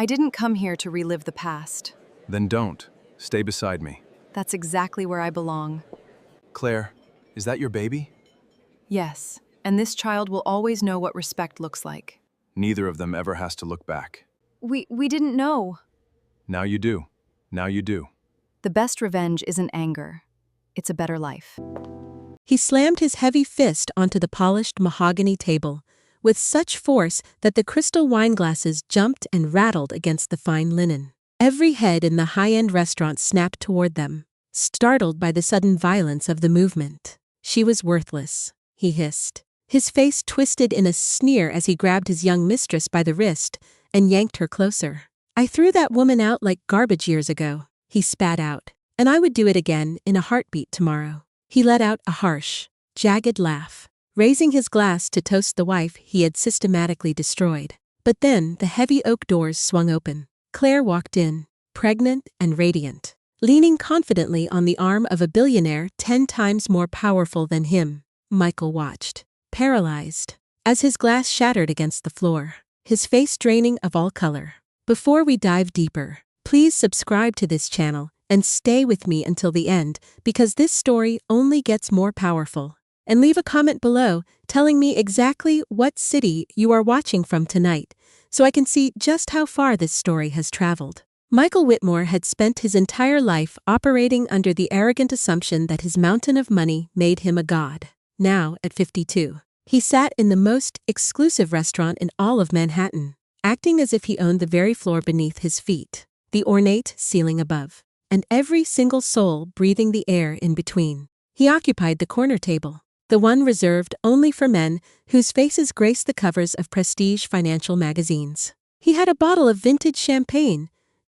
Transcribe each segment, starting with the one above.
I didn't come here to relive the past. Then don't. Stay beside me. That's exactly where I belong. Claire, is that your baby? Yes, and this child will always know what respect looks like. Neither of them ever has to look back. We didn't know. Now you do. Now you do. The best revenge isn't anger. It's a better life. He slammed his heavy fist onto the polished mahogany table, with such force that the crystal wine glasses jumped and rattled against the fine linen. Every head in the high-end restaurant snapped toward them, startled by the sudden violence of the movement. She was worthless, he hissed. His face twisted in a sneer as he grabbed his young mistress by the wrist and yanked her closer. I threw that woman out like garbage years ago, he spat out, and I would do it again in a heartbeat tomorrow. He let out a harsh, jagged laugh, raising his glass to toast the wife he had systematically destroyed. But then the heavy oak doors swung open. Claire walked in, pregnant and radiant, leaning confidently on the arm of a billionaire 10 times more powerful than him. Michael watched, paralyzed, as his glass shattered against the floor, his face draining of all color. Before we dive deeper, please subscribe to this channel and stay with me until the end, because this story only gets more powerful. And leave a comment below telling me exactly what city you are watching from tonight, so I can see just how far this story has traveled. Michael Whitmore had spent his entire life operating under the arrogant assumption that his mountain of money made him a god. Now, at 52, he sat in the most exclusive restaurant in all of Manhattan, acting as if he owned the very floor beneath his feet, the ornate ceiling above, and every single soul breathing the air in between. He occupied the corner table, the one reserved only for men whose faces graced the covers of prestige financial magazines. He had a bottle of vintage champagne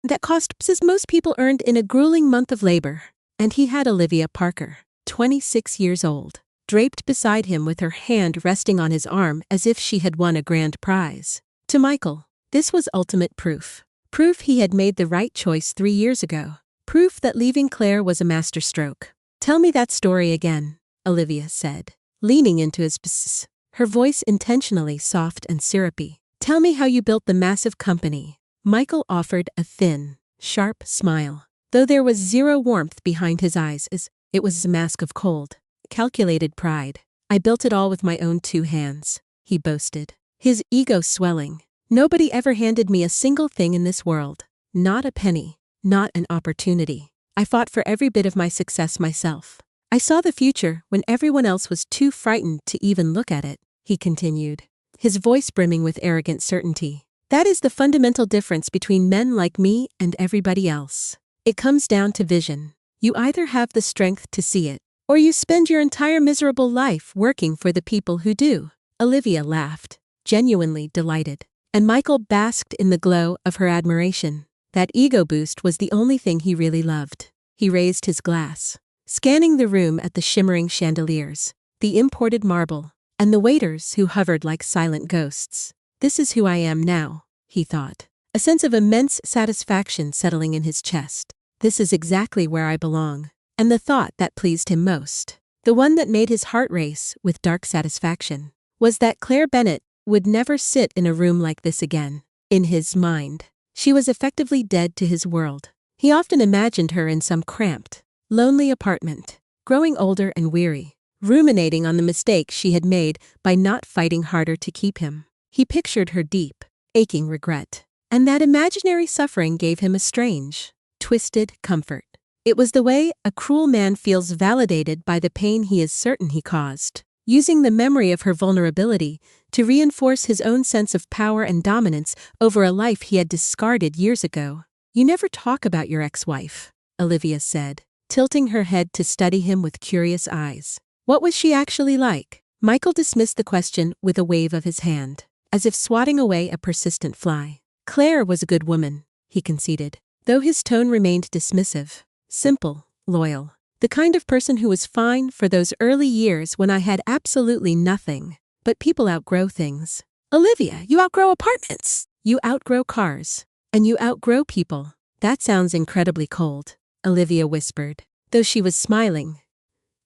that cost as most people earned in a grueling month of labor, and he had Olivia Parker, 26 years old, draped beside him with her hand resting on his arm as if she had won a grand prize. To Michael, this was ultimate proof. Proof he had made the right choice 3 years ago. Proof that leaving Claire was a masterstroke. "Tell me that story again," Olivia said, leaning into his psss, her voice intentionally soft and syrupy. "Tell me how you built the massive company." Michael offered a thin, sharp smile, though there was zero warmth behind his eyes as it was a mask of cold, calculated pride. "I built it all with my own 2 hands, he boasted, his ego swelling. "Nobody ever handed me a single thing in this world. Not a penny, not an opportunity. I fought for every bit of my success myself. I saw the future when everyone else was too frightened to even look at it," he continued, his voice brimming with arrogant certainty. "That is the fundamental difference between men like me and everybody else. It comes down to vision. You either have the strength to see it, or you spend your entire miserable life working for the people who do." Olivia laughed, genuinely delighted, and Michael basked in the glow of her admiration. That ego boost was the only thing he really loved. He raised his glass, scanning the room at the shimmering chandeliers, the imported marble, and the waiters who hovered like silent ghosts. "This is who I am now," he thought, a sense of immense satisfaction settling in his chest. "This is exactly where I belong." And the thought that pleased him most, the one that made his heart race with dark satisfaction, was that Claire Bennett would never sit in a room like this again. In his mind, she was effectively dead to his world. He often imagined her in some cramped, lonely apartment, growing older and weary, ruminating on the mistake she had made by not fighting harder to keep him. He pictured her deep, aching regret, and that imaginary suffering gave him a strange, twisted comfort. It was the way a cruel man feels validated by the pain he is certain he caused, using the memory of her vulnerability to reinforce his own sense of power and dominance over a life he had discarded years ago. "You never talk about your ex-wife," Olivia said, tilting her head to study him with curious eyes. "What was she actually like?" Michael dismissed the question with a wave of his hand, as if swatting away a persistent fly. "Claire was a good woman," he conceded, though his tone remained dismissive. "Simple, loyal. The kind of person who was fine for those early years when I had absolutely nothing. But people outgrow things. Olivia, you outgrow apartments. You outgrow cars. And you outgrow people." "That sounds incredibly cold," Olivia whispered, though she was smiling,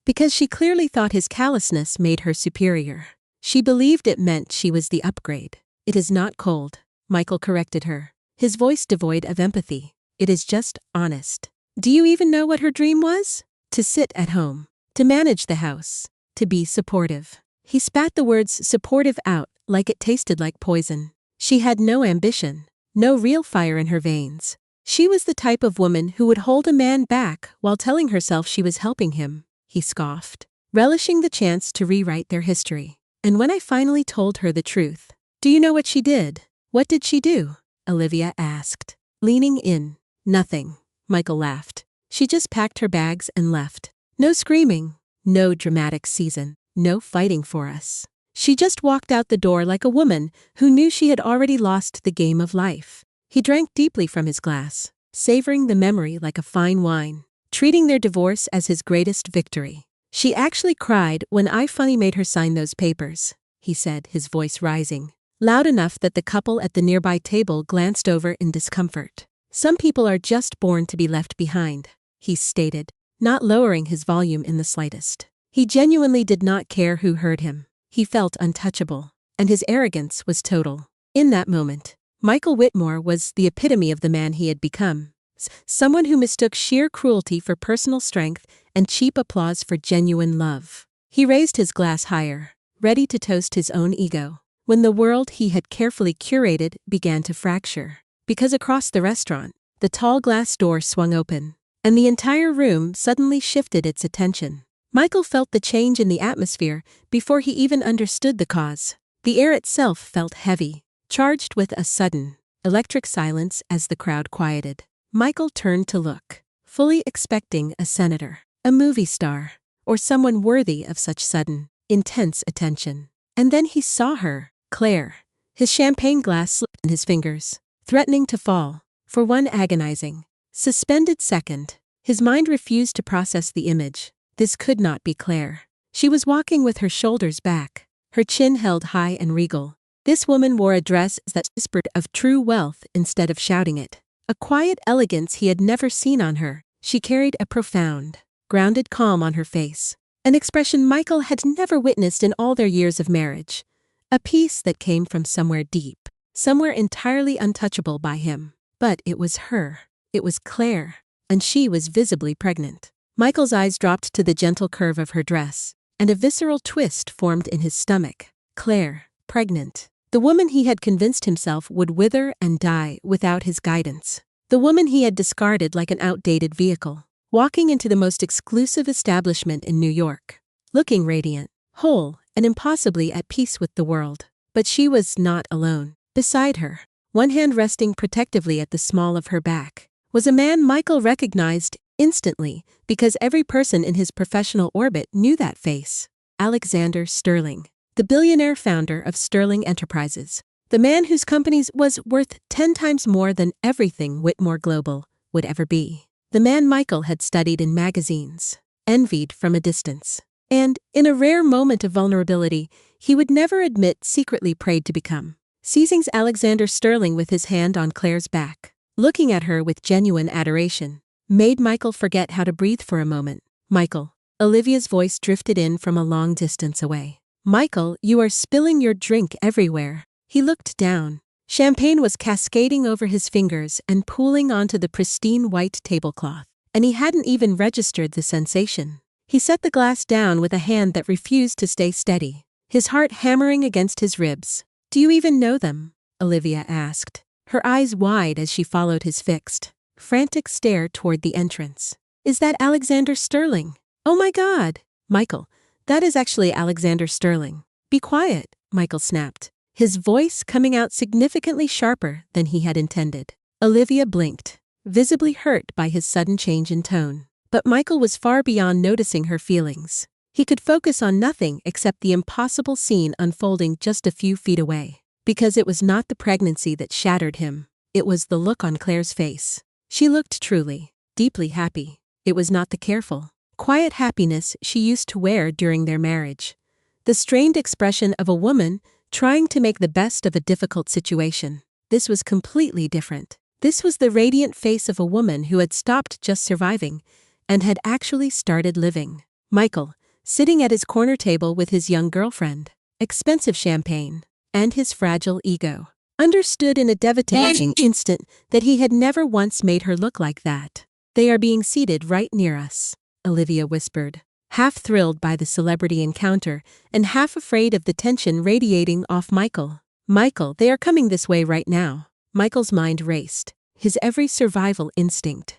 because she clearly thought his callousness made her superior. She believed it meant she was the upgrade. "It is not cold," Michael corrected her, his voice devoid of empathy. It is just honest. Do you even know what her dream was? To sit at home, to manage the house, to be supportive. He spat the words supportive out like it tasted like poison. She had no ambition, no real fire in her veins. She was the type of woman who would hold a man back while telling herself she was helping him, he scoffed, relishing the chance to rewrite their history. And when I finally told her the truth, do you know what she did? What did she do? Olivia asked, leaning in. Nothing, Michael laughed. She just packed her bags and left. No screaming, no dramatic season, no fighting for us. She just walked out the door like a woman who knew she had already lost the game of life. He drank deeply from his glass, savoring the memory like a fine wine, treating their divorce as his greatest victory. She actually cried when I finally made her sign those papers, he said, his voice rising, loud enough that the couple at the nearby table glanced over in discomfort. Some people are just born to be left behind, he stated, not lowering his volume in the slightest. He genuinely did not care who heard him. He felt untouchable, and his arrogance was total. In that moment, Michael Whitmore was the epitome of the man he had become. Someone who mistook sheer cruelty for personal strength and cheap applause for genuine love. He raised his glass higher, ready to toast his own ego, when the world he had carefully curated began to fracture. Because across the restaurant, the tall glass door swung open, and the entire room suddenly shifted its attention. Michael felt the change in the atmosphere before he even understood the cause. The air itself felt heavy, charged with a sudden, electric silence as the crowd quieted. Michael turned to look, fully expecting a senator, a movie star, or someone worthy of such sudden, intense attention. And then he saw her, Claire. His champagne glass slipped in his fingers, threatening to fall. For one agonizing, suspended second, his mind refused to process the image. This could not be Claire. She was walking with her shoulders back, her chin held high and regal. This woman wore a dress that whispered of true wealth instead of shouting it. A quiet elegance he had never seen on her. She carried a profound, grounded calm on her face, an expression Michael had never witnessed in all their years of marriage. A peace that came from somewhere deep, somewhere entirely untouchable by him. But it was her. It was Claire, and she was visibly pregnant. Michael's eyes dropped to the gentle curve of her dress, and a visceral twist formed in his stomach. Claire, pregnant. The woman he had convinced himself would wither and die without his guidance. The woman he had discarded like an outdated vehicle, walking into the most exclusive establishment in New York, looking radiant, whole, and impossibly at peace with the world. But she was not alone. Beside her, one hand resting protectively at the small of her back, was a man Michael recognized instantly because every person in his professional orbit knew that face. Alexander Sterling, the billionaire founder of Sterling Enterprises, the man whose company was worth 10 times more than everything Whitmore Global would ever be. The man Michael had studied in magazines, envied from a distance, and, in a rare moment of vulnerability, he would never admit secretly prayed to become. Seizing Alexander Sterling with his hand on Claire's back, looking at her with genuine adoration, made Michael forget how to breathe for a moment. Michael. Olivia's voice drifted in from a long distance away. Michael, you are spilling your drink everywhere. He looked down. Champagne was cascading over his fingers and pooling onto the pristine white tablecloth, and he hadn't even registered the sensation. He set the glass down with a hand that refused to stay steady, his heart hammering against his ribs. Do you even know them? Olivia asked, her eyes wide as she followed his fixed, frantic stare toward the entrance. Is that Alexander Sterling? Oh my God! Michael, that is actually Alexander Sterling. Be quiet, Michael snapped, his voice coming out significantly sharper than he had intended. Olivia blinked, visibly hurt by his sudden change in tone. But Michael was far beyond noticing her feelings. He could focus on nothing except the impossible scene unfolding just a few feet away. Because it was not the pregnancy that shattered him. It was the look on Claire's face. She looked truly, deeply happy. It was not the careful, quiet happiness she used to wear during their marriage. The strained expression of a woman trying to make the best of a difficult situation. This was completely different. This was the radiant face of a woman who had stopped just surviving and had actually started living. Michael, sitting at his corner table with his young girlfriend, expensive champagne, and his fragile ego. understood in a devastating instant that he had never once made her look like that. "They are being seated right near us," Olivia whispered, half thrilled by the celebrity encounter and half afraid of the tension radiating off Michael. "Michael, they are coming this way right now." Michael's mind raced, his every survival instinct,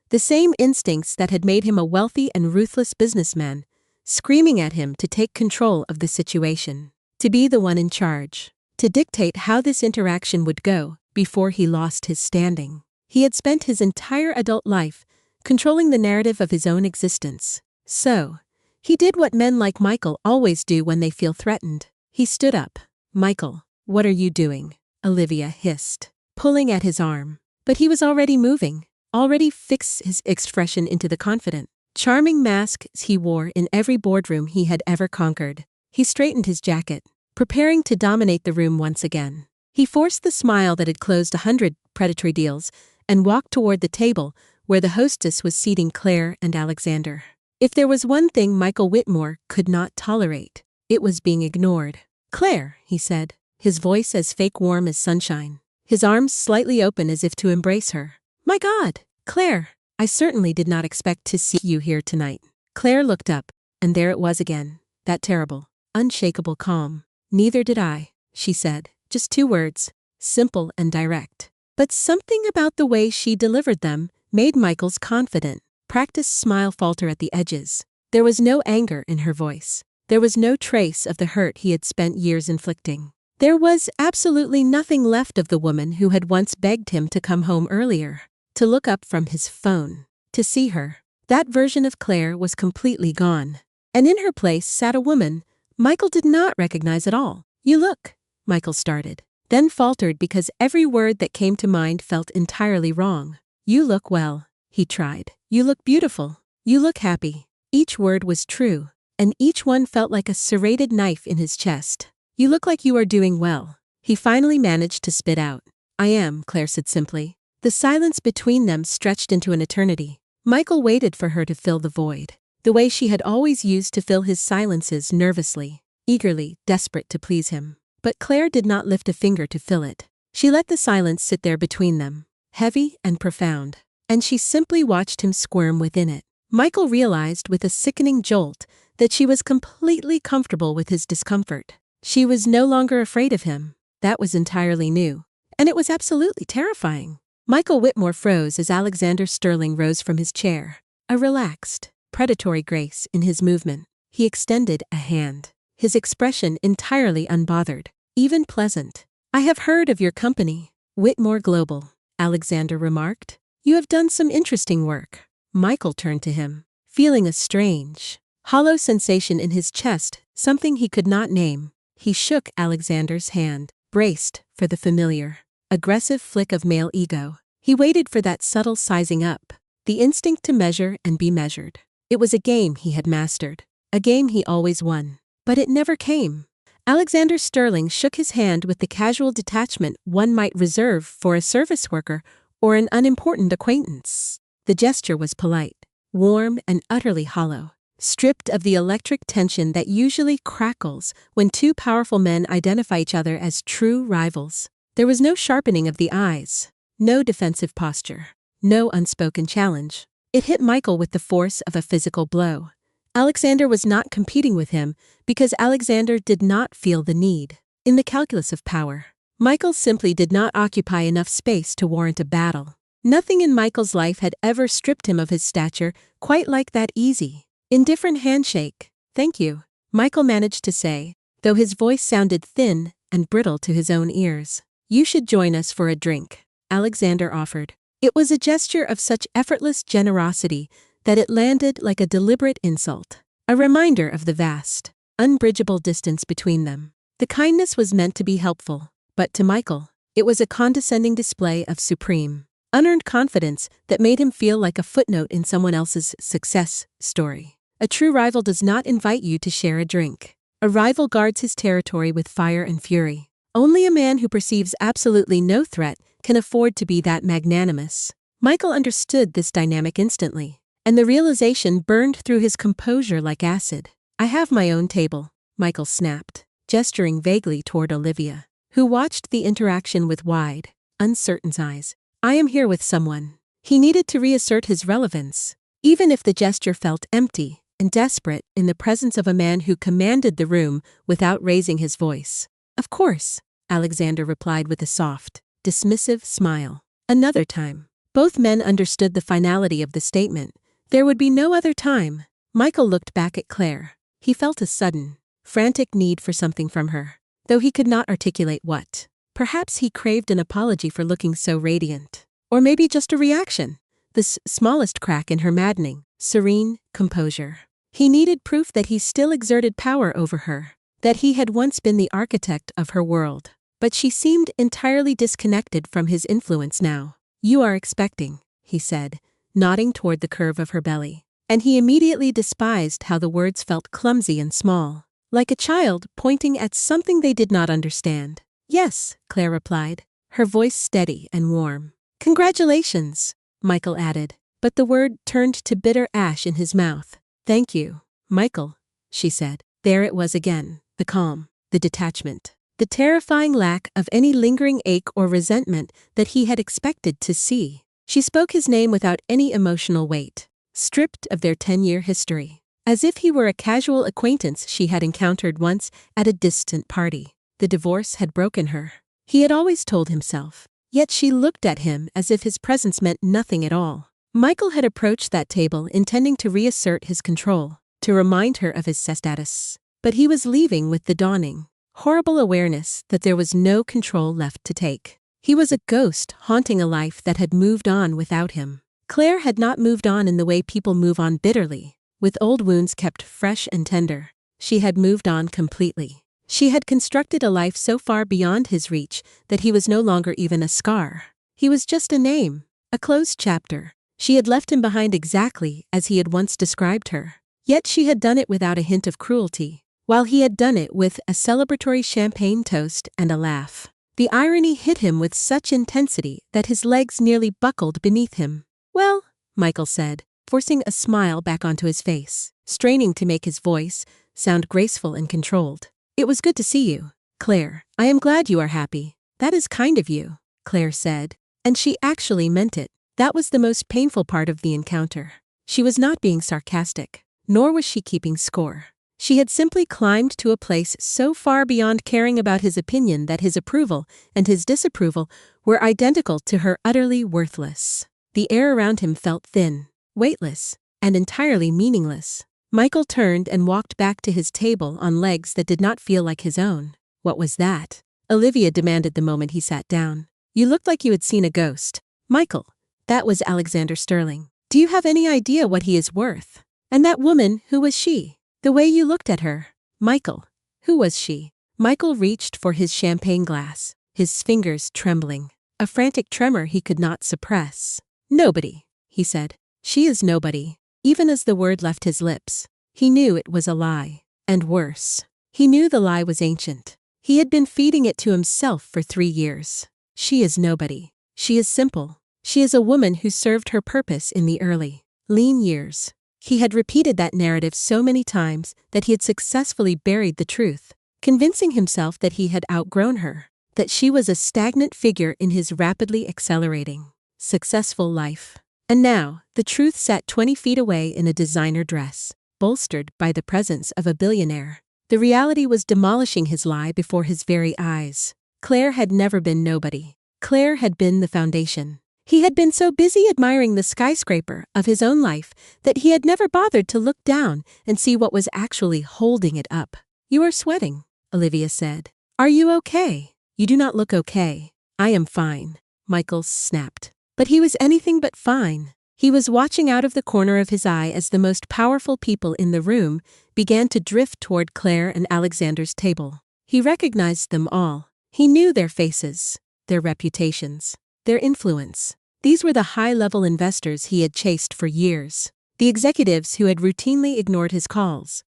the same instincts that had made him a wealthy and ruthless businessman, screaming at him to take control of the situation, to be the one in charge, to dictate how this interaction would go before he lost his standing. He had spent his entire adult life controlling the narrative of his own existence. So, he did what men like Michael always do when they feel threatened. He stood up. "Michael, what are you doing?" Olivia hissed, pulling at his arm. But he was already moving, already fixed his expression into the confident, charming masks he wore in every boardroom he had ever conquered. He straightened his jacket, preparing to dominate the room once again. He forced the smile that had closed 100 predatory deals and walked toward the table where the hostess was seating Claire and Alexander. If there was one thing Michael Whitmore could not tolerate, it was being ignored. "Claire," he said, his voice as fake warm as sunshine, his arms slightly open as if to embrace her. "My God, Claire, I certainly did not expect to see you here tonight." Claire looked up, and there it was again, that terrible, unshakable calm. "Neither did I," she said, just 2 words, simple and direct. But something about the way she delivered them made Michael's confident, practiced smile falter at the edges. There was no anger in her voice. There was no trace of the hurt he had spent years inflicting. There was absolutely nothing left of the woman who had once begged him to come home earlier, to look up from his phone, to see her. That version of Claire was completely gone. And in her place sat a woman Michael did not recognize at all. "You look," Michael started, then faltered because every word that came to mind felt entirely wrong. "You look well," he tried. "You look beautiful. You look happy." Each word was true, and each one felt like a serrated knife in his chest. "You look like you are doing well," he finally managed to spit out. "I am," Claire said simply. The silence between them stretched into an eternity. Michael waited for her to fill the void, the way she had always used to fill his silences, nervously, eagerly, desperate to please him. But Claire did not lift a finger to fill it. She let the silence sit there between them, heavy and profound, and she simply watched him squirm within it. Michael realized with a sickening jolt that she was completely comfortable with his discomfort. She was no longer afraid of him. That was entirely new. And it was absolutely terrifying. Michael Whitmore froze as Alexander Sterling rose from his chair, a relaxed, predatory grace in his movement. He extended a hand, his expression entirely unbothered, even pleasant. "I have heard of your company, Whitmore Global," Alexander remarked. "You have done some interesting work." Michael turned to him, feeling a strange, hollow sensation in his chest, something he could not name. He shook Alexander's hand, braced for the familiar, aggressive flick of male ego. He waited for that subtle sizing up, the instinct to measure and be measured. It was a game he had mastered, a game he always won. But it never came. Alexander Sterling shook his hand with the casual detachment one might reserve for a service worker or an unimportant acquaintance. The gesture was polite, warm and utterly hollow, stripped of the electric tension that usually crackles when 2 powerful men identify each other as true rivals. There was no sharpening of the eyes, no defensive posture, no unspoken challenge. It hit Michael with the force of a physical blow. Alexander was not competing with him because Alexander did not feel the need. In the calculus of power, Michael simply did not occupy enough space to warrant a battle. Nothing in Michael's life had ever stripped him of his stature quite like that easy, indifferent handshake. "Thank you," Michael managed to say, though his voice sounded thin and brittle to his own ears. "You should join us for a drink," Alexander offered. It was a gesture of such effortless generosity that it landed like a deliberate insult, a reminder of the vast, unbridgeable distance between them. The kindness was meant to be helpful, but to Michael, it was a condescending display of supreme, unearned confidence that made him feel like a footnote in someone else's success story. A true rival does not invite you to share a drink. A rival guards his territory with fire and fury. Only a man who perceives absolutely no threat can afford to be that magnanimous. Michael understood this dynamic instantly, and the realization burned through his composure like acid. "I have my own table," Michael snapped, gesturing vaguely toward Olivia, who watched the interaction with wide, uncertain eyes. I am here with someone. He needed to reassert his relevance, even if the gesture felt empty and desperate in the presence of a man who commanded the room without raising his voice. Of course, Alexander replied with a soft, dismissive smile. Another time. Both men understood the finality of the statement. There would be no other time. Michael looked back at Claire. He felt a sudden, frantic need for something from her, though he could not articulate what. Perhaps he craved an apology for looking so radiant. Or maybe just a reaction. The smallest crack in her maddening, serene composure. He needed proof that he still exerted power over her, that he had once been the architect of her world. But she seemed entirely disconnected from his influence now. You are expecting, he said, nodding toward the curve of her belly. And he immediately despised how the words felt clumsy and small, like a child pointing at something they did not understand. Yes, Claire replied, her voice steady and warm. Congratulations, Michael added, but the word turned to bitter ash in his mouth. Thank you, Michael, she said. There it was again, the calm, the detachment, the terrifying lack of any lingering ache or resentment that he had expected to see. She spoke his name without any emotional weight, stripped of their 10-year history, as if he were a casual acquaintance she had encountered once at a distant party. The divorce had broken her. He had always told himself. Yet she looked at him as if his presence meant nothing at all. Michael had approached that table intending to reassert his control, to remind her of his status. But he was leaving with the dawning, horrible awareness that there was no control left to take. He was a ghost haunting a life that had moved on without him. Claire had not moved on in the way people move on bitterly, with old wounds kept fresh and tender. She had moved on completely. She had constructed a life so far beyond his reach that he was no longer even a scar. He was just a name, a closed chapter. She had left him behind exactly as he had once described her. Yet she had done it without a hint of cruelty, while he had done it with a celebratory champagne toast and a laugh. The irony hit him with such intensity that his legs nearly buckled beneath him. Well, Michael said, forcing a smile back onto his face, straining to make his voice sound graceful and controlled. It was good to see you, Claire. I am glad you are happy. That is kind of you, Claire said. And she actually meant it. That was the most painful part of the encounter. She was not being sarcastic, nor was she keeping score. She had simply climbed to a place so far beyond caring about his opinion that his approval and his disapproval were identical to her utterly worthless. The air around him felt thin, weightless, and entirely meaningless. Michael turned and walked back to his table on legs that did not feel like his own. What was that? Olivia demanded the moment he sat down. You looked like you had seen a ghost. Michael, that was Alexander Sterling. Do you have any idea what he is worth? And that woman, who was she? The way you looked at her. Michael, who was she? Michael reached for his champagne glass, his fingers trembling, a frantic tremor he could not suppress. Nobody, he said. She is nobody. Even as the word left his lips, he knew it was a lie. And worse, he knew the lie was ancient. He had been feeding it to himself for 3 years. She is nobody. She is simple. She is a woman who served her purpose in the early, lean years. He had repeated that narrative so many times that he had successfully buried the truth, convincing himself that he had outgrown her, that she was a stagnant figure in his rapidly accelerating, successful life. And now, the truth sat 20 feet away in a designer dress, bolstered by the presence of a billionaire. The reality was demolishing his lie before his very eyes. Claire had never been nobody. Claire had been the foundation. He had been so busy admiring the skyscraper of his own life that he had never bothered to look down and see what was actually holding it up. You are sweating, Olivia said. Are you okay? You do not look okay. I am fine, Michael snapped. But he was anything but fine. He was watching out of the corner of his eye as the most powerful people in the room began to drift toward Claire and Alexander's table. He recognized them all. He knew their faces, their reputations, their influence. These were the high-level investors he had chased for years, the executives who had routinely ignored his calls.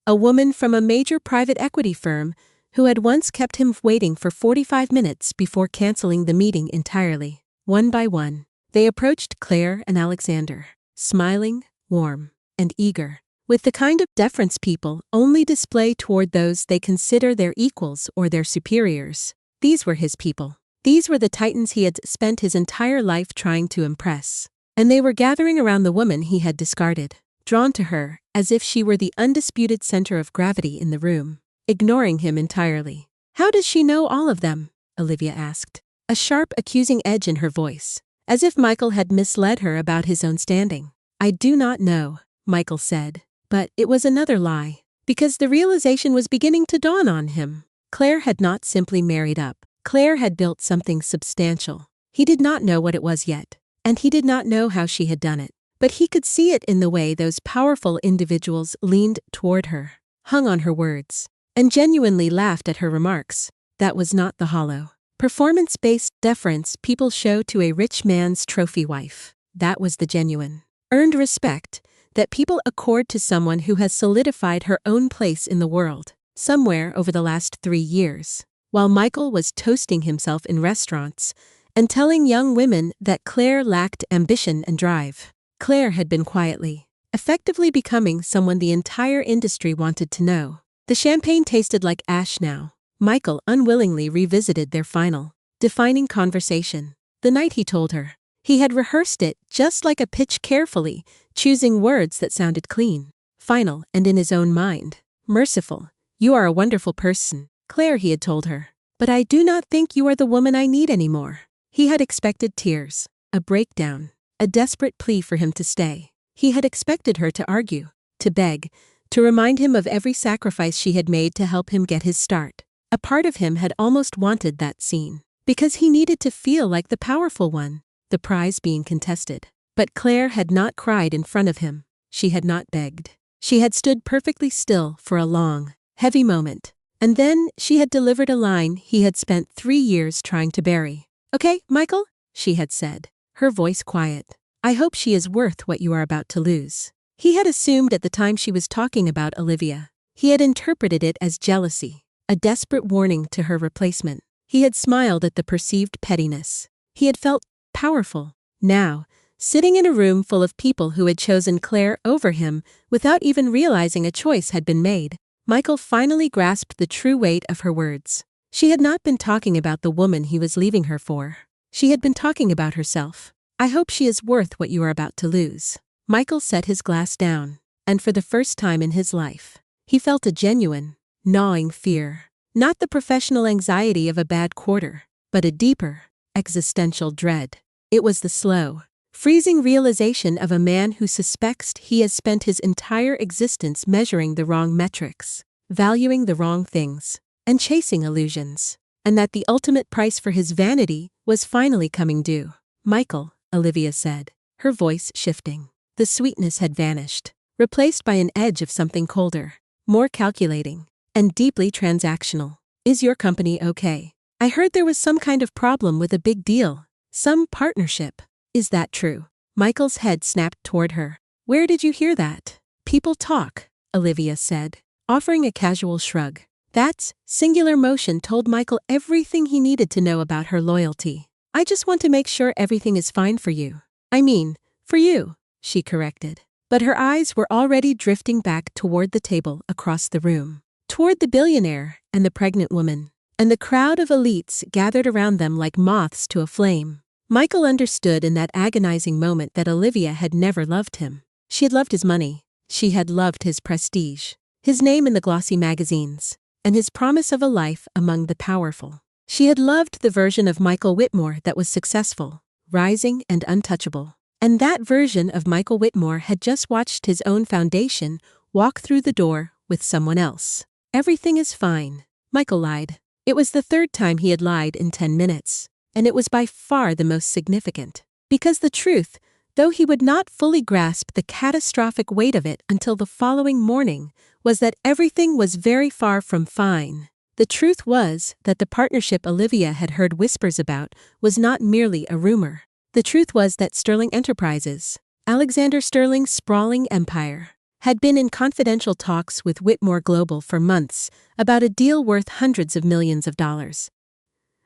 A woman from a major private equity firm who had once kept him waiting for 45 minutes before canceling the meeting entirely. One by one, they approached Claire and Alexander, smiling, warm, and eager, with the kind of deference people only display toward those they consider their equals or their superiors. These were his people. These were the titans he had spent his entire life trying to impress. And they were gathering around the woman he had discarded, drawn to her as if she were the undisputed center of gravity in the room, ignoring him entirely. How does she know all of them? Olivia asked, a sharp, accusing edge in her voice, as if Michael had misled her about his own standing. I do not know, Michael said, but it was another lie, because the realization was beginning to dawn on him. Claire had not simply married up. Claire had built something substantial. He did not know what it was yet, and he did not know how she had done it. But he could see it in the way those powerful individuals leaned toward her, hung on her words, and genuinely laughed at her remarks. That was not the hollow, performance-based deference people show to a rich man's trophy wife. That was the genuine, earned respect that people accord to someone who has solidified her own place in the world, somewhere over the last 3 years. While Michael was toasting himself in restaurants and telling young women that Claire lacked ambition and drive, Claire had been quietly, effectively becoming someone the entire industry wanted to know. The champagne tasted like ash now. Michael unwillingly revisited their final, defining conversation. The night he told her. He had rehearsed it just like a pitch carefully, choosing words that sounded clean, final, and in his own mind. Merciful. You are a wonderful person, Claire, he had told her. But I do not think you are the woman I need anymore. He had expected tears, a breakdown, a desperate plea for him to stay. He had expected her to argue, to beg, to remind him of every sacrifice she had made to help him get his start. A part of him had almost wanted that scene, because he needed to feel like the powerful one, the prize being contested. But Claire had not cried in front of him. She had not begged. She had stood perfectly still for a long, heavy moment. And then she had delivered a line he had spent 3 years trying to bury. Okay, Michael, she had said, her voice quiet. I hope she is worth what you are about to lose. He had assumed at the time she was talking about Olivia. He had interpreted it as jealousy, a desperate warning to her replacement. He had smiled at the perceived pettiness. He had felt powerful. Now, sitting in a room full of people who had chosen Claire over him without even realizing a choice had been made, Michael finally grasped the true weight of her words. She had not been talking about the woman he was leaving her for. She had been talking about herself. I hope she is worth what you are about to lose. Michael set his glass down, and for the first time in his life, he felt a genuine, gnawing fear. Not the professional anxiety of a bad quarter, but a deeper, existential dread. It was the slow, freezing realization of a man who suspects he has spent his entire existence measuring the wrong metrics, valuing the wrong things, and chasing illusions, and that the ultimate price for his vanity was finally coming due. Michael, Olivia said, her voice shifting. The sweetness had vanished, replaced by an edge of something colder, more calculating, and deeply transactional. Is your company okay? I heard there was some kind of problem with a big deal, some partnership. Is that true? Michael's head snapped toward her. Where did you hear that? People talk, Olivia said, offering a casual shrug. That singular motion told Michael everything he needed to know about her loyalty. I just want to make sure everything is fine for you. I mean, for you, she corrected. But her eyes were already drifting back toward the table across the room, toward the billionaire and the pregnant woman, and the crowd of elites gathered around them like moths to a flame. Michael understood in that agonizing moment that Olivia had never loved him. She had loved his money. She had loved his prestige, his name in the glossy magazines, and his promise of a life among the powerful. She had loved the version of Michael Whitmore that was successful, rising, and untouchable. And that version of Michael Whitmore had just watched his own foundation walk through the door with someone else. Everything is fine, Michael lied. It was the 3rd time he had lied in 10 minutes, and it was by far the most significant. Because the truth, though he would not fully grasp the catastrophic weight of it until the following morning, was that everything was very far from fine. The truth was that the partnership Olivia had heard whispers about was not merely a rumor. The truth was that Sterling Enterprises, Alexander Sterling's sprawling empire, had been in confidential talks with Whitmore Global for months about a deal worth hundreds of millions of dollars.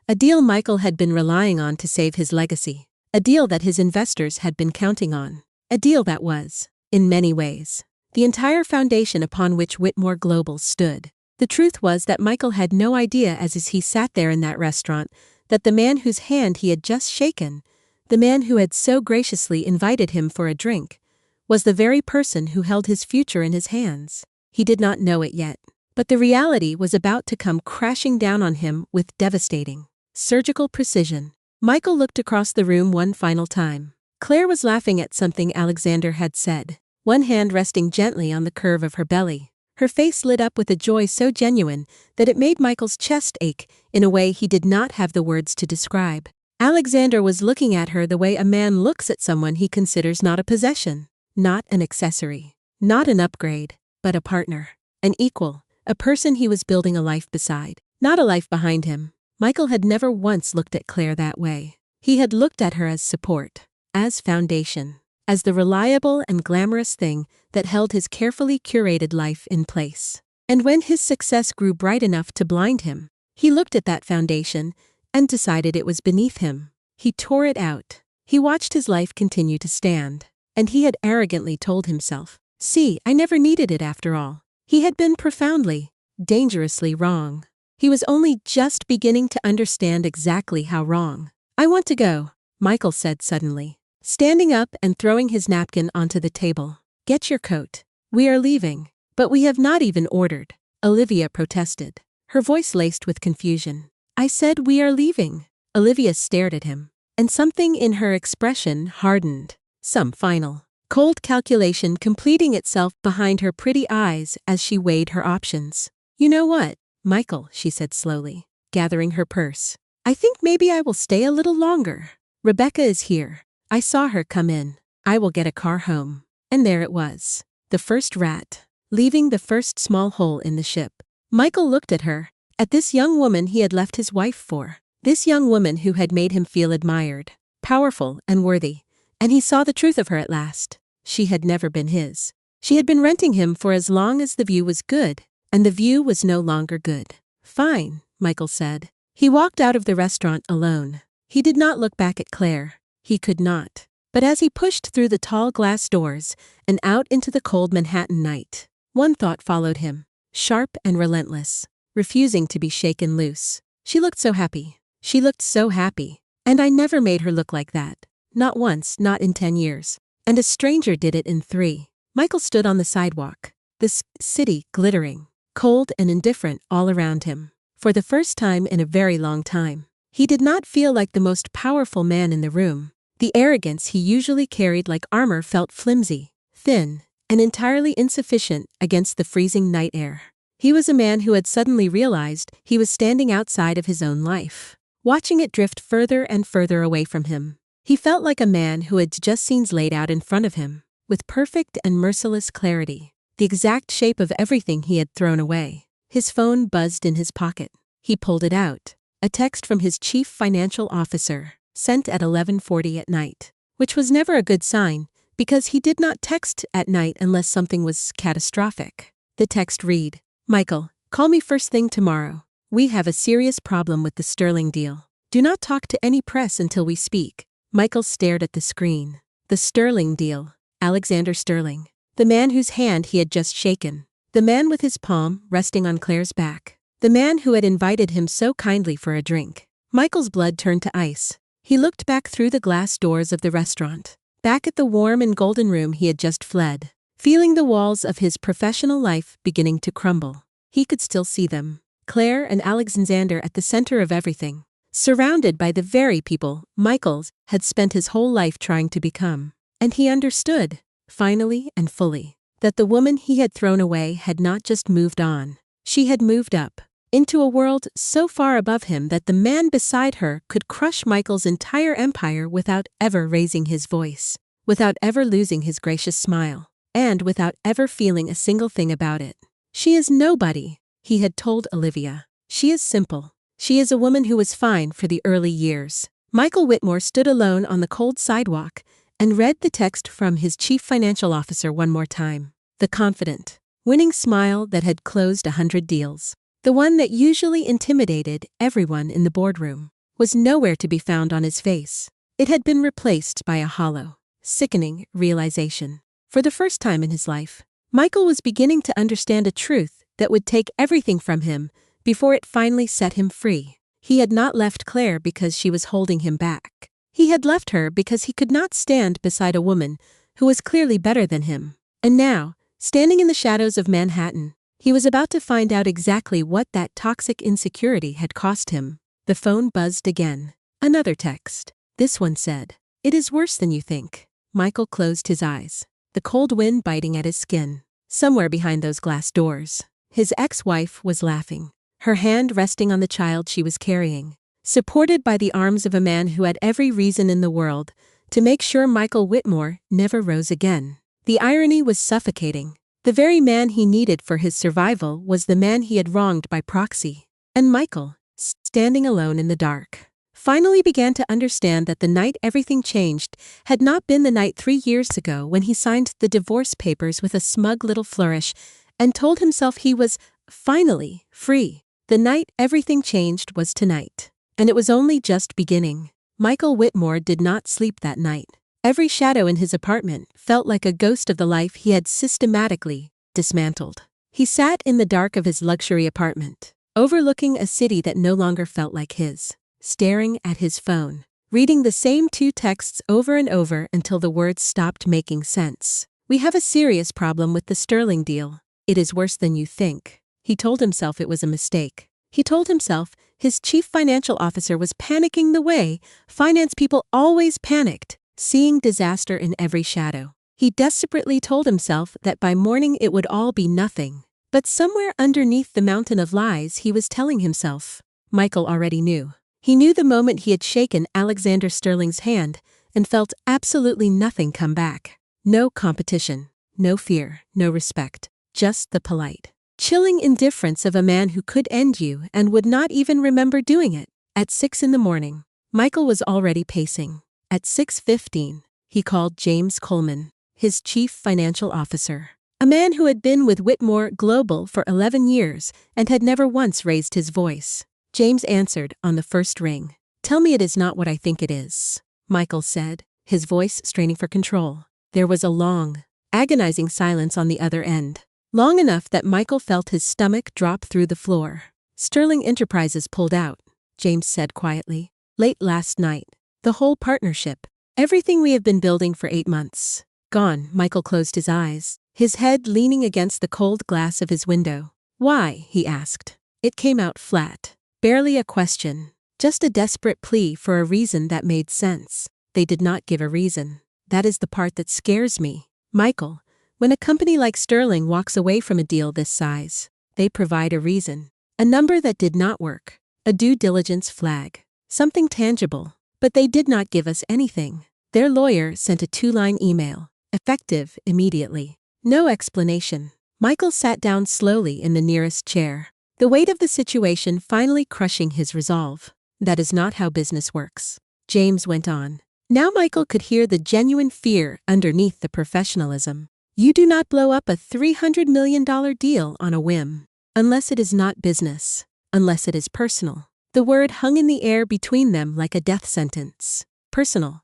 A deal Michael had been relying on to save his legacy. A deal that his investors had been counting on. A deal that was, in many ways, the entire foundation upon which Whitmore Global stood. The truth was that Michael had no idea as he sat there in that restaurant that the man whose hand he had just shaken, the man who had so graciously invited him for a drink, was the very person who held his future in his hands. He did not know it yet, but the reality was about to come crashing down on him with devastating, surgical precision. Michael looked across the room one final time. Claire was laughing at something Alexander had said, one hand resting gently on the curve of her belly. Her face lit up with a joy so genuine that it made Michael's chest ache in a way he did not have the words to describe. Alexander was looking at her the way a man looks at someone he considers not a possession, not an accessory, not an upgrade, but a partner, an equal, a person he was building a life beside, not a life behind him. Michael had never once looked at Claire that way. He had looked at her as support, as foundation, as the reliable and glamorous thing that held his carefully curated life in place. And when his success grew bright enough to blind him, he looked at that foundation and decided it was beneath him. He tore it out. He watched his life continue to stand, and he had arrogantly told himself, "See, I never needed it after all." He had been profoundly, dangerously wrong. He was only just beginning to understand exactly how wrong. "I want to go," Michael said suddenly, standing up and throwing his napkin onto the table. "Get your coat. We are leaving." "But we have not even ordered," Olivia protested, her voice laced with confusion. "I said we are leaving." Olivia stared at him, and something in her expression hardened. Some final, cold calculation completing itself behind her pretty eyes as she weighed her options. "You know what, Michael," she said slowly, gathering her purse. "I think maybe I will stay a little longer. Rebecca is here. I saw her come in. I will get a car home." And there it was. The first rat, leaving the first small hole in the ship. Michael looked at her, at this young woman he had left his wife for. This young woman who had made him feel admired, powerful, and worthy. And he saw the truth of her at last. She had never been his. She had been renting him for as long as the view was good, and the view was no longer good. "Fine," Michael said. He walked out of the restaurant alone. He did not look back at Claire. He could not. But as he pushed through the tall glass doors and out into the cold Manhattan night, one thought followed him, sharp and relentless, refusing to be shaken loose. She looked so happy. She looked so happy. And I never made her look like that. Not once, not in 10 years. And a stranger did it in 3. Michael stood on the sidewalk, this city glittering, cold and indifferent all around him. For the first time in a very long time, he did not feel like the most powerful man in the room. The arrogance he usually carried like armor felt flimsy, thin, and entirely insufficient against the freezing night air. He was a man who had suddenly realized he was standing outside of his own life, watching it drift further and further away from him. He felt like a man who had just scenes laid out in front of him, with perfect and merciless clarity, the exact shape of everything he had thrown away. His phone buzzed in his pocket. He pulled it out. A text from his chief financial officer, sent at 11:40 at night, which was never a good sign, because he did not text at night unless something was catastrophic. The text read, "Michael, call me first thing tomorrow. We have a serious problem with the Sterling deal. Do not talk to any press until we speak." Michael stared at the screen. The Sterling deal. Alexander Sterling. The man whose hand he had just shaken. The man with his palm resting on Claire's back. The man who had invited him so kindly for a drink. Michael's blood turned to ice. He looked back through the glass doors of the restaurant, back at the warm and golden room he had just fled, feeling the walls of his professional life beginning to crumble. He could still see them, Claire and Alexander at the center of everything, surrounded by the very people Michael had spent his whole life trying to become. And he understood, finally and fully, that the woman he had thrown away had not just moved on. She had moved up, into a world so far above him that the man beside her could crush Michael's entire empire without ever raising his voice, without ever losing his gracious smile, and without ever feeling a single thing about it. "She is nobody," he had told Olivia. "She is simple. She is a woman who was fine for the early years." Michael Whitmore stood alone on the cold sidewalk and read the text from his chief financial officer one more time. The confident, winning smile that had closed 100 deals. The one that usually intimidated everyone in the boardroom was nowhere to be found on his face. It had been replaced by a hollow, sickening realization. For the first time in his life, Michael was beginning to understand a truth that would take everything from him before it finally set him free. He had not left Claire because she was holding him back. He had left her because he could not stand beside a woman who was clearly better than him. And now, standing in the shadows of Manhattan, he was about to find out exactly what that toxic insecurity had cost him. The phone buzzed again. Another text. This one said, "It is worse than you think." Michael closed his eyes, the cold wind biting at his skin. Somewhere behind those glass doors, his ex-wife was laughing, her hand resting on the child she was carrying, supported by the arms of a man who had every reason in the world to make sure Michael Whitmore never rose again. The irony was suffocating. The very man he needed for his survival was the man he had wronged by proxy. And Michael, standing alone in the dark, finally began to understand that the night everything changed had not been the night 3 years ago when he signed the divorce papers with a smug little flourish and told himself he was, finally, free. The night everything changed was tonight. And it was only just beginning. Michael Whitmore did not sleep that night. Every shadow in his apartment felt like a ghost of the life he had systematically dismantled. He sat in the dark of his luxury apartment, overlooking a city that no longer felt like his, staring at his phone, reading the same 2 texts over and over until the words stopped making sense. "We have a serious problem with the Sterling deal. It is worse than you think." He told himself it was a mistake. He told himself his chief financial officer was panicking the way finance people always panicked, seeing disaster in every shadow. He desperately told himself that by morning it would all be nothing. But somewhere underneath the mountain of lies he was telling himself, Michael already knew. He knew the moment he had shaken Alexander Sterling's hand and felt absolutely nothing come back. No competition, no fear, no respect, just the polite, chilling indifference of a man who could end you and would not even remember doing it. At 6 in the morning, Michael was already pacing. At 6:15, he called James Coleman, his chief financial officer, a man who had been with Whitmore Global for 11 years and had never once raised his voice. James answered on the first ring. "Tell me it is not what I think it is," Michael said, his voice straining for control. There was a long, agonizing silence on the other end, long enough that Michael felt his stomach drop through the floor. "Sterling Enterprises pulled out," James said quietly. "Late last night. The whole partnership. Everything we have been building for 8 months. Gone." Michael closed his eyes, his head leaning against the cold glass of his window. "Why?" he asked. It came out flat. Barely a question. Just a desperate plea for a reason that made sense. They did not give a reason. That is the part that scares me, Michael. When a company like Sterling walks away from a deal this size, they provide a reason. A number that did not work. A due diligence flag. Something tangible. But they did not give us anything. Their lawyer sent a 2-line email. Effective immediately. No explanation. Michael sat down slowly in the nearest chair, the weight of the situation finally crushing his resolve. "That is not how business works," James went on. Now Michael could hear the genuine fear underneath the professionalism. "You do not blow up a $300 million deal on a whim. Unless it is not business. Unless it is personal." The word hung in the air between them like a death sentence. Personal.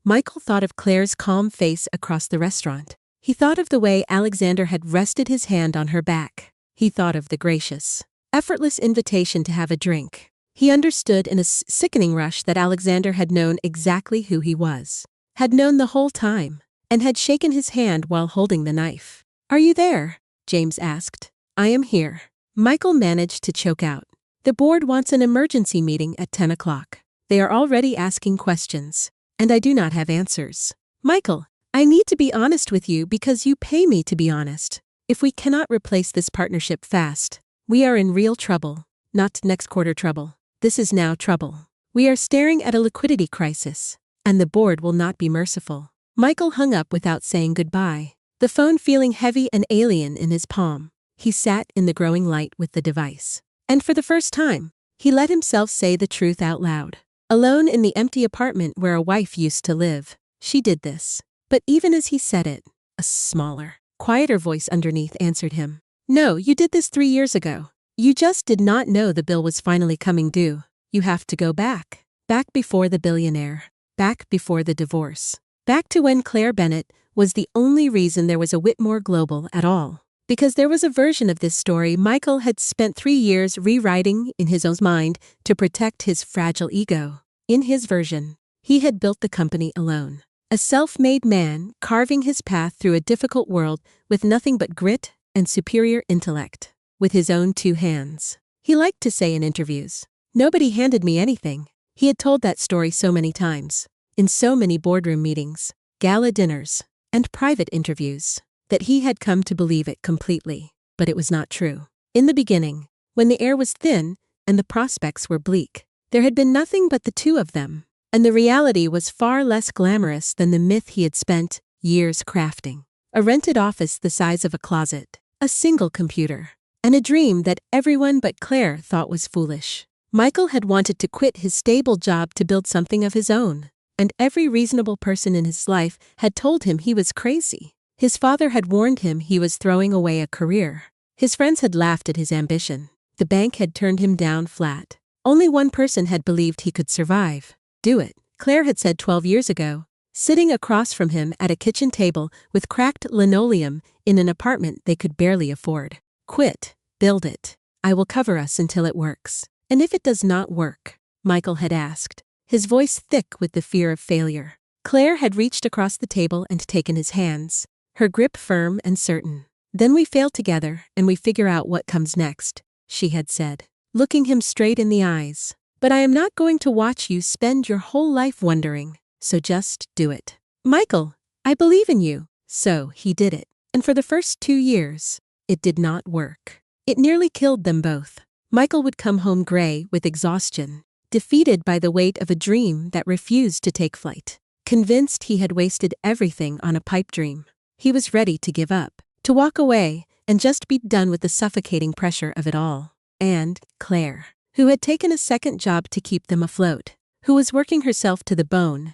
Michael thought of Claire's calm face across the restaurant. He thought of the way Alexander had rested his hand on her back. He thought of the gracious, effortless invitation to have a drink. He understood in a sickening rush that Alexander had known exactly who he was. Had known the whole time. And had shaken his hand while holding the knife. "Are you there?" James asked. "I am here." Michael managed to choke out. "The board wants an emergency meeting at 10 o'clock. They are already asking questions. And I do not have answers. Michael, I need to be honest with you because you pay me to be honest. If we cannot replace this partnership fast, we are in real trouble. Not next quarter trouble. This is now trouble. We are staring at a liquidity crisis. And the board will not be merciful." Michael hung up without saying goodbye, the phone feeling heavy and alien in his palm. He sat in the growing light with the device. And for the first time, he let himself say the truth out loud. Alone in the empty apartment where a wife used to live, she did this. But even as he said it, a smaller, quieter voice underneath answered him. "No, you did this 3 years ago. You just did not know the bill was finally coming due. You have to go back. Back before the billionaire. Back before the divorce. Back to when Claire Bennett was the only reason there was a Whitmore Global at all. Because there was a version of this story Michael had spent 3 years rewriting in his own mind to protect his fragile ego. In his version, he had built the company alone. A self-made man carving his path through a difficult world with nothing but grit and superior intellect. With his own 2 hands. He liked to say in interviews, "Nobody handed me anything." He had told that story so many times, in so many boardroom meetings, gala dinners, and private interviews, that he had come to believe it completely. But it was not true. In the beginning, when the air was thin and the prospects were bleak, there had been nothing but the 2 of them. And the reality was far less glamorous than the myth he had spent years crafting. A rented office the size of a closet, a single computer, and a dream that everyone but Claire thought was foolish. Michael had wanted to quit his stable job to build something of his own, and every reasonable person in his life had told him he was crazy. His father had warned him he was throwing away a career. His friends had laughed at his ambition. The bank had turned him down flat. Only one person had believed he could survive. Do it, Claire had said 12 years ago, sitting across from him at a kitchen table with cracked linoleum in an apartment they could barely afford. Quit, build it. I will cover us until it works. And if it does not work? Michael had asked, his voice thick with the fear of failure. Claire had reached across the table and taken his hands, her grip firm and certain. Then we fail together and we figure out what comes next, she had said, looking him straight in the eyes. But I am not going to watch you spend your whole life wondering, so just do it. Michael, I believe in you. So he did it. And for the first 2 years, it did not work. It nearly killed them both. Michael would come home gray with exhaustion, defeated by the weight of a dream that refused to take flight. Convinced he had wasted everything on a pipe dream. He was ready to give up, to walk away, and just be done with the suffocating pressure of it all. And Claire, who had taken a second job to keep them afloat, who was working herself to the bone,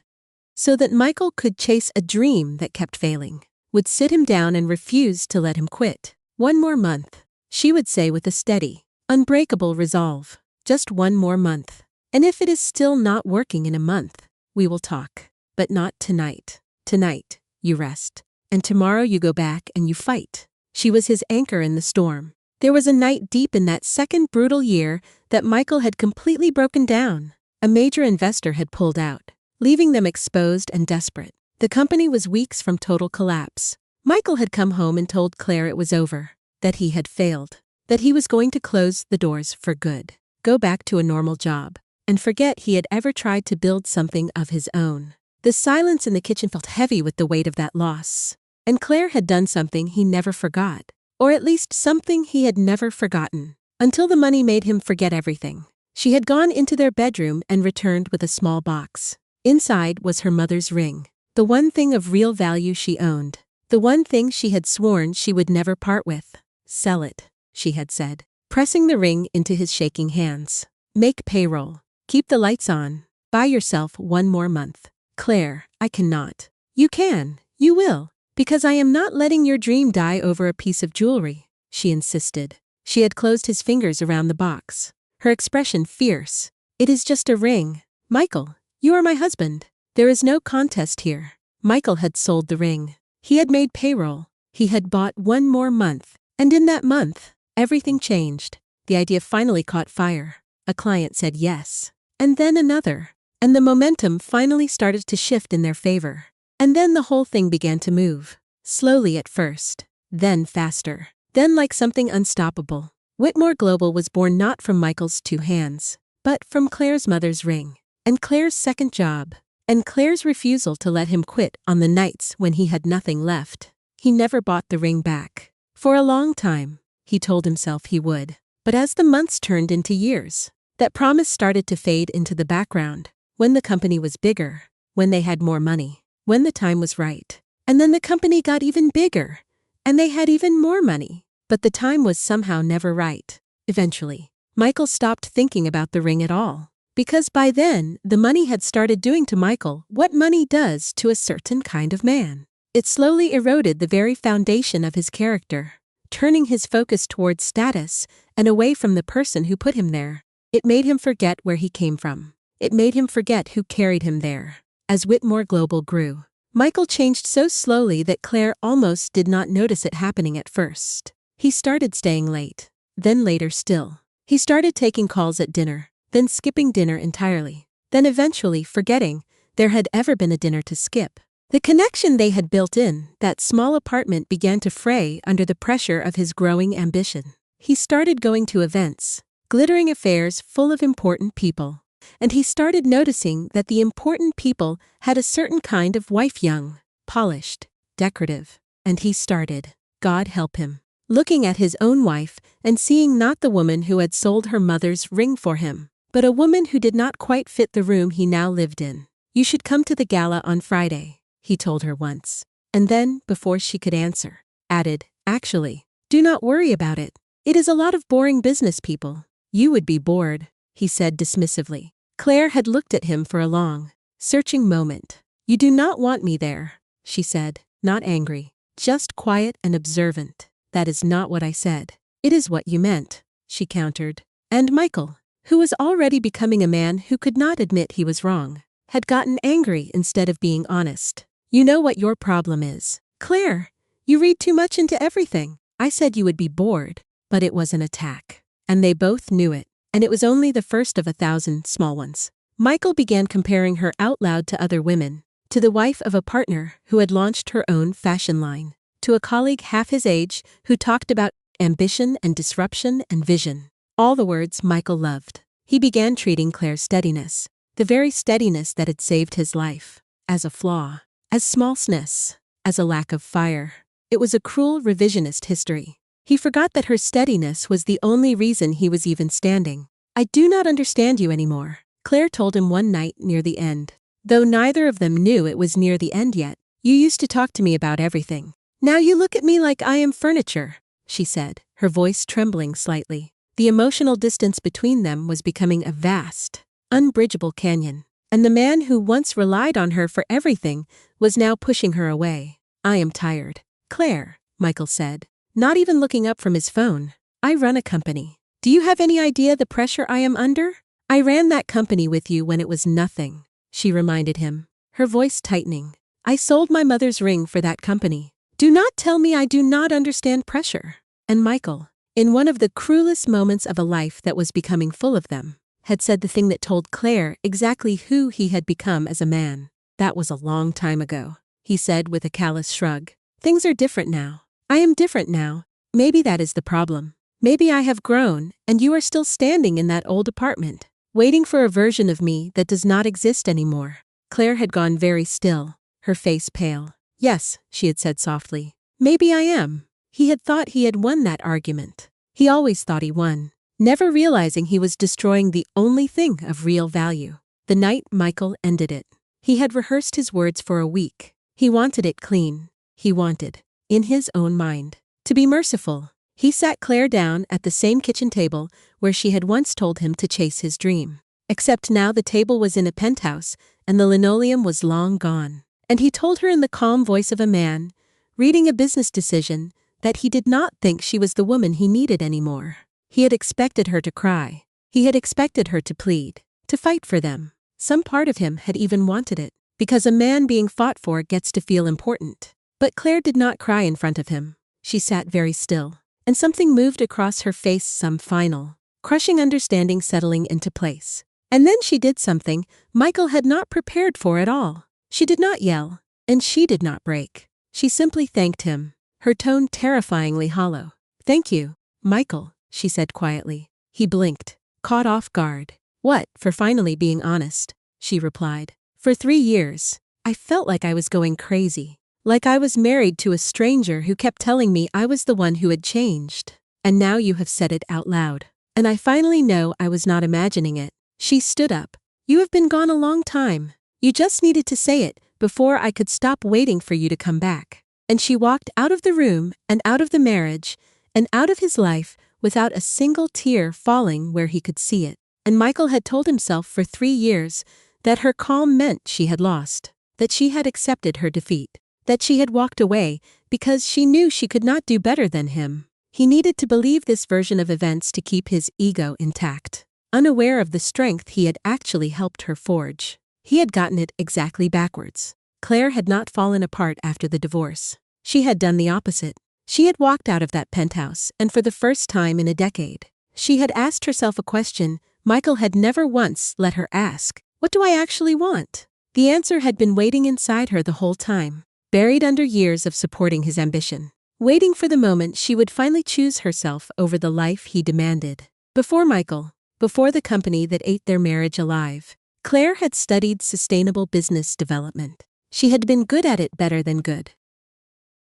so that Michael could chase a dream that kept failing, would sit him down and refuse to let him quit. 1 more month, she would say with a steady, unbreakable resolve. Just 1 more month. And if it is still not working in a month, we will talk. But not tonight. Tonight, you rest. And tomorrow you go back and you fight. She was his anchor in the storm. There was a night deep in that second brutal year that Michael had completely broken down. A major investor had pulled out, leaving them exposed and desperate. The company was weeks from total collapse. Michael had come home and told Claire it was over, that he had failed, that he was going to close the doors for good, go back to a normal job, and forget he had ever tried to build something of his own. The silence in the kitchen felt heavy with the weight of that loss. And Claire had done something he never forgot. Or at least something he had never forgotten. Until the money made him forget everything. She had gone into their bedroom and returned with a small box. Inside was her mother's ring. The one thing of real value she owned. The one thing she had sworn she would never part with. Sell it, she had said, pressing the ring into his shaking hands. Make payroll. Keep the lights on. Buy yourself 1 more month. Claire, I cannot. You can. You will. Because I am not letting your dream die over a piece of jewelry, she insisted. She had closed his fingers around the box, her expression fierce. It is just a ring. Michael, you are my husband. There is no contest here. Michael had sold the ring. He had made payroll. He had bought 1 more month. And in that month, everything changed. The idea finally caught fire. A client said yes. And then another. And the momentum finally started to shift in their favor. And then the whole thing began to move. Slowly at first. Then faster. Then like something unstoppable. Whitmore Global was born not from Michael's 2 hands, but from Claire's mother's ring. And Claire's second job. And Claire's refusal to let him quit on the nights when he had nothing left. He never bought the ring back. For a long time, he told himself he would. But as the months turned into years, that promise started to fade into the background. When the company was bigger, when they had more money, when the time was right. And then the company got even bigger, and they had even more money. But the time was somehow never right. Eventually, Michael stopped thinking about the ring at all. Because by then, the money had started doing to Michael what money does to a certain kind of man. It slowly eroded the very foundation of his character, turning his focus towards status and away from the person who put him there. It made him forget where he came from. It made him forget who carried him there. As Whitmore Global grew, Michael changed so slowly that Claire almost did not notice it happening at first. He started staying late. Then later still. He started taking calls at dinner, then skipping dinner entirely. Then eventually forgetting there had ever been a dinner to skip. The connection they had built in that small apartment began to fray under the pressure of his growing ambition. He started going to events, glittering affairs full of important people. And he started noticing that the important people had a certain kind of wife, young, polished, decorative. And he started, God help him, looking at his own wife and seeing not the woman who had sold her mother's ring for him, but a woman who did not quite fit the room he now lived in. You should come to the gala on Friday, he told her once. And then, before she could answer, added, actually, do not worry about it. It is a lot of boring business people. You would be bored, he said dismissively. Claire had looked at him for a long, searching moment. You do not want me there, she said, not angry, just quiet and observant. That is not what I said. It is what you meant, she countered. And Michael, who was already becoming a man who could not admit he was wrong, had gotten angry instead of being honest. You know what your problem is. Claire, you read too much into everything. I said you would be bored, but it was an attack. And they both knew it. And it was only the first of 1,000 small ones. Michael began comparing her out loud to other women, to the wife of a partner who had launched her own fashion line, to a colleague half his age who talked about ambition and disruption and vision. All the words Michael loved. He began treating Claire's steadiness, the very steadiness that had saved his life, as a flaw, as smallness, as a lack of fire. It was a cruel revisionist history. He forgot that her steadiness was the only reason he was even standing. I do not understand you anymore, Claire told him one night near the end. Though neither of them knew it was near the end yet. You used to talk to me about everything. Now you look at me like I am furniture, she said, her voice trembling slightly. The emotional distance between them was becoming a vast, unbridgeable canyon. And the man who once relied on her for everything was now pushing her away. I am tired. Claire, Michael said, not even looking up from his phone. I run a company. Do you have any idea the pressure I am under? I ran that company with you when it was nothing, she reminded him, her voice tightening. I sold my mother's ring for that company. Do not tell me I do not understand pressure. And Michael, in one of the cruelest moments of a life that was becoming full of them, had said the thing that told Claire exactly who he had become as a man. That was a long time ago, he said with a callous shrug. Things are different now. I am different now. Maybe that is the problem. Maybe I have grown, and you are still standing in that old apartment, waiting for a version of me that does not exist anymore. Claire had gone very still, her face pale. Yes, she had said softly. Maybe I am. He had thought he had won that argument. He always thought he won, never realizing he was destroying the only thing of real value. The night Michael ended it. He had rehearsed his words for a week. He wanted it clean. He wanted, in his own mind, to be merciful. He sat Claire down at the same kitchen table where she had once told him to chase his dream. Except now the table was in a penthouse and the linoleum was long gone. And he told her in the calm voice of a man, reading a business decision, that he did not think she was the woman he needed anymore. He had expected her to cry. He had expected her to plead, to fight for them. Some part of him had even wanted it, because a man being fought for gets to feel important. But Claire did not cry in front of him. She sat very still, and something moved across her face, some final, crushing understanding settling into place. And then she did something Michael had not prepared for at all. She did not yell, and she did not break. She simply thanked him, her tone terrifyingly hollow. Thank you, Michael, she said quietly. He blinked, caught off guard. What, for finally being honest, she replied. For 3 years, I felt like I was going crazy. Like I was married to a stranger who kept telling me I was the one who had changed. And now you have said it out loud. And I finally know I was not imagining it. She stood up. You have been gone a long time. You just needed to say it before I could stop waiting for you to come back. And she walked out of the room and out of the marriage and out of his life without a single tear falling where he could see it. And Michael had told himself for 3 years that her calm meant she had lost, that she had accepted her defeat, that she had walked away because she knew she could not do better than him. He needed to believe this version of events to keep his ego intact, unaware of the strength he had actually helped her forge. He had gotten it exactly backwards. Claire had not fallen apart after the divorce. She had done the opposite. She had walked out of that penthouse, and for the first time in a decade, she had asked herself a question Michael had never once let her ask. What do I actually want? The answer had been waiting inside her the whole time, buried under years of supporting his ambition, waiting for the moment she would finally choose herself over the life he demanded. Before Michael, before the company that ate their marriage alive, Claire had studied sustainable business development. She had been good at it, better than good,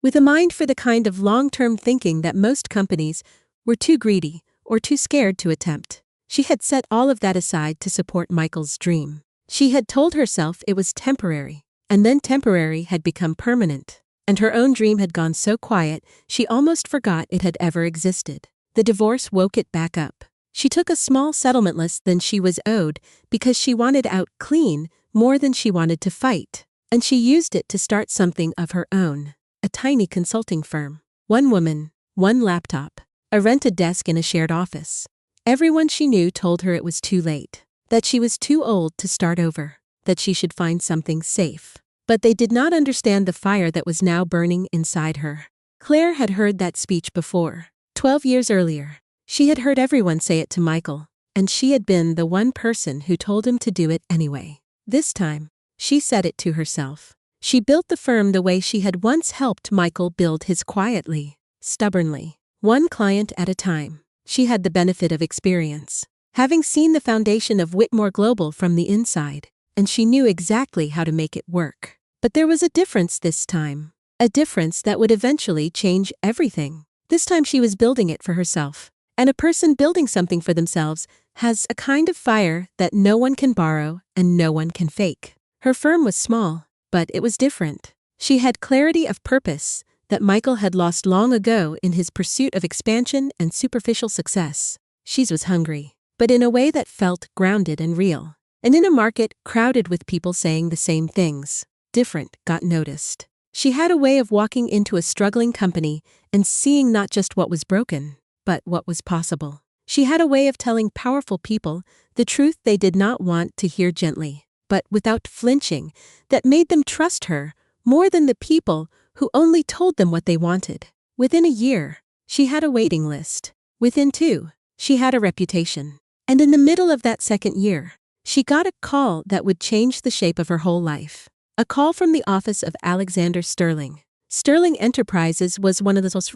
with a mind for the kind of long-term thinking that most companies were too greedy or too scared to attempt. She had set all of that aside to support Michael's dream. She had told herself it was temporary, and then temporary had become permanent. And her own dream had gone so quiet, she almost forgot it had ever existed. The divorce woke it back up. She took a small settlement less than she was owed because she wanted out clean more than she wanted to fight. And she used it to start something of her own. A tiny consulting firm. One woman, one laptop, a rented desk in a shared office. Everyone she knew told her it was too late, that she was too old to start over, that she should find something safe. But they did not understand the fire that was now burning inside her. Claire had heard that speech before. 12 years earlier, she had heard everyone say it to Michael, and she had been the one person who told him to do it anyway. This time, she said it to herself. She built the firm the way she had once helped Michael build his, quietly, stubbornly, one client at a time. She had the benefit of experience, having seen the foundation of Whitmore Global from the inside, and she knew exactly how to make it work. But there was a difference this time, a difference that would eventually change everything. This time she was building it for herself, and a person building something for themselves has a kind of fire that no one can borrow and no one can fake. Her firm was small, but it was different. She had clarity of purpose that Michael had lost long ago in his pursuit of expansion and superficial success. She was hungry, but in a way that felt grounded and real. And in a market crowded with people saying the same things, different got noticed. She had a way of walking into a struggling company and seeing not just what was broken, but what was possible. She had a way of telling powerful people the truth they did not want to hear gently, but without flinching, that made them trust her more than the people who only told them what they wanted. Within a year, she had a waiting list. Within 2, she had a reputation. And in the middle of that second year, she got a call that would change the shape of her whole life. A call from the office of Alexander Sterling. Sterling Enterprises was one of the most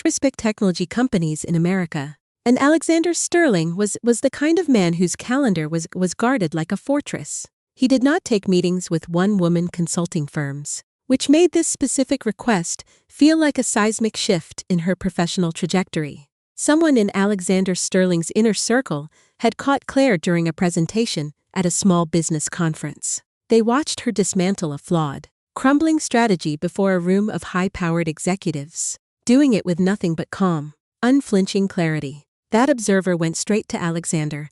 respected technology companies in America. And Alexander Sterling was the kind of man whose calendar was guarded like a fortress. He did not take meetings with one-woman consulting firms, which made this specific request feel like a seismic shift in her professional trajectory. Someone in Alexander Sterling's inner circle had caught Claire during a presentation at a small business conference. They watched her dismantle a flawed, crumbling strategy before a room of high-powered executives, doing it with nothing but calm, unflinching clarity. That observer went straight to Alexander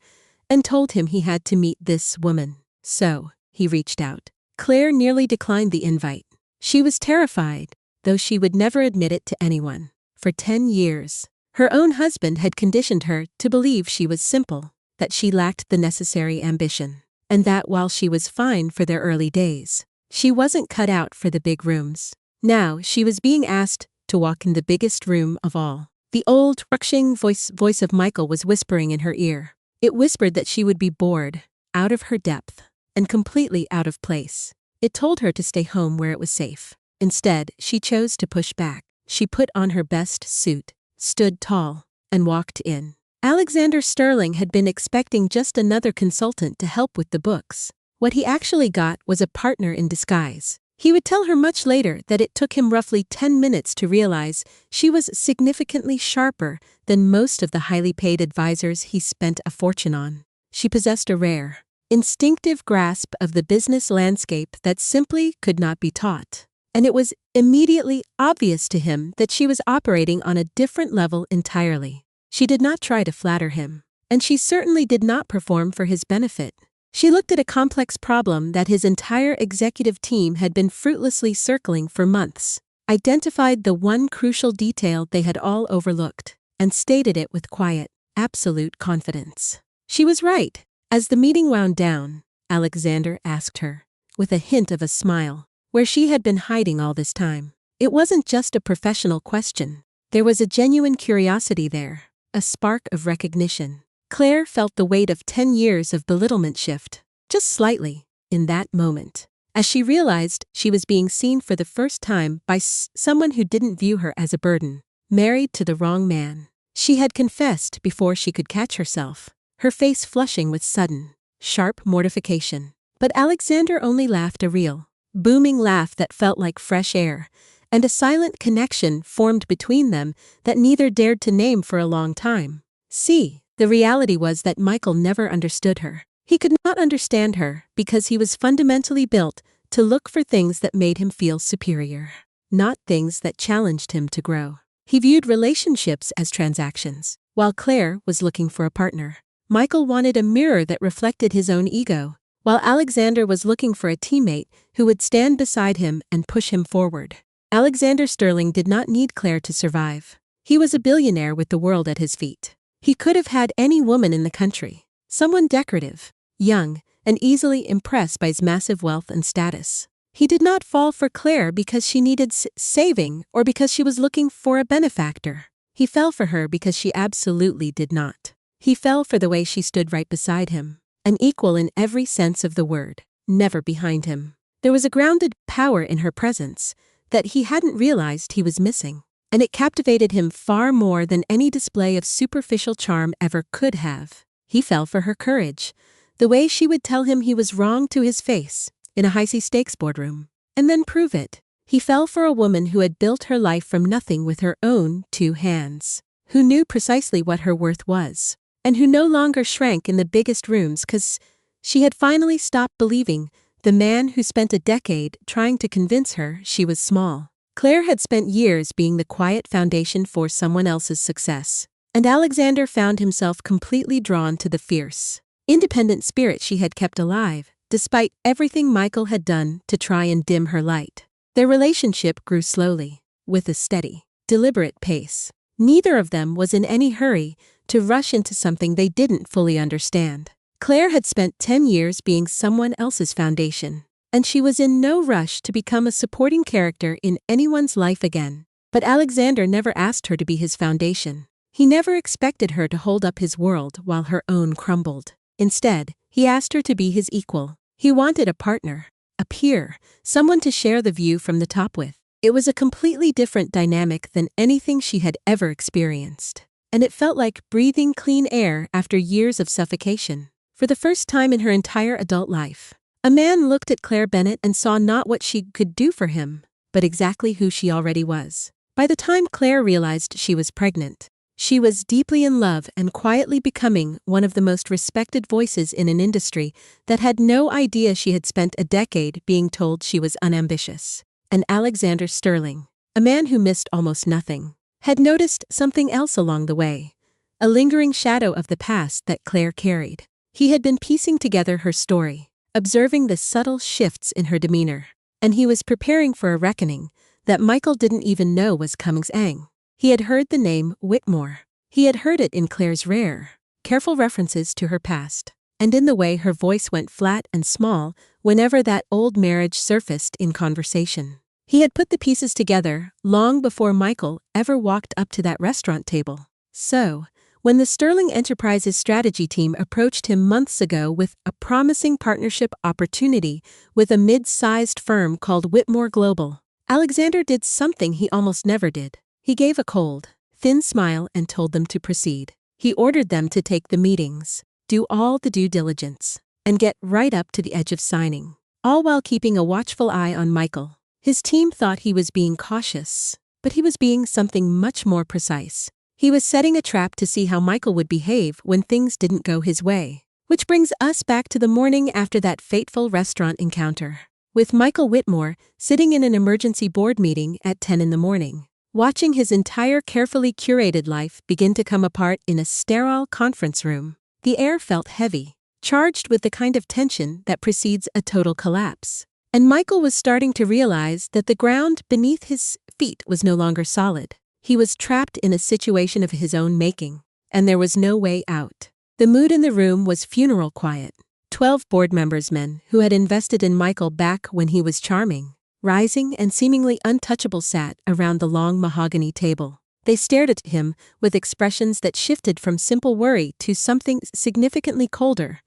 and told him he had to meet this woman. So, he reached out. Claire nearly declined the invite. She was terrified, though she would never admit it to anyone. For 10 years, her own husband had conditioned her to believe she was simple, that she lacked the necessary ambition, and that while she was fine for their early days, she wasn't cut out for the big rooms. Now she was being asked to walk in the biggest room of all. The old, crushing voice of Michael was whispering in her ear. It whispered that she would be bored, out of her depth, and completely out of place. It told her to stay home where it was safe. Instead, she chose to push back. She put on her best suit, stood tall, and walked in. Alexander Sterling had been expecting just another consultant to help with the books. What he actually got was a partner in disguise. He would tell her much later that it took him roughly 10 minutes to realize she was significantly sharper than most of the highly paid advisors he spent a fortune on. She possessed a rare, instinctive grasp of the business landscape that simply could not be taught. And it was immediately obvious to him that she was operating on a different level entirely. She did not try to flatter him, and she certainly did not perform for his benefit. She looked at a complex problem that his entire executive team had been fruitlessly circling for months, identified the one crucial detail they had all overlooked, and stated it with quiet, absolute confidence. She was right. As the meeting wound down, Alexander asked her, with a hint of a smile, where she had been hiding all this time. It wasn't just a professional question. There was a genuine curiosity there, a spark of recognition. Claire felt the weight of 10 years of belittlement shift, just slightly, in that moment, as she realized she was being seen for the first time by someone who didn't view her as a burden, married to the wrong man. She had confessed before she could catch herself, her face flushing with sudden, sharp mortification. But Alexander only laughed a real, booming laugh that felt like fresh air, and a silent connection formed between them that neither dared to name for a long time. See, the reality was that Michael never understood her. He could not understand her because he was fundamentally built to look for things that made him feel superior, not things that challenged him to grow. He viewed relationships as transactions, while Claire was looking for a partner. Michael wanted a mirror that reflected his own ego, while Alexander was looking for a teammate who would stand beside him and push him forward. Alexander Sterling did not need Claire to survive. He was a billionaire with the world at his feet. He could have had any woman in the country, someone decorative, young, and easily impressed by his massive wealth and status. He did not fall for Claire because she needed saving or because she was looking for a benefactor. He fell for her because she absolutely did not. He fell for the way she stood right beside him, an equal in every sense of the word, never behind him. There was a grounded power in her presence that he hadn't realized he was missing, and it captivated him far more than any display of superficial charm ever could have. He fell for her courage, the way she would tell him he was wrong to his face in a high-stakes boardroom, and then prove it. He fell for a woman who had built her life from nothing with her own 2 hands, who knew precisely what her worth was, and who no longer shrank in the biggest rooms because she had finally stopped believing the man who spent a decade trying to convince her she was small. Claire had spent years being the quiet foundation for someone else's success, and Alexander found himself completely drawn to the fierce, independent spirit she had kept alive, despite everything Michael had done to try and dim her light. Their relationship grew slowly, with a steady, deliberate pace. Neither of them was in any hurry to rush into something they didn't fully understand. Claire had spent 10 years being someone else's foundation, and she was in no rush to become a supporting character in anyone's life again. But Alexander never asked her to be his foundation. He never expected her to hold up his world while her own crumbled. Instead, he asked her to be his equal. He wanted a partner, a peer, someone to share the view from the top with. It was a completely different dynamic than anything she had ever experienced, and it felt like breathing clean air after years of suffocation. For the first time in her entire adult life, a man looked at Claire Bennett and saw not what she could do for him, but exactly who she already was. By the time Claire realized she was pregnant, she was deeply in love and quietly becoming one of the most respected voices in an industry that had no idea she had spent a decade being told she was unambitious. And Alexander Sterling, a man who missed almost nothing, had noticed something else along the way, a lingering shadow of the past that Claire carried. He had been piecing together her story, observing the subtle shifts in her demeanor, and he was preparing for a reckoning that Michael didn't even know was coming. He had heard the name Whitmore. He had heard it in Claire's rare, careful references to her past, and in the way her voice went flat and small whenever that old marriage surfaced in conversation. He had put the pieces together long before Michael ever walked up to that restaurant table. So, when the Sterling Enterprises strategy team approached him months ago with a promising partnership opportunity with a mid-sized firm called Whitmore Global, Alexander did something he almost never did. He gave a cold, thin smile and told them to proceed. He ordered them to take the meetings, do all the due diligence, and get right up to the edge of signing, all while keeping a watchful eye on Michael. His team thought he was being cautious, but he was being something much more precise. He was setting a trap to see how Michael would behave when things didn't go his way. Which brings us back to the morning after that fateful restaurant encounter, with Michael Whitmore sitting in an emergency board meeting at 10 in the morning, watching his entire carefully curated life begin to come apart in a sterile conference room. The air felt heavy, charged with the kind of tension that precedes a total collapse. And Michael was starting to realize that the ground beneath his feet was no longer solid. He was trapped in a situation of his own making, and there was no way out. The mood in the room was funeral quiet. 12 board members, men who had invested in Michael back when he was charming, rising and seemingly untouchable, sat around the long mahogany table. They stared at him with expressions that shifted from simple worry to something significantly colder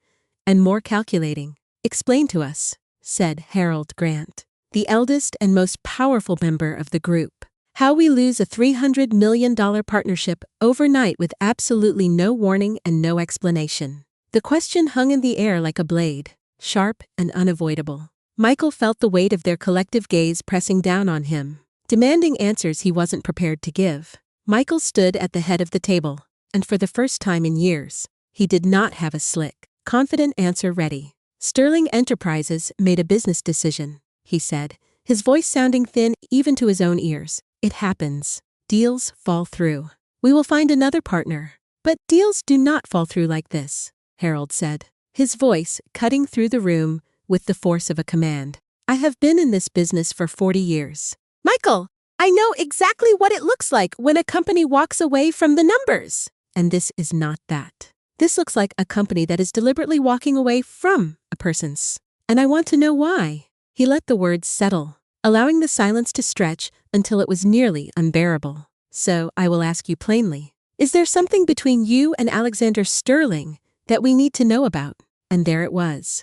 and more calculating. "Explain to us," said Harold Grant, the eldest and most powerful member of the group, "how we lose a $300 million partnership overnight with absolutely no warning and no explanation." The question hung in the air like a blade, sharp and unavoidable. Michael felt the weight of their collective gaze pressing down on him, demanding answers he wasn't prepared to give. Michael stood at the head of the table, and for the first time in years, he did not have a slick, confident answer ready. "Sterling Enterprises made a business decision," he said, his voice sounding thin even to his own ears. "It happens. Deals fall through. We will find another partner." "But deals do not fall through like this," Harold said, his voice cutting through the room with the force of a command. "I have been in this business for 40 years. Michael, I know exactly what it looks like when a company walks away from the numbers. And this is not that. This looks like a company that is deliberately walking away from a person's. And I want to know why." He let the words settle, allowing the silence to stretch until it was nearly unbearable. "So I will ask you plainly. Is there something between you and Alexander Sterling that we need to know about?" And there it was.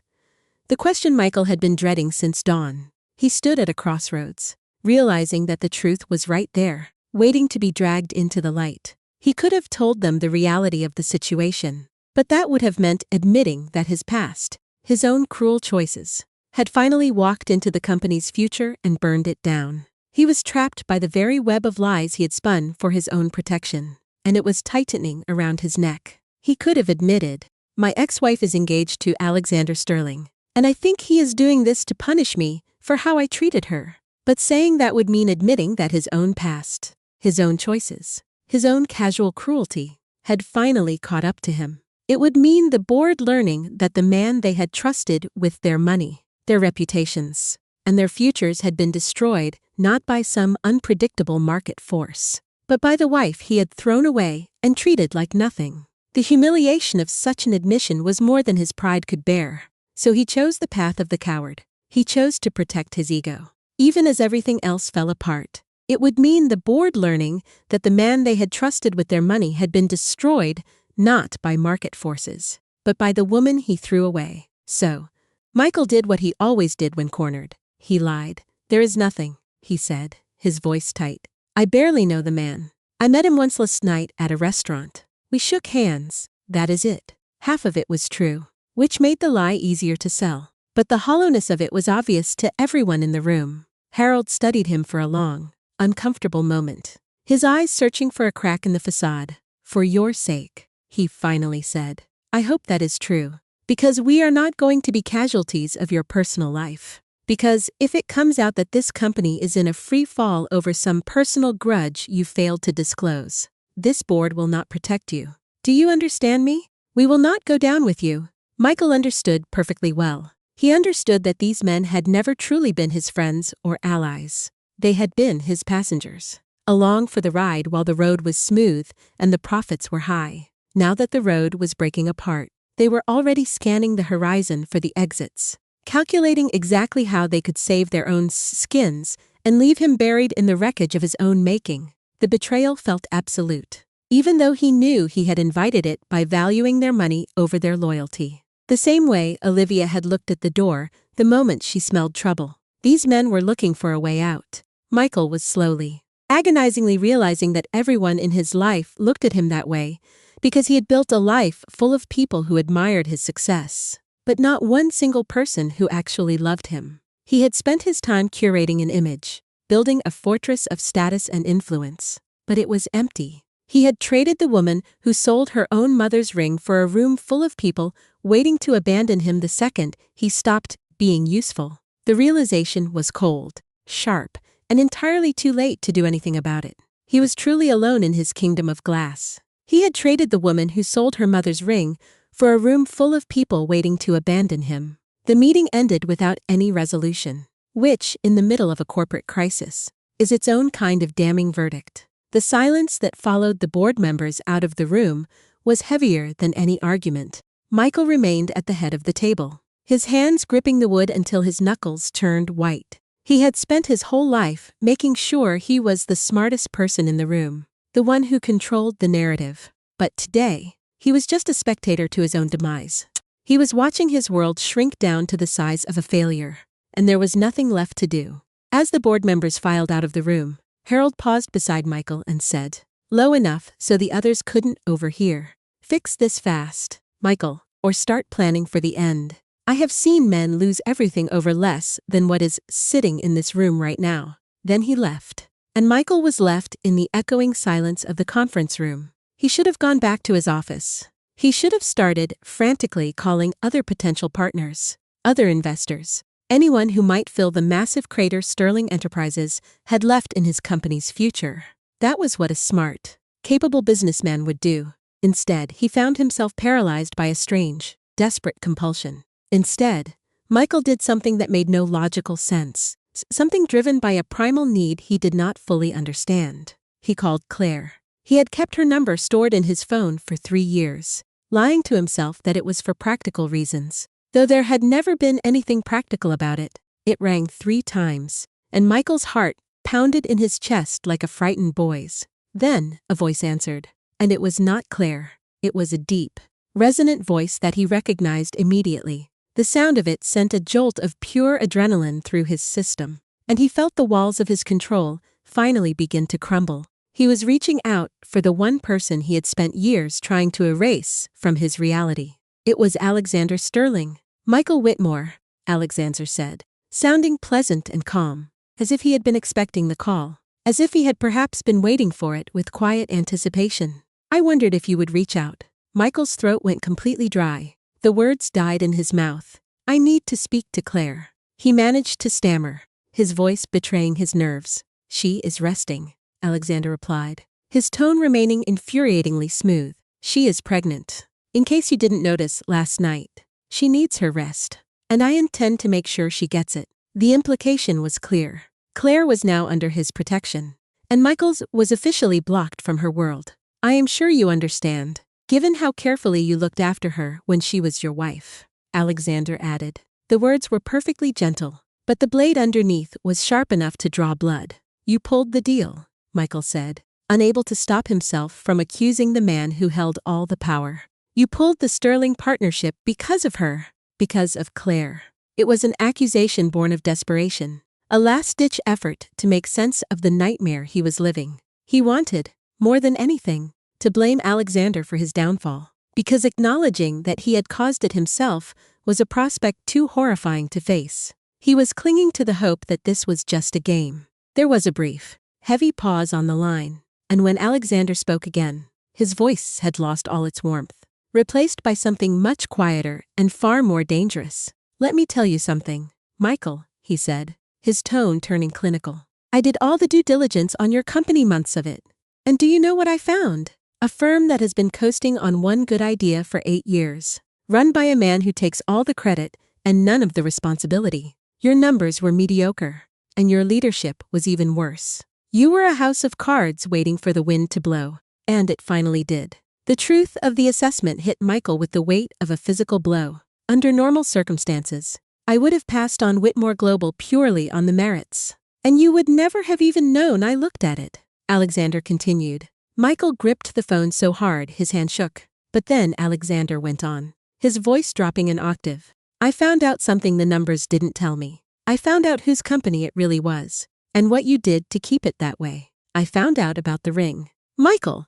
The question Michael had been dreading since dawn. He stood at a crossroads, realizing that the truth was right there, waiting to be dragged into the light. He could have told them the reality of the situation, but that would have meant admitting that his past, his own cruel choices, had finally walked into the company's future and burned it down. He was trapped by the very web of lies he had spun for his own protection, and it was tightening around his neck. He could have admitted, "My ex-wife is engaged to Alexander Sterling, and I think he is doing this to punish me for how I treated her." But saying that would mean admitting that his own past, his own choices, his own casual cruelty, had finally caught up to him. It would mean the board learning that the man they had trusted with their money, their reputations, and their futures had been destroyed not by some unpredictable market force, but by the wife he had thrown away and treated like nothing. The humiliation of such an admission was more than his pride could bear, so he chose the path of the coward. He chose to protect his ego. Even as everything else fell apart, it would mean the board learning that the man they had trusted with their money had been destroyed not by market forces, but by the woman he threw away. So, Michael did what he always did when cornered. He lied. "There is nothing," he said, his voice tight. "I barely know the man. I met him once last night at a restaurant. We shook hands. That is it." Half of it was true, which made the lie easier to sell. But the hollowness of it was obvious to everyone in the room. Harold studied him for a long, uncomfortable moment, his eyes searching for a crack in the facade. "For your sake," he finally said, "I hope that is true. Because we are not going to be casualties of your personal life. Because if it comes out that this company is in a free fall over some personal grudge you failed to disclose, this board will not protect you. Do you understand me? We will not go down with you." Michael understood perfectly well. He understood that these men had never truly been his friends or allies. They had been his passengers, along for the ride while the road was smooth and the profits were high. Now that the road was breaking apart, they were already scanning the horizon for the exits, calculating exactly how they could save their own skins and leave him buried in the wreckage of his own making. The betrayal felt absolute, even though he knew he had invited it by valuing their money over their loyalty. The same way Olivia had looked at the door the moment she smelled trouble. These men were looking for a way out. Michael was slowly, agonizingly realizing that everyone in his life looked at him that way because he had built a life full of people who admired his success, but not one single person who actually loved him. He had spent his time curating an image, building a fortress of status and influence, but it was empty. He had traded the woman who sold her own mother's ring for a room full of people waiting to abandon him the second he stopped being useful. The realization was cold, sharp, and entirely too late to do anything about it. He was truly alone in his kingdom of glass. He had traded the woman who sold her mother's ring for a room full of people waiting to abandon him. The meeting ended without any resolution, which, in the middle of a corporate crisis, is its own kind of damning verdict. The silence that followed the board members out of the room was heavier than any argument. Michael remained at the head of the table, his hands gripping the wood until his knuckles turned white. He had spent his whole life making sure he was the smartest person in the room, the one who controlled the narrative. But today, he was just a spectator to his own demise. He was watching his world shrink down to the size of a failure, and there was nothing left to do. As the board members filed out of the room, Harold paused beside Michael and said, low enough so the others couldn't overhear, "Fix this fast, Michael, or start planning for the end. I have seen men lose everything over less than what is sitting in this room right now." Then he left, and Michael was left in the echoing silence of the conference room. He should have gone back to his office. He should have started frantically calling other potential partners, other investors, anyone who might fill the massive crater Sterling Enterprises had left in his company's future. That was what a smart, capable businessman would do. Instead, he found himself paralyzed by a strange, desperate compulsion. Instead, Michael did something that made no logical sense, something driven by a primal need he did not fully understand. He called Claire. He had kept her number stored in his phone for 3 years, lying to himself that it was for practical reasons. Though there had never been anything practical about it, it rang 3 times, and Michael's heart pounded in his chest like a frightened boy's. Then, a voice answered, and it was not Claire. It was a deep, resonant voice that he recognized immediately. The sound of it sent a jolt of pure adrenaline through his system, and he felt the walls of his control finally begin to crumble. He was reaching out for the one person he had spent years trying to erase from his reality. It was Alexander Sterling. "Michael Whitmore," Alexander said, sounding pleasant and calm, as if he had been expecting the call, as if he had perhaps been waiting for it with quiet anticipation. "I wondered if you would reach out." Michael's throat went completely dry. The words died in his mouth. "I need to speak to Claire." He managed to stammer, his voice betraying his nerves. "She is resting," Alexander replied, his tone remaining infuriatingly smooth. "She is pregnant. In case you didn't notice last night, she needs her rest, and I intend to make sure she gets it." The implication was clear. Claire was now under his protection, and Michael's was officially blocked from her world. "I am sure you understand, given how carefully you looked after her when she was your wife," Alexander added. The words were perfectly gentle, but the blade underneath was sharp enough to draw blood. "You pulled the deal," Michael said, unable to stop himself from accusing the man who held all the power. "You pulled the Sterling partnership because of her, because of Claire." It was an accusation born of desperation, a last-ditch effort to make sense of the nightmare he was living. He wanted, more than anything, to blame Alexander for his downfall, because acknowledging that he had caused it himself was a prospect too horrifying to face. He was clinging to the hope that this was just a game. There was a brief, heavy pause on the line, and when Alexander spoke again, his voice had lost all its warmth, replaced by something much quieter and far more dangerous. "Let me tell you something, Michael," he said, his tone turning clinical. "I did all the due diligence on your company, months of it. And do you know what I found? A firm that has been coasting on one good idea for 8 years, run by a man who takes all the credit and none of the responsibility. Your numbers were mediocre, and your leadership was even worse. You were a house of cards waiting for the wind to blow, and it finally did." The truth of the assessment hit Michael with the weight of a physical blow. Under normal circumstances, I would have passed on Whitmore Global purely on the merits. And you would never have even known I looked at it, Alexander continued. Michael gripped the phone so hard his hand shook. But then Alexander went on, his voice dropping an octave. "I found out something the numbers didn't tell me. I found out whose company it really was, and what you did to keep it that way. I found out about the ring. Michael,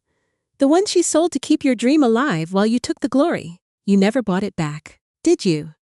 the one she sold to keep your dream alive while you took the glory. You never bought it back, did you?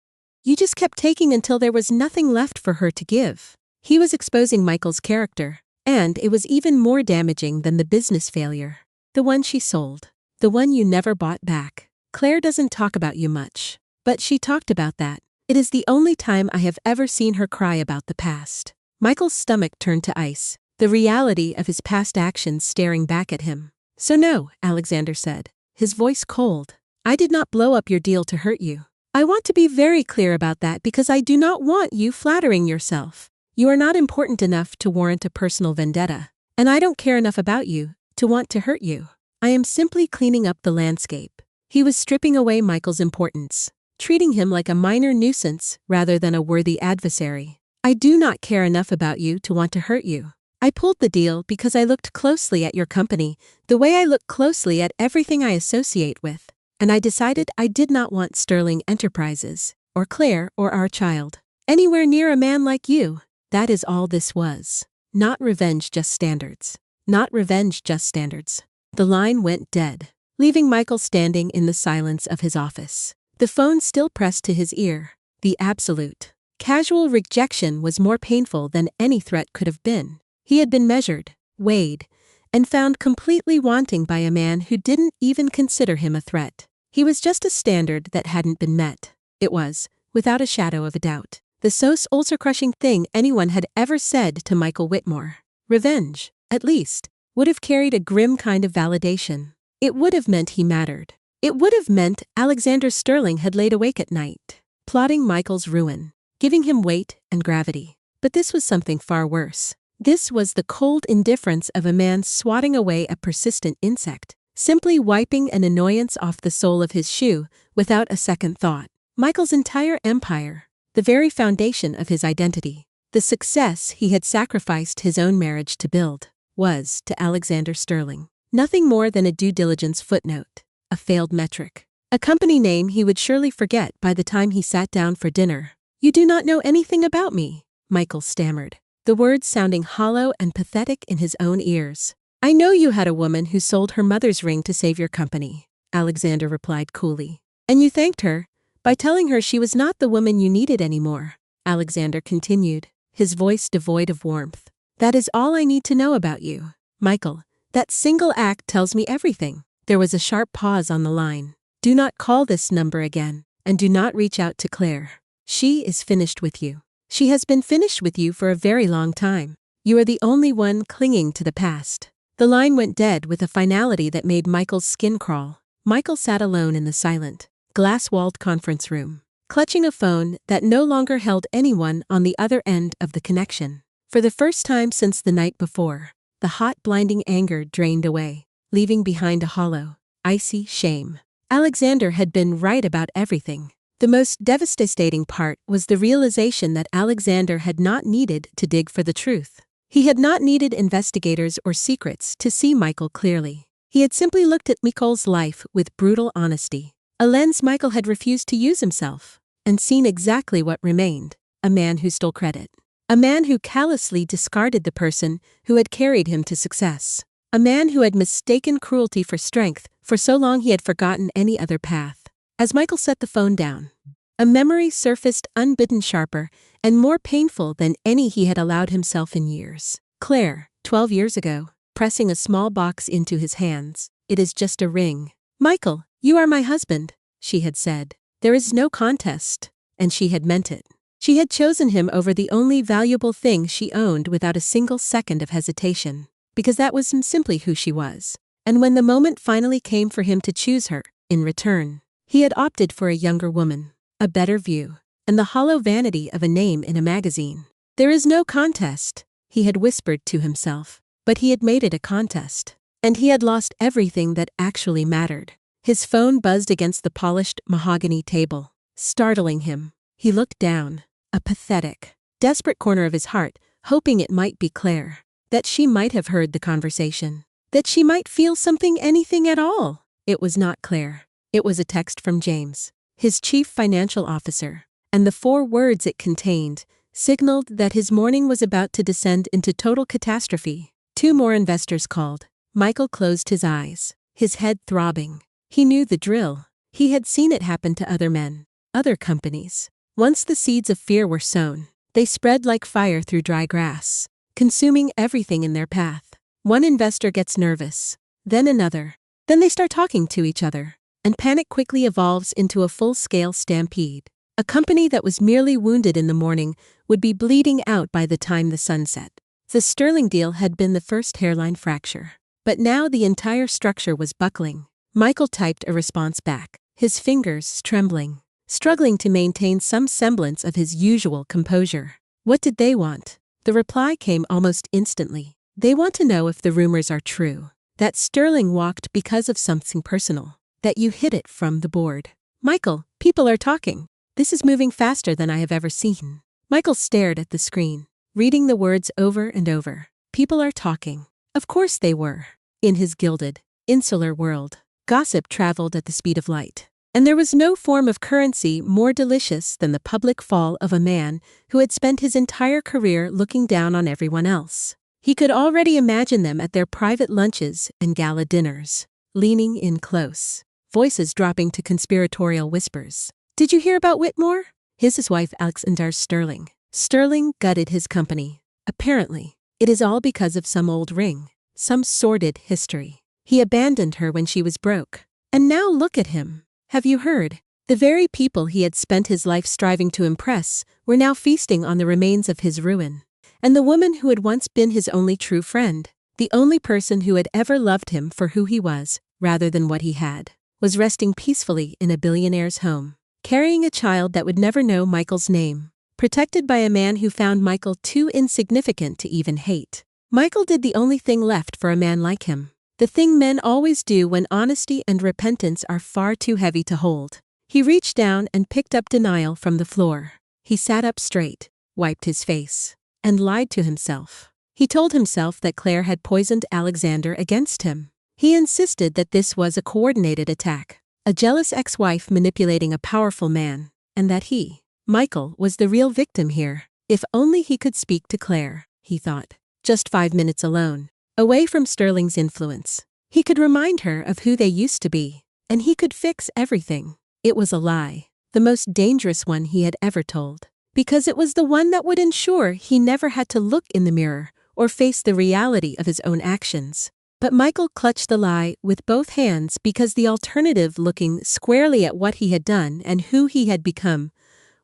You just kept taking until there was nothing left for her to give." He was exposing Michael's character, and it was even more damaging than the business failure. "The one she sold. The one you never bought back. Claire doesn't talk about you much, but she talked about that. It is the only time I have ever seen her cry about the past." Michael's stomach turned to ice, the reality of his past actions staring back at him. "So no," Alexander said, his voice cold. "I did not blow up your deal to hurt you. I want to be very clear about that because I do not want you flattering yourself. You are not important enough to warrant a personal vendetta, and I don't care enough about you to want to hurt you. I am simply cleaning up the landscape." He was stripping away Michael's importance, treating him like a minor nuisance rather than a worthy adversary. "I do not care enough about you to want to hurt you. I pulled the deal because I looked closely at your company, the way I look closely at everything I associate with, and I decided I did not want Sterling Enterprises, or Claire, or our child, anywhere near a man like you. That is all this was. Not revenge, just standards. Not revenge, just standards. The line went dead, leaving Michael standing in the silence of his office. The phone still pressed to his ear. The absolute, casual rejection was more painful than any threat could have been. He had been measured, weighed, and found completely wanting by a man who didn't even consider him a threat. He was just a standard that hadn't been met. It was, without a shadow of a doubt, the soul-crushing thing anyone had ever said to Michael Whitmore. Revenge, at least, would have carried a grim kind of validation. It would have meant he mattered. It would have meant Alexander Sterling had laid awake at night, plotting Michael's ruin, giving him weight and gravity. But this was something far worse. This was the cold indifference of a man swatting away a persistent insect, simply wiping an annoyance off the sole of his shoe without a second thought. Michael's entire empire, the very foundation of his identity, the success he had sacrificed his own marriage to build, was, to Alexander Sterling, nothing more than a due diligence footnote, a failed metric, a company name he would surely forget by the time he sat down for dinner. "You do not know anything about me," Michael stammered, the words sounding hollow and pathetic in his own ears. "I know you had a woman who sold her mother's ring to save your company," Alexander replied coolly. "And you thanked her by telling her she was not the woman you needed anymore," Alexander continued, his voice devoid of warmth. "That is all I need to know about you, Michael. That single act tells me everything." There was a sharp pause on the line. "Do not call this number again, and do not reach out to Claire. She is finished with you. She has been finished with you for a very long time. You are the only one clinging to the past." The line went dead with a finality that made Michael's skin crawl. Michael sat alone in the silent, glass-walled conference room, clutching a phone that no longer held anyone on the other end of the connection. For the first time since the night before, the hot, blinding anger drained away, leaving behind a hollow, icy shame. Alexander had been right about everything. The most devastating part was the realization that Alexander had not needed to dig for the truth. He had not needed investigators or secrets to see Michael clearly. He had simply looked at Michael's life with brutal honesty, a lens Michael had refused to use himself, and seen exactly what remained: a man who stole credit. A man who callously discarded the person who had carried him to success. A man who had mistaken cruelty for strength for so long he had forgotten any other path. As Michael set the phone down, a memory surfaced unbidden, sharper and more painful than any he had allowed himself in years. Claire, 12 years ago, pressing a small box into his hands. "It is just a ring. Michael, you are my husband," she had said. There is no contest. And she had meant it. She had chosen him over the only valuable thing she owned without a single second of hesitation, because that was simply who she was. And when the moment finally came for him to choose her, in return, he had opted for a younger woman, a better view, and the hollow vanity of a name in a magazine. "There is no contest," he had whispered to himself, but he had made it a contest. And he had lost everything that actually mattered. His phone buzzed against the polished mahogany table, startling him. He looked down, a pathetic, desperate corner of his heart, hoping it might be Claire, that she might have heard the conversation, that she might feel something, anything at all. It was not Claire. It was a text from James, his chief financial officer, and the 4 words it contained signaled that his morning was about to descend into total catastrophe. 2 more investors called. Michael closed his eyes, his head throbbing. He knew the drill. He had seen it happen to other men, other companies. Once the seeds of fear were sown, they spread like fire through dry grass, consuming everything in their path. One investor gets nervous, then another. Then they start talking to each other, and panic quickly evolves into a full-scale stampede. A company that was merely wounded in the morning would be bleeding out by the time the sun set. The Sterling deal had been the first hairline fracture, but now the entire structure was buckling. Michael typed a response back, his fingers trembling, struggling to maintain some semblance of his usual composure. What did they want? The reply came almost instantly. They want to know if the rumors are true, that Sterling walked because of something personal, that you hid it from the board. "Michael, people are talking. This is moving faster than I have ever seen." Michael stared at the screen, reading the words over and over. People are talking. Of course they were. In his gilded, insular world, gossip traveled at the speed of light. And there was no form of currency more delicious than the public fall of a man who had spent his entire career looking down on everyone else. He could already imagine them at their private lunches and gala dinners, leaning in close, voices dropping to conspiratorial whispers. Did you hear about Whitmore? His wife Alexander Sterling. Sterling gutted his company. Apparently, it is all because of some old ring, some sordid history. He abandoned her when she was broke. And now look at him. Have you heard? The very people he had spent his life striving to impress were now feasting on the remains of his ruin. And the woman who had once been his only true friend, the only person who had ever loved him for who he was, rather than what he had, was resting peacefully in a billionaire's home, carrying a child that would never know Michael's name, protected by a man who found Michael too insignificant to even hate. Michael did the only thing left for a man like him. The thing men always do when honesty and repentance are far too heavy to hold. He reached down and picked up denial from the floor. He sat up straight, wiped his face, and lied to himself. He told himself that Claire had poisoned Alexander against him. He insisted that this was a coordinated attack, a jealous ex-wife manipulating a powerful man, and that he, Michael, was the real victim here. If only he could speak to Claire, he thought. Just 5 minutes alone, away from Sterling's influence. He could remind her of who they used to be, and he could fix everything. It was a lie, the most dangerous one he had ever told, because it was the one that would ensure he never had to look in the mirror or face the reality of his own actions. But Michael clutched the lie with both hands because the alternative, looking squarely at what he had done and who he had become,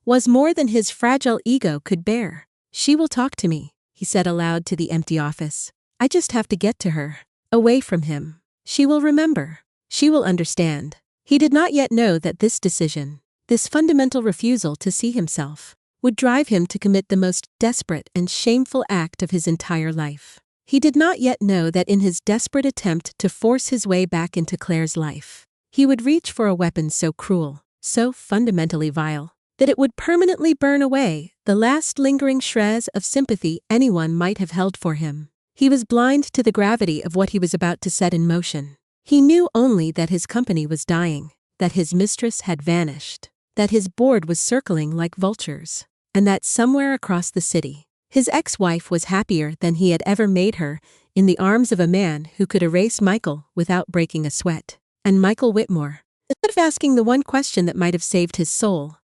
was more than his fragile ego could bear. She will talk to me, he said aloud to the empty office. I just have to get to her, away from him. She will remember. She will understand. He did not yet know that this decision, this fundamental refusal to see himself, would drive him to commit the most desperate and shameful act of his entire life. He did not yet know that in his desperate attempt to force his way back into Claire's life, he would reach for a weapon so cruel, so fundamentally vile, that it would permanently burn away the last lingering shreds of sympathy anyone might have held for him. He was blind to the gravity of what he was about to set in motion. He knew only that his company was dying, that his mistress had vanished, that his board was circling like vultures, and that somewhere across the city, his ex-wife was happier than he had ever made her in the arms of a man who could erase Michael without breaking a sweat. And Michael Whitmore, instead of asking the one question that might have saved his soul,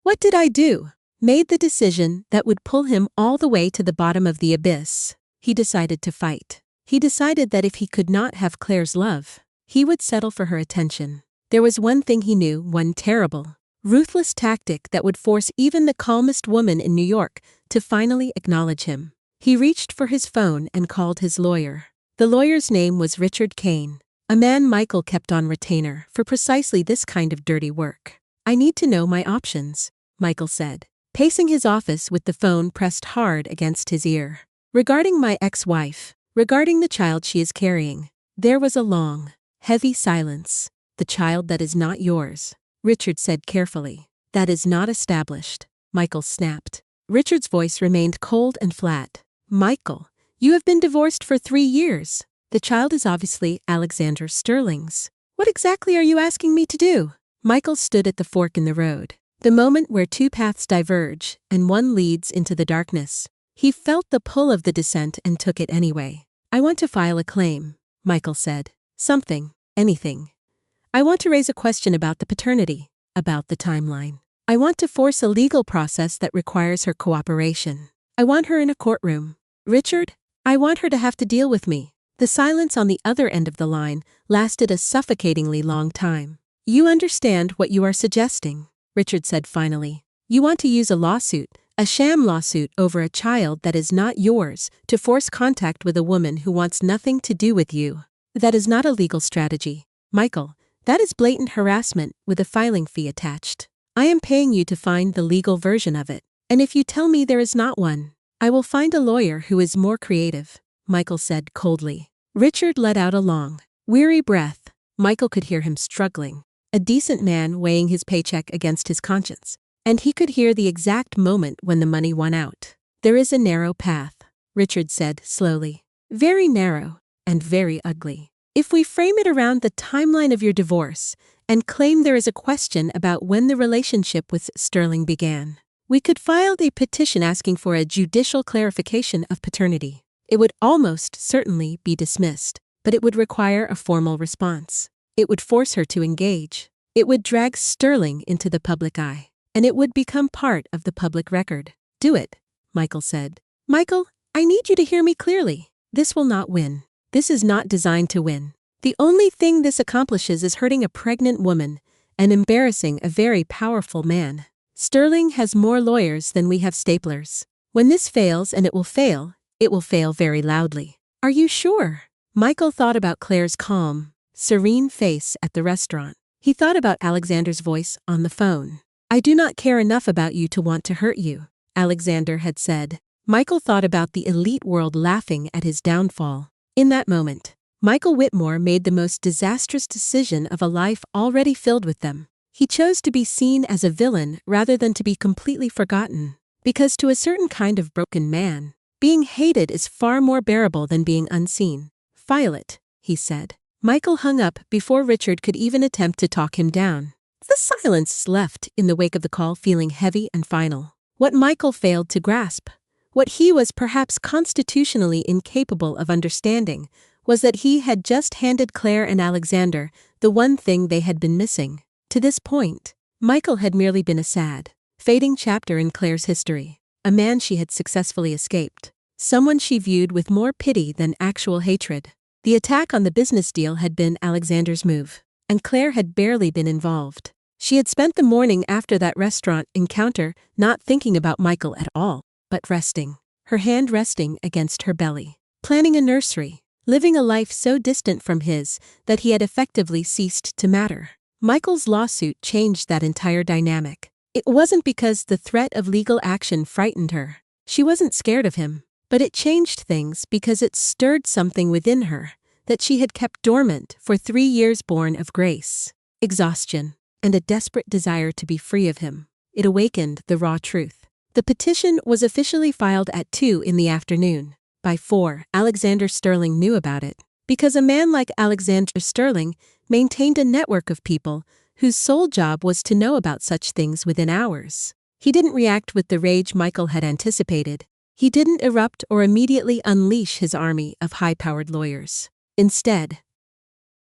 "What did I do?" made the decision that would pull him all the way to the bottom of the abyss. He decided to fight. He decided that if he could not have Claire's love, he would settle for her attention. There was one thing he knew, one terrible, ruthless tactic that would force even the calmest woman in New York to finally acknowledge him. He reached for his phone and called his lawyer. The lawyer's name was Richard Kane, a man Michael kept on retainer for precisely this kind of dirty work. I need to know my options, Michael said, pacing his office with the phone pressed hard against his ear. Regarding my ex-wife, regarding the child she is carrying. There was a long, heavy silence. The child that is not yours, Richard said carefully. That is not established, Michael snapped. Richard's voice remained cold and flat. Michael, you have been divorced for 3 years. The child is obviously Alexander Sterling's. What exactly are you asking me to do? Michael stood at the fork in the road, the moment where two paths diverge and one leads into the darkness. He felt the pull of the descent and took it anyway. I want to file a claim, Michael said. Something, anything. I want to raise a question about the paternity, about the timeline. I want to force a legal process that requires her cooperation. I want her in a courtroom. Richard, I want her to have to deal with me. The silence on the other end of the line lasted a suffocatingly long time. You understand what you are suggesting, Richard said finally. You want to use a lawsuit, a sham lawsuit over a child that is not yours, to force contact with a woman who wants nothing to do with you. That is not a legal strategy, Michael. That is blatant harassment with a filing fee attached. I am paying you to find the legal version of it. And if you tell me there is not one, I will find a lawyer who is more creative, Michael said coldly. Richard let out a long, weary breath. Michael could hear him struggling, a decent man weighing his paycheck against his conscience. And he could hear the exact moment when the money won out. There is a narrow path, Richard said slowly. Very narrow and very ugly. If we frame it around the timeline of your divorce and claim there is a question about when the relationship with Sterling began, we could file a petition asking for a judicial clarification of paternity. It would almost certainly be dismissed, but it would require a formal response. It would force her to engage. It would drag Sterling into the public eye, and it would become part of the public record. Do it, Michael said. Michael, I need you to hear me clearly. This will not win. This is not designed to win. The only thing this accomplishes is hurting a pregnant woman and embarrassing a very powerful man. Sterling has more lawyers than we have staplers. When this fails, and it will fail very loudly. Are you sure? Michael thought about Claire's calm, serene face at the restaurant. He thought about Alexander's voice on the phone. I do not care enough about you to want to hurt you, Alexander had said. Michael thought about the elite world laughing at his downfall. In that moment, Michael Whitmore made the most disastrous decision of a life already filled with them. He chose to be seen as a villain rather than to be completely forgotten. Because to a certain kind of broken man, being hated is far more bearable than being unseen. File it, he said. Michael hung up before Richard could even attempt to talk him down. The silence left in the wake of the call feeling heavy and final. What Michael failed to grasp, what he was perhaps constitutionally incapable of understanding, was that he had just handed Claire and Alexander the one thing they had been missing. To this point, Michael had merely been a sad, fading chapter in Claire's history, a man she had successfully escaped, someone she viewed with more pity than actual hatred. The attack on the business deal had been Alexander's move, and Claire had barely been involved. She had spent the morning after that restaurant encounter not thinking about Michael at all, but resting, her hand resting against her belly, planning a nursery, living a life so distant from his that he had effectively ceased to matter. Michael's lawsuit changed that entire dynamic. It wasn't because the threat of legal action frightened her. She wasn't scared of him. But it changed things because it stirred something within her that she had kept dormant for 3 years, born of grace, exhaustion, and a desperate desire to be free of him. It awakened the raw truth. The petition was officially filed at 2 in the afternoon. By 4, Alexander Sterling knew about it, because a man like Alexander Sterling maintained a network of people whose sole job was to know about such things within hours. He didn't react with the rage Michael had anticipated. He didn't erupt or immediately unleash his army of high-powered lawyers. Instead,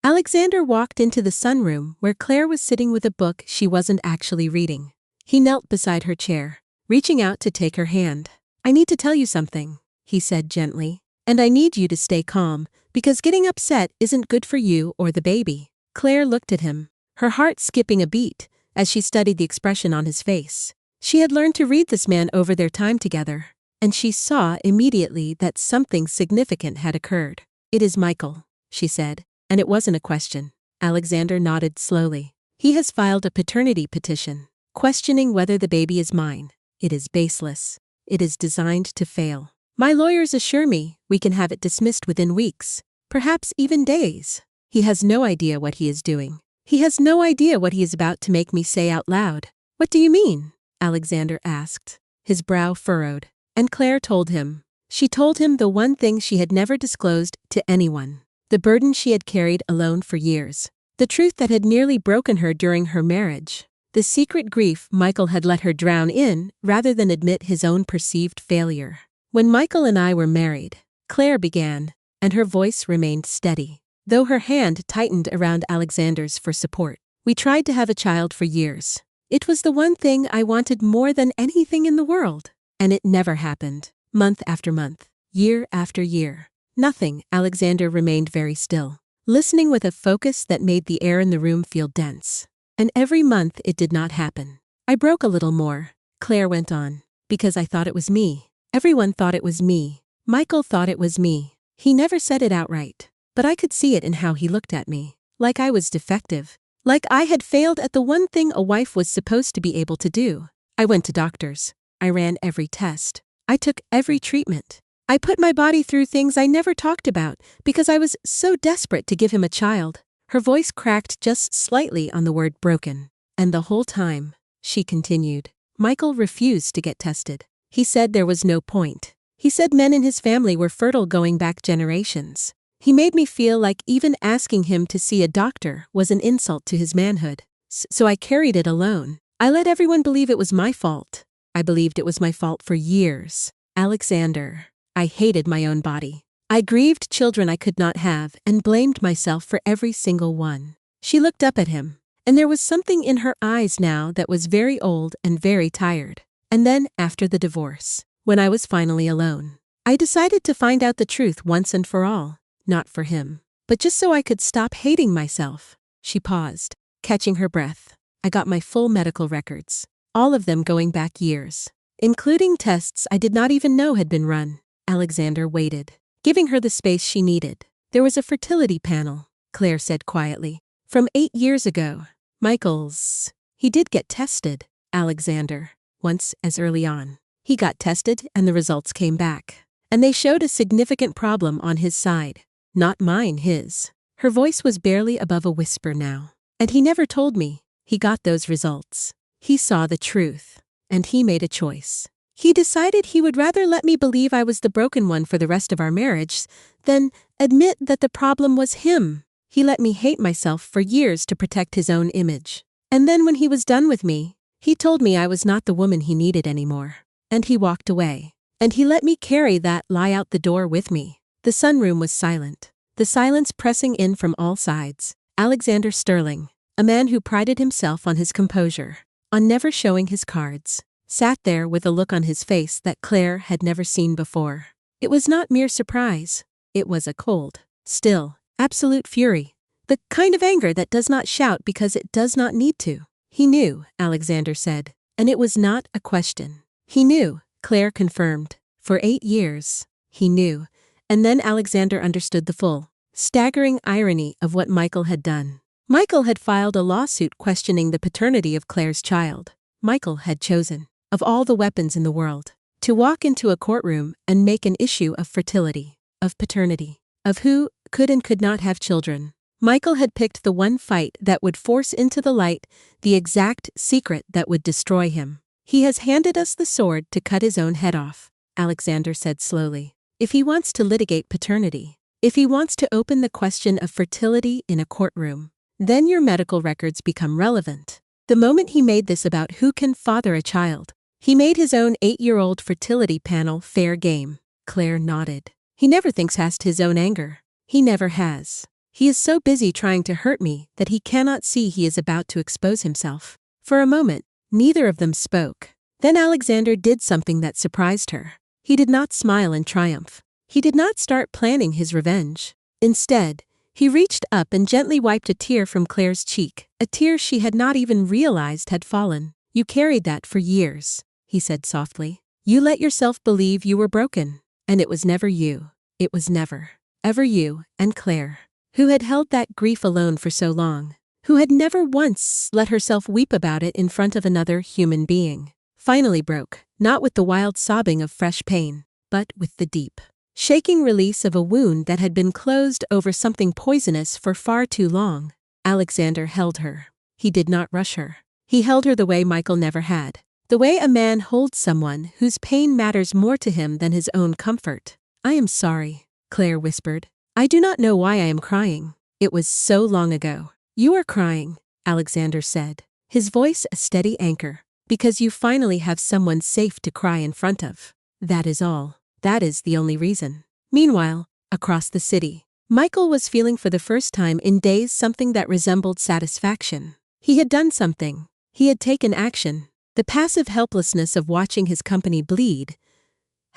Alexander walked into the sunroom where Claire was sitting with a book she wasn't actually reading. He knelt beside her chair, reaching out to take her hand. I need to tell you something, he said gently, and I need you to stay calm, because getting upset isn't good for you or the baby. Claire looked at him, her heart skipping a beat as she studied the expression on his face. She had learned to read this man over their time together, and she saw immediately that something significant had occurred. It is Michael, she said, and it wasn't a question. Alexander nodded slowly. He has filed a paternity petition, questioning whether the baby is mine. It is baseless. It is designed to fail. My lawyers assure me we can have it dismissed within weeks, perhaps even days. He has no idea what he is doing. He has no idea what he is about to make me say out loud. What do you mean? Alexander asked. His brow furrowed. And Claire told him. She told him the one thing she had never disclosed to anyone. The burden she had carried alone for years. The truth that had nearly broken her during her marriage. The secret grief Michael had let her drown in rather than admit his own perceived failure. When Michael and I were married, Claire began, and her voice remained steady, though her hand tightened around Alexander's for support. We tried to have a child for years. It was the one thing I wanted more than anything in the world. And it never happened. Month after month, year after year. Nothing. Alexander remained very still, listening with a focus that made the air in the room feel dense. And every month it did not happen. I broke a little more, Claire went on, because I thought it was me. Everyone thought it was me. Michael thought it was me. He never said it outright, but I could see it in how he looked at me, like I was defective, like I had failed at the one thing a wife was supposed to be able to do. I went to doctors. I ran every test. I took every treatment. I put my body through things I never talked about because I was so desperate to give him a child. Her voice cracked just slightly on the word broken. And the whole time, she continued, Michael refused to get tested. He said there was no point. He said men in his family were fertile going back generations. He made me feel like even asking him to see a doctor was an insult to his manhood. So I carried it alone. I let everyone believe it was my fault. I believed it was my fault for years. Alexander. I hated my own body. I grieved children I could not have and blamed myself for every single one. She looked up at him, and there was something in her eyes now that was very old and very tired. And then, after the divorce, when I was finally alone, I decided to find out the truth once and for all. Not for him, but just so I could stop hating myself. She paused, catching her breath. I got my full medical records, all of them going back years, including tests I did not even know had been run. Alexander waited, giving her the space she needed. There was a fertility panel, Claire said quietly. From 8 years ago. Michael's. He did get tested, Alexander, once as early on. He got tested and the results came back. And they showed a significant problem on his side. Not mine, his. Her voice was barely above a whisper now. And he never told me. He got those results. He saw the truth. And he made a choice. He decided he would rather let me believe I was the broken one for the rest of our marriage than admit that the problem was him. He let me hate myself for years to protect his own image. And then when he was done with me, he told me I was not the woman he needed anymore. And he walked away. And he let me carry that lie out the door with me. The sunroom was silent. The silence pressing in from all sides. Alexander Sterling, a man who prided himself on his composure, on never showing his cards, sat there with a look on his face that Claire had never seen before. It was not mere surprise. It was a cold, still, absolute fury. The kind of anger that does not shout because it does not need to. He knew, Alexander said, and it was not a question. He knew, Claire confirmed. For 8 years, he knew. And then Alexander understood the full, staggering irony of what Michael had done. Michael had filed a lawsuit questioning the paternity of Claire's child. Michael had chosen, of all the weapons in the world, to walk into a courtroom and make an issue of fertility, of paternity, of who could and could not have children. Michael had picked the one fight that would force into the light the exact secret that would destroy him. He has handed us the sword to cut his own head off, Alexander said slowly. If he wants to litigate paternity, if he wants to open the question of fertility in a courtroom, then your medical records become relevant. The moment he made this about who can father a child, he made his own 8-year-old fertility panel fair game. Claire nodded. He never thinks past his own anger. He never has. He is so busy trying to hurt me that he cannot see he is about to expose himself. For a moment, neither of them spoke. Then Alexander did something that surprised her. He did not smile in triumph. He did not start planning his revenge. Instead, he reached up and gently wiped a tear from Claire's cheek, a tear she had not even realized had fallen. You carried that for years, he said softly. You let yourself believe you were broken. And it was never you. It was never, ever you and Claire, who had held that grief alone for so long, who had never once let herself weep about it in front of another human being. Finally broke, not with the wild sobbing of fresh pain, but with the deep, shaking release of a wound that had been closed over something poisonous for far too long. Alexander held her. He did not rush her. He held her the way Michael never had. The way a man holds someone whose pain matters more to him than his own comfort. I am sorry, Claire whispered. I do not know why I am crying. It was so long ago. You are crying, Alexander said, his voice a steady anchor, because you finally have someone safe to cry in front of. That is all. That is the only reason. Meanwhile, across the city, Michael was feeling for the first time in days something that resembled satisfaction. He had done something. He had taken action. The passive helplessness of watching his company bleed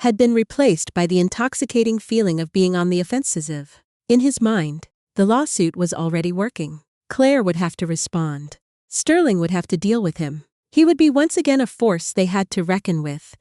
had been replaced by the intoxicating feeling of being on the offensive. In his mind, the lawsuit was already working. Claire would have to respond. Sterling would have to deal with him. He would be once again a force they had to reckon with,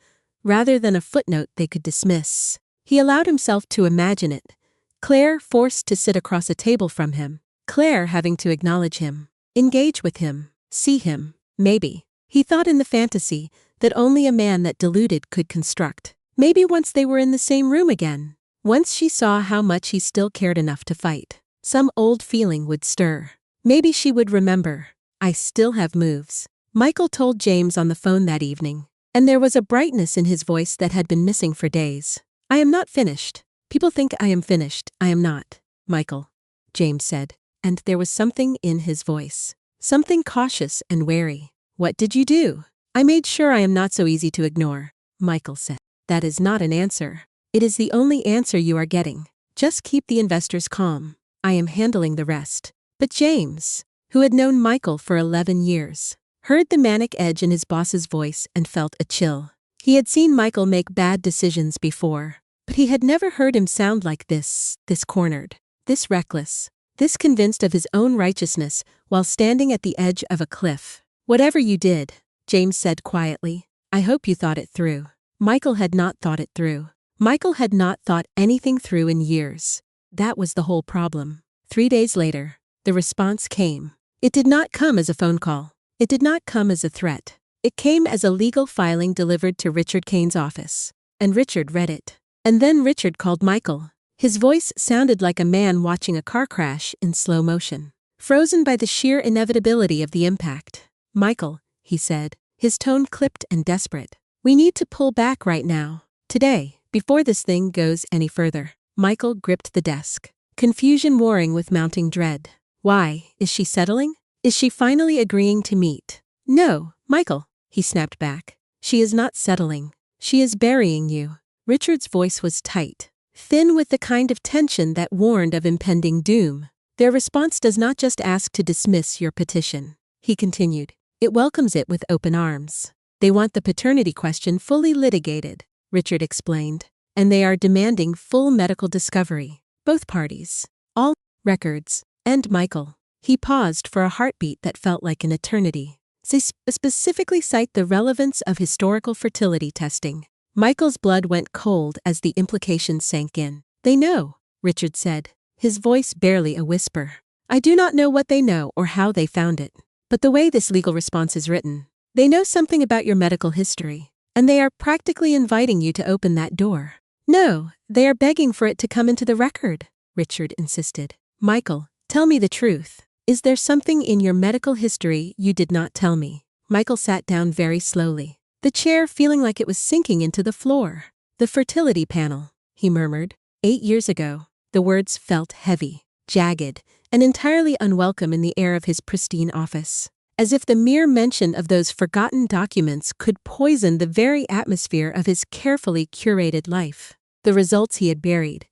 rather than a footnote they could dismiss. He allowed himself to imagine it. Claire forced to sit across a table from him. Claire having to acknowledge him, engage with him, see him, maybe. He thought in the fantasy that only a man that deluded could construct. Maybe once they were in the same room again. Once she saw how much he still cared enough to fight. Some old feeling would stir. Maybe she would remember. I still have moves, Michael told James on the phone that evening. And there was a brightness in his voice that had been missing for days. I am not finished. People think I am finished. I am not. Michael, James said, and there was something in his voice. Something cautious and wary. What did you do? I made sure I am not so easy to ignore, Michael said. That is not an answer. It is the only answer you are getting. Just keep the investors calm. I am handling the rest. But James, who had known Michael for 11 years, heard the manic edge in his boss's voice and felt a chill. He had seen Michael make bad decisions before, but he had never heard him sound like this cornered, this reckless, this convinced of his own righteousness while standing at the edge of a cliff. Whatever you did, James said quietly, I hope you thought it through. Michael had not thought it through. Michael had not thought anything through in years. That was the whole problem. 3 days later, the response came. It did not come as a phone call. It did not come as a threat. It came as a legal filing delivered to Richard Kane's office. And Richard read it. And then Richard called Michael. His voice sounded like a man watching a car crash in slow motion, frozen by the sheer inevitability of the impact. Michael, he said, his tone clipped and desperate. We need to pull back right now. Today, before this thing goes any further. Michael gripped the desk, confusion warring with mounting dread. Why, is she settling? Is she finally agreeing to meet? No, Michael, he snapped back. She is not settling. She is burying you. Richard's voice was tight, thin with the kind of tension that warned of impending doom. Their response does not just ask to dismiss your petition, he continued. It welcomes it with open arms. They want the paternity question fully litigated, Richard explained, and they are demanding full medical discovery. Both parties. All records. And Michael. He paused for a heartbeat that felt like an eternity. They specifically cite the relevance of historical fertility testing. Michael's blood went cold as the implications sank in. They know, Richard said, his voice barely a whisper. I do not know what they know or how they found it. But the way this legal response is written, they know something about your medical history, and they are practically inviting you to open that door. No, they are begging for it to come into the record, Richard insisted. Michael, tell me the truth. Is there something in your medical history you did not tell me? Michael sat down very slowly, the chair feeling like it was sinking into the floor. The fertility panel, he murmured. 8 years ago. The words felt heavy, jagged, and entirely unwelcome in the air of his pristine office, as if the mere mention of those forgotten documents could poison the very atmosphere of his carefully curated life. The results he had buried,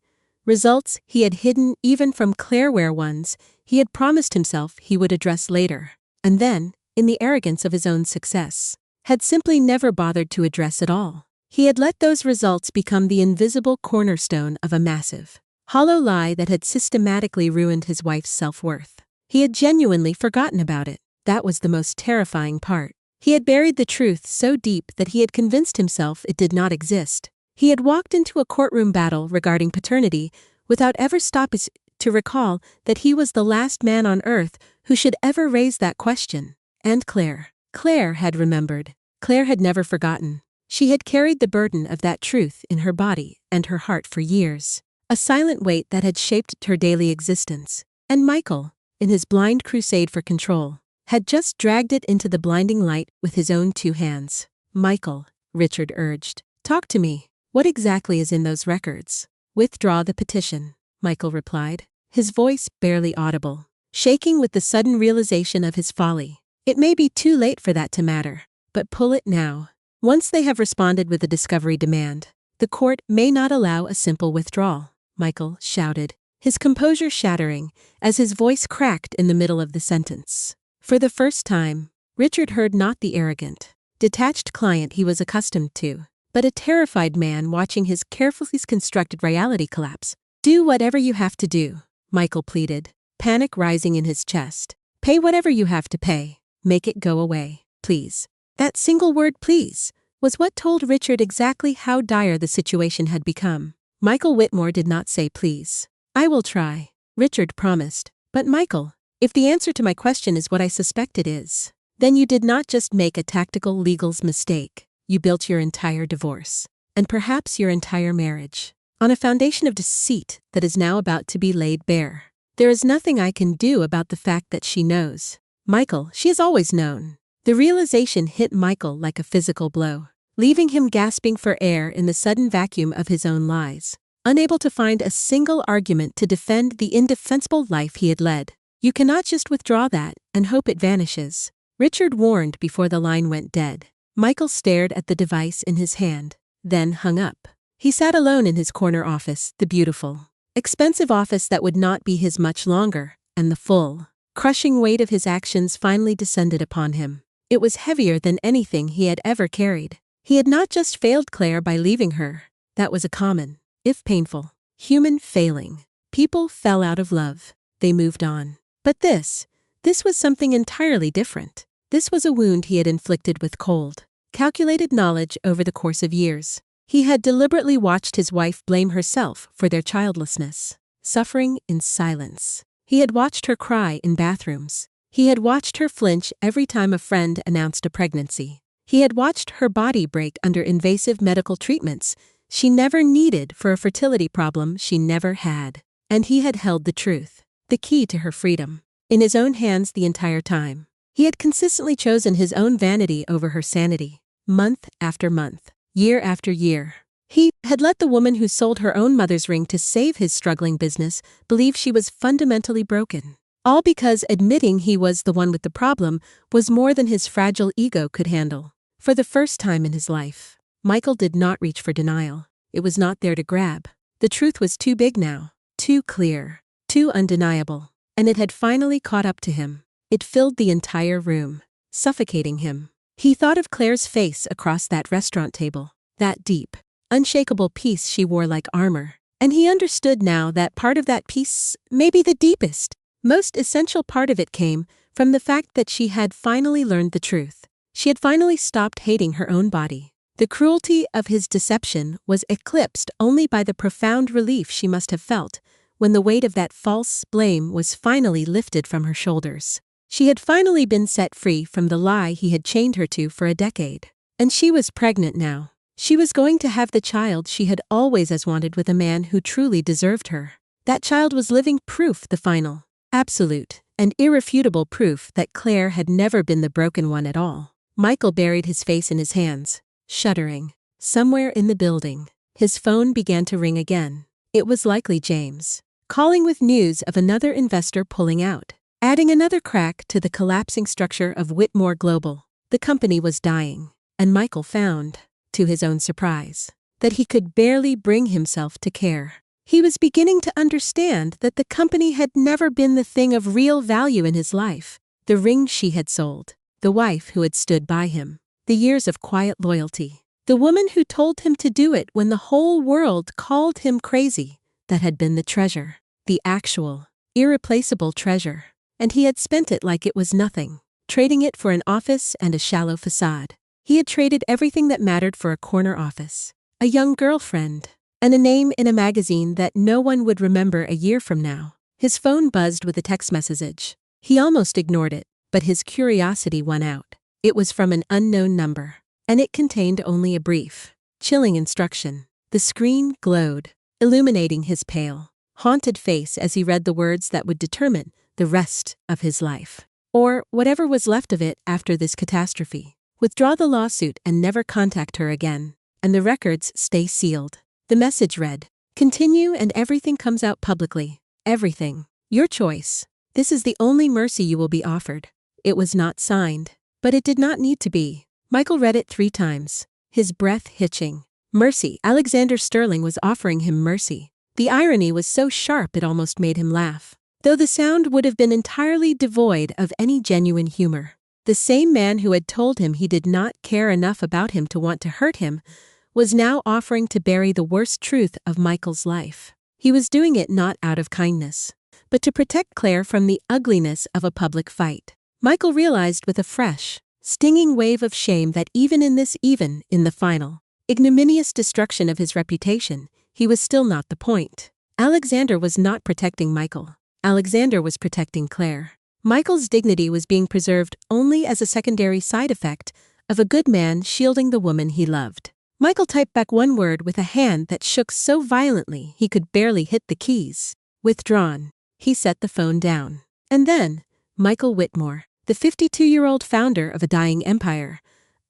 results he had hidden even from Clareware ones he had promised himself he would address later, and then, in the arrogance of his own success, had simply never bothered to address at all. He had let those results become the invisible cornerstone of a massive, hollow lie that had systematically ruined his wife's self-worth. He had genuinely forgotten about it. That was the most terrifying part. He had buried the truth so deep that he had convinced himself it did not exist. He had walked into a courtroom battle regarding paternity without ever stopping to recall that he was the last man on earth who should ever raise that question. And Claire had remembered. Claire had never forgotten. She had carried the burden of that truth in her body and her heart for years. A silent weight that had shaped her daily existence. And Michael, in his blind crusade for control, had just dragged it into the blinding light with his own 2 hands. Michael, Richard urged, talk to me. What exactly is in those records? Withdraw the petition, Michael replied, his voice barely audible, shaking with the sudden realization of his folly. It may be too late for that to matter, but pull it now. Once they have responded with a discovery demand, the court may not allow a simple withdrawal, Michael shouted, his composure shattering as his voice cracked in the middle of the sentence. For the first time, Richard heard not the arrogant, detached client he was accustomed to, but a terrified man watching his carefully constructed reality collapse. Do whatever you have to do, Michael pleaded, panic rising in his chest. Pay whatever you have to pay. Make it go away, please. That single word, please, was what told Richard exactly how dire the situation had become. Michael Whitmore did not say please. I will try, Richard promised. But Michael, if the answer to my question is what I suspect it is, then you did not just make a tactical legals mistake. You built your entire divorce, and perhaps your entire marriage, on a foundation of deceit that is now about to be laid bare. There is nothing I can do about the fact that she knows. Michael, she has always known. The realization hit Michael like a physical blow. leaving him gasping for air in the sudden vacuum of his own lies, unable to find a single argument to defend the indefensible life he had led. You cannot just withdraw that and hope it vanishes, Richard warned before the line went dead. Michael stared at the device in his hand, then hung up. He sat alone in his corner office, the beautiful, expensive office that would not be his much longer, and the full, crushing weight of his actions finally descended upon him. It was heavier than anything he had ever carried. He had not just failed Claire by leaving her. That was a common, if painful, human failing. People fell out of love. They moved on. But this was something entirely different. This was a wound he had inflicted with cold, calculated knowledge over the course of years. He had deliberately watched his wife blame herself for their childlessness, suffering in silence. He had watched her cry in bathrooms. He had watched her flinch every time a friend announced a pregnancy. He had watched her body break under invasive medical treatments she never needed for a fertility problem she never had. And he had held the truth, the key to her freedom, in his own hands the entire time. He had consistently chosen his own vanity over her sanity, month after month, year after year. He had let the woman who sold her own mother's ring to save his struggling business believe she was fundamentally broken. All because admitting he was the one with the problem was more than his fragile ego could handle. For the first time in his life, Michael did not reach for denial. It was not there to grab. The truth was too big now, too clear, too undeniable, and it had finally caught up to him. It filled the entire room, suffocating him. He thought of Claire's face across that restaurant table, that deep, unshakable peace she wore like armor, and he understood now that part of that peace, maybe the deepest, most essential part of it, came from the fact that she had finally learned the truth. She had finally stopped hating her own body. The cruelty of his deception was eclipsed only by the profound relief she must have felt when the weight of that false blame was finally lifted from her shoulders. She had finally been set free from the lie he had chained her to for a decade. And she was pregnant now. She was going to have the child she had always as wanted with a man who truly deserved her. That child was living proof, the final, absolute, and irrefutable proof that Claire had never been the broken one at all. Michael buried his face in his hands, shuddering. Somewhere in the building, his phone began to ring again. It was likely James, calling with news of another investor pulling out, adding another crack to the collapsing structure of Whitmore Global. The company was dying, and Michael found, to his own surprise, that he could barely bring himself to care. He was beginning to understand that the company had never been the thing of real value in his life. The ring she had sold, the wife who had stood by him, the years of quiet loyalty, the woman who told him to do it when the whole world called him crazy, that had been the treasure, the actual, irreplaceable treasure. And he had spent it like it was nothing, trading it for an office and a shallow facade. He had traded everything that mattered for a corner office, a young girlfriend, and a name in a magazine that no one would remember a year from now. His phone buzzed with a text message. He almost ignored it, but his curiosity won out. It was from an unknown number, and it contained only a brief, chilling instruction. The screen glowed, illuminating his pale, haunted face as he read the words that would determine the rest of his life, or whatever was left of it after this catastrophe. Withdraw the lawsuit and never contact her again, and the records stay sealed. The message read, continue and everything comes out publicly. Everything. Your choice. This is the only mercy you will be offered. It was not signed, but it did not need to be. Michael read it 3 times, his breath hitching. Mercy. Alexander Sterling was offering him mercy. The irony was so sharp it almost made him laugh, though the sound would have been entirely devoid of any genuine humor. The same man who had told him he did not care enough about him to want to hurt him was now offering to bury the worst truth of Michael's life. He was doing it not out of kindness, but to protect Claire from the ugliness of a public fight. Michael realized with a fresh, stinging wave of shame that even in the final, ignominious destruction of his reputation, he was still not the point. Alexander was not protecting Michael. Alexander was protecting Claire. Michael's dignity was being preserved only as a secondary side effect of a good man shielding the woman he loved. Michael typed back one word with a hand that shook so violently he could barely hit the keys. Withdrawn. He set the phone down. And then, Michael Whitmore, the 52-year-old founder of a dying empire,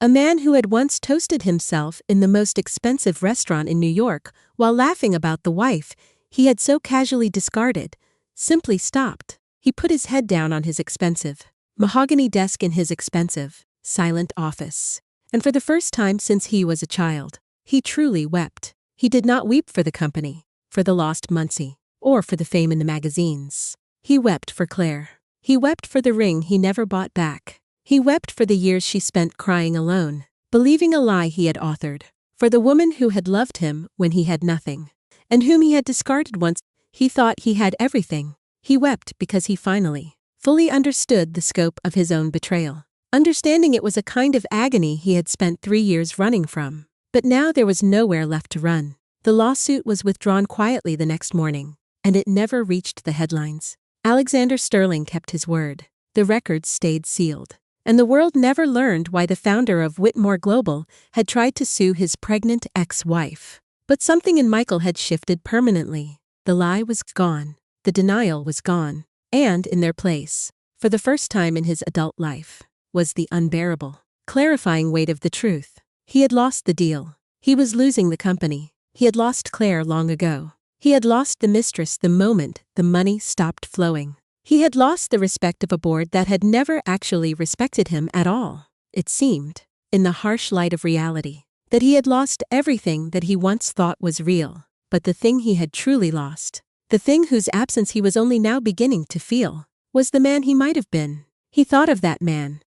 A man who had once toasted himself in the most expensive restaurant in New York while laughing about the wife he had so casually discarded, simply stopped. He put his head down on his expensive mahogany desk in his expensive, silent office. And for the first time since he was a child, he truly wept. He did not weep for the company, for the lost Muncie, or for the fame in the magazines. He wept for Claire. He wept for the ring he never bought back. He wept for the years she spent crying alone, believing a lie he had authored, for the woman who had loved him when he had nothing, and whom he had discarded once he thought he had everything. He wept because he finally, fully understood the scope of his own betrayal. Understanding it was a kind of agony he had spent 3 years running from. But now there was nowhere left to run. The lawsuit was withdrawn quietly the next morning, and it never reached the headlines. Alexander Sterling kept his word. The records stayed sealed. And the world never learned why the founder of Whitmore Global had tried to sue his pregnant ex-wife. But something in Michael had shifted permanently. The lie was gone. The denial was gone. And in their place, for the first time in his adult life, was the unbearable, clarifying weight of the truth. He had lost the deal. He was losing the company. He had lost Claire long ago. He had lost the mistress the moment the money stopped flowing. He had lost the respect of a board that had never actually respected him at all. It seemed, in the harsh light of reality, that he had lost everything that he once thought was real. But the thing he had truly lost, the thing whose absence he was only now beginning to feel, was the man he might have been. He thought of that man.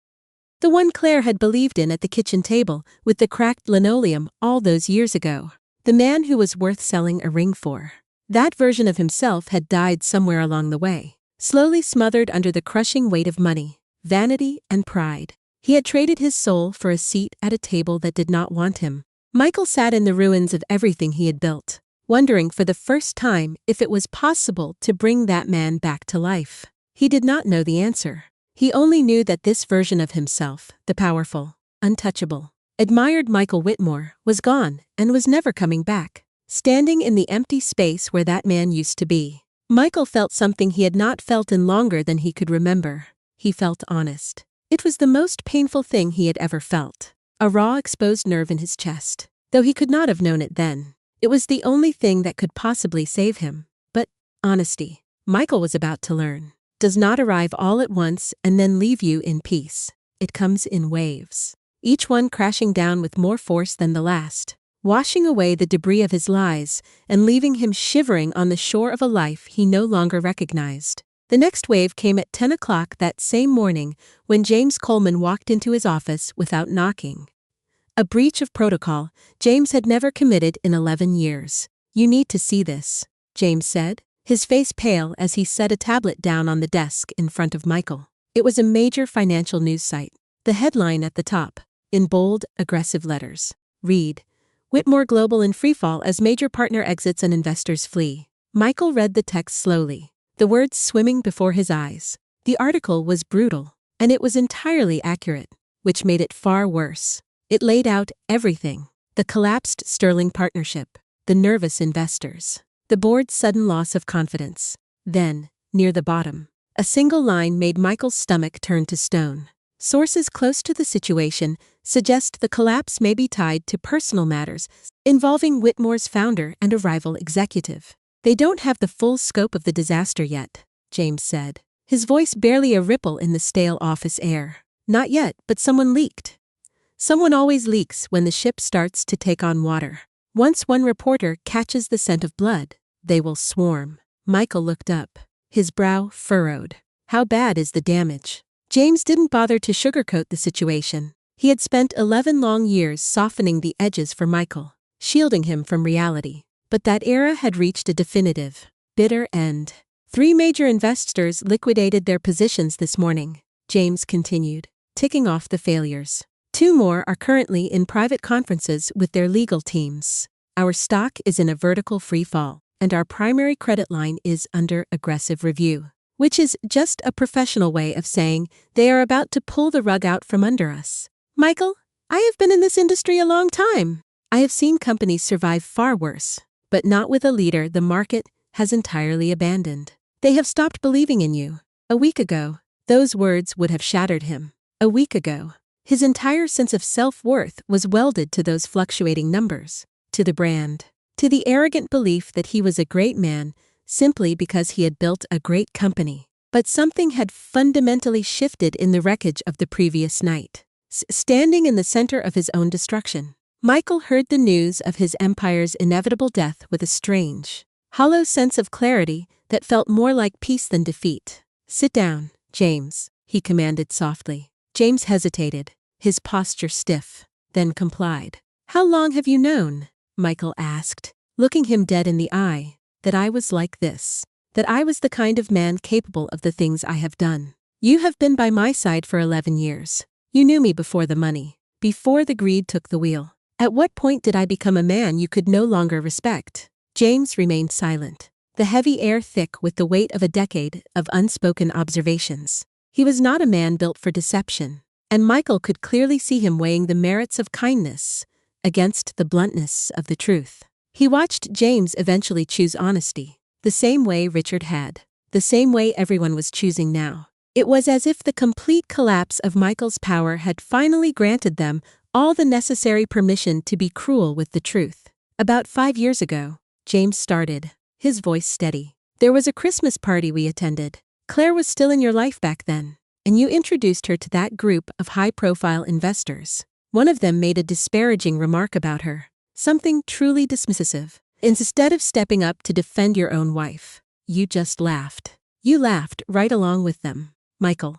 The one Claire had believed in at the kitchen table with the cracked linoleum all those years ago. The man who was worth selling a ring for. That version of himself had died somewhere along the way, slowly smothered under the crushing weight of money, vanity, and pride. He had traded his soul for a seat at a table that did not want him. Michael sat in the ruins of everything he had built, wondering for the first time if it was possible to bring that man back to life. He did not know the answer. He only knew that this version of himself, the powerful, untouchable, admired Michael Whitmore, was gone and was never coming back. Standing in the empty space where that man used to be, Michael felt something he had not felt in longer than he could remember. He felt honest. It was the most painful thing he had ever felt. A raw, exposed nerve in his chest. Though he could not have known it then. It was the only thing that could possibly save him. But honesty, Michael was about to learn, does not arrive all at once and then leave you in peace. It comes in waves, each one crashing down with more force than the last, washing away the debris of his lies and leaving him shivering on the shore of a life he no longer recognized. The next wave came at 10 o'clock that same morning when James Coleman walked into his office without knocking. A breach of protocol James had never committed in 11 years. "You need to see this," James said, his face pale as he set a tablet down on the desk in front of Michael. It was a major financial news site. The headline at the top, in bold, aggressive letters, read, "Whitmore Global in freefall as major partner exits and investors flee." Michael read the text slowly, the words swimming before his eyes. The article was brutal, and it was entirely accurate, which made it far worse. It laid out everything: the collapsed Sterling partnership, the nervous investors, the board's sudden loss of confidence. Then, near the bottom, a single line made Michael's stomach turn to stone. Sources close to the situation suggest the collapse may be tied to personal matters involving Whitmore's founder and a rival executive. "They don't have the full scope of the disaster yet," James said, his voice barely a ripple in the stale office air. "Not yet, but someone leaked." Someone always leaks when the ship starts to take on water. Once one reporter catches the scent of blood, they will swarm. Michael looked up, his brow furrowed. How bad is the damage? James didn't bother to sugarcoat the situation. He had spent 11 long years softening the edges for Michael, shielding him from reality. But that era had reached a definitive, bitter end. 3 major investors liquidated their positions this morning, James continued, ticking off the failures. 2 more are currently in private conferences with their legal teams. Our stock is in a vertical free fall, and our primary credit line is under aggressive review, which is just a professional way of saying they are about to pull the rug out from under us. Michael, I have been in this industry a long time. I have seen companies survive far worse, but not with a leader the market has entirely abandoned. They have stopped believing in you. A week ago, those words would have shattered him. A week ago, His entire sense of self-worth was welded to those fluctuating numbers, to the brand, to the arrogant belief that he was a great man simply because he had built a great company. But something had fundamentally shifted in the wreckage of the previous night. Standing in the center of his own destruction, Michael heard the news of his empire's inevitable death with a strange, hollow sense of clarity that felt more like peace than defeat. "Sit down, James," he commanded softly. James hesitated, his posture stiff, then complied. "How long have you known?" Michael asked, looking him dead in the eye. "That I was like this. That I was the kind of man capable of the things I have done. You have been by my side for 11 years. You knew me before the money, before the greed took the wheel. At what point did I become a man you could no longer respect?" James remained silent, the heavy air thick with the weight of a decade of unspoken observations. He was not a man built for deception, and Michael could clearly see him weighing the merits of kindness against the bluntness of the truth. He watched James eventually choose honesty, the same way Richard had, the same way everyone was choosing now. It was as if the complete collapse of Michael's power had finally granted them all the necessary permission to be cruel with the truth. "About 5 years ago," James started, his voice steady. "There was a Christmas party we attended. Claire was still in your life back then, and you introduced her to that group of high-profile investors. One of them made a disparaging remark about her, something truly dismissive. Instead of stepping up to defend your own wife, you just laughed. You laughed right along with them, Michael.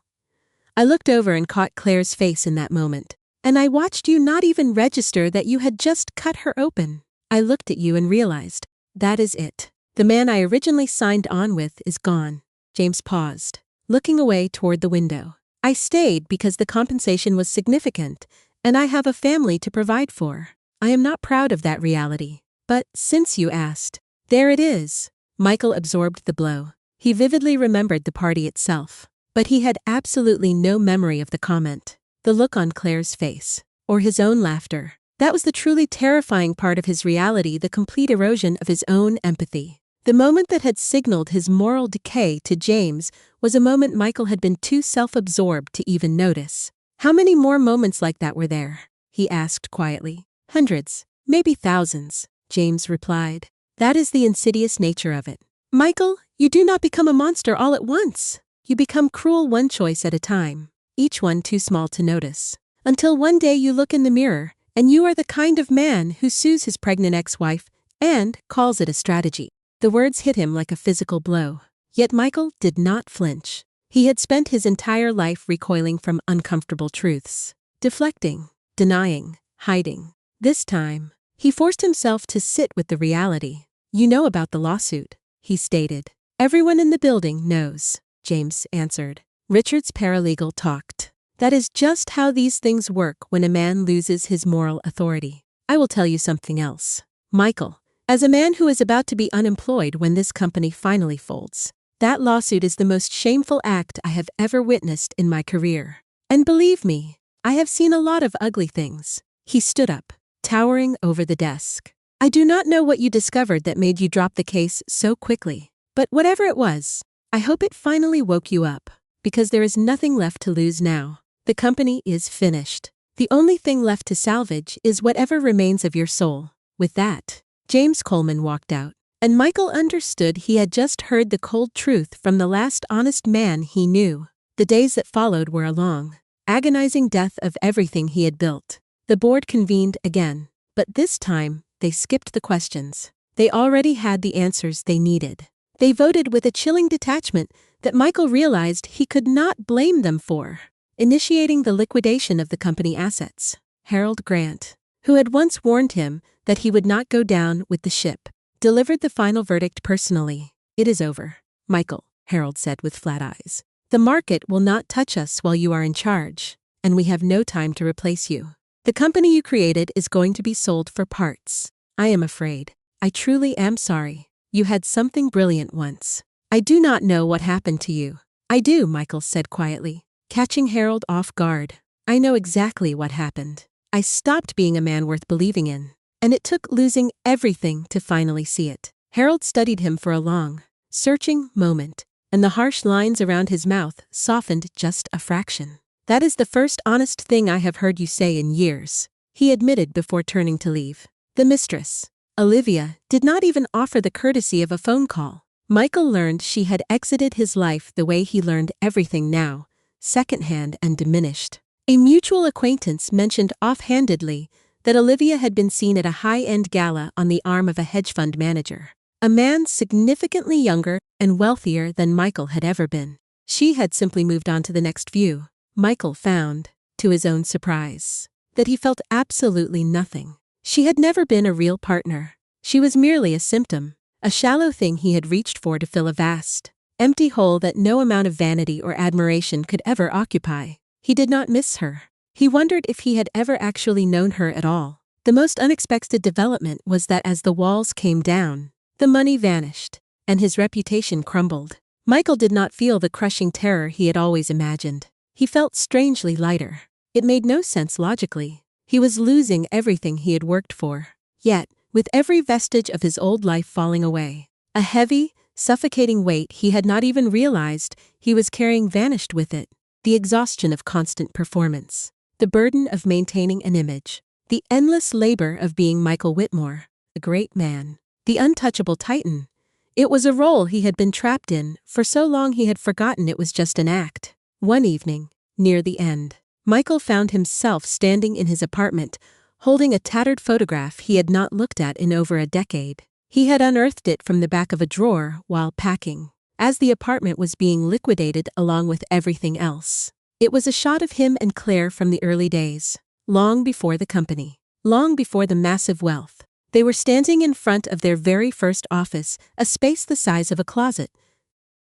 I looked over and caught Claire's face in that moment, and I watched you not even register that you had just cut her open. I looked at you and realized, that is it. The man I originally signed on with is gone." James paused, looking away toward the window. "I stayed because the compensation was significant, and I have a family to provide for. I am not proud of that reality. But since you asked, there it is." Michael absorbed the blow. He vividly remembered the party itself, but he had absolutely no memory of the comment, the look on Claire's face, or his own laughter. That was the truly terrifying part of his reality, the complete erosion of his own empathy. The moment that had signaled his moral decay to James was a moment Michael had been too self-absorbed to even notice. "How many more moments like that were there?" he asked quietly. "Hundreds, maybe thousands," James replied. "That is the insidious nature of it. Michael, you do not become a monster all at once. You become cruel one choice at a time, each one too small to notice. Until one day you look in the mirror, and you are the kind of man who sues his pregnant ex-wife and calls it a strategy." The words hit him like a physical blow. Yet Michael did not flinch. He had spent his entire life recoiling from uncomfortable truths, deflecting, denying, hiding. This time, he forced himself to sit with the reality. "You know about the lawsuit," he stated. "Everyone in the building knows," James answered. Richard's paralegal talked. "That is just how these things work when a man loses his moral authority. I will tell you something else, Michael. As a man who is about to be unemployed when this company finally folds, that lawsuit is the most shameful act I have ever witnessed in my career. And believe me, I have seen a lot of ugly things." He stood up, towering over the desk. "I do not know what you discovered that made you drop the case so quickly, but whatever it was, I hope it finally woke you up, because there is nothing left to lose now. The company is finished. The only thing left to salvage is whatever remains of your soul." With that, James Coleman walked out, and Michael understood he had just heard the cold truth from the last honest man he knew. The days that followed were a long, agonizing death of everything he had built. The board convened again, but this time, they skipped the questions. They already had the answers they needed. They voted with a chilling detachment that Michael realized he could not blame them for. Initiating the liquidation of the company assets, Harold Grant, who had once warned him that he would not go down with the ship, delivered the final verdict personally. "It is over, Michael," Harold said with flat eyes. "The market will not touch us while you are in charge, and we have no time to replace you. The company you created is going to be sold for parts. I am afraid. I truly am sorry. You had something brilliant once. I do not know what happened to you." "I do," Michael said quietly, catching Harold off guard. "I know exactly what happened. I stopped being a man worth believing in, and it took losing everything to finally see it." Harold studied him for a long, searching moment, and the harsh lines around his mouth softened just a fraction. That is the first honest thing I have heard you say in years, he admitted before turning to leave. The mistress, Olivia, did not even offer the courtesy of a phone call. Michael learned she had exited his life the way he learned everything now, secondhand and diminished. A mutual acquaintance mentioned offhandedly that Olivia had been seen at a high-end gala on the arm of a hedge fund manager, a man significantly younger and wealthier than Michael had ever been. She had simply moved on to the next view. Michael found, to his own surprise, that he felt absolutely nothing. She had never been a real partner. She was merely a symptom, a shallow thing he had reached for to fill a vast, empty hole that no amount of vanity or admiration could ever occupy. He did not miss her. He wondered if he had ever actually known her at all. The most unexpected development was that as the walls came down, the money vanished, and his reputation crumbled. Michael did not feel the crushing terror he had always imagined. He felt strangely lighter. It made no sense logically. He was losing everything he had worked for. Yet, with every vestige of his old life falling away, a heavy, suffocating weight he had not even realized he was carrying vanished with it. The exhaustion of constant performance, the burden of maintaining an image, the endless labor of being Michael Whitmore, the great man, the untouchable titan. It was a role he had been trapped in for so long he had forgotten it was just an act. One evening, near the end, Michael found himself standing in his apartment, holding a tattered photograph he had not looked at in over a decade. He had unearthed it from the back of a drawer while packing, as the apartment was being liquidated along with everything else. It was a shot of him and Claire from the early days, long before the company, long before the massive wealth. They were standing in front of their very first office, a space the size of a closet,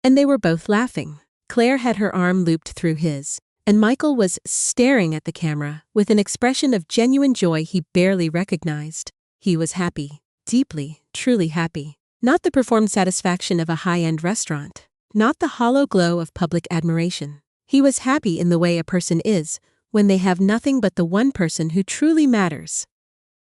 and they were both laughing. Claire had her arm looped through his, and Michael was staring at the camera with an expression of genuine joy he barely recognized. He was happy, deeply, truly happy. Not the performed satisfaction of a high-end restaurant, not the hollow glow of public admiration. He was happy in the way a person is when they have nothing but the one person who truly matters,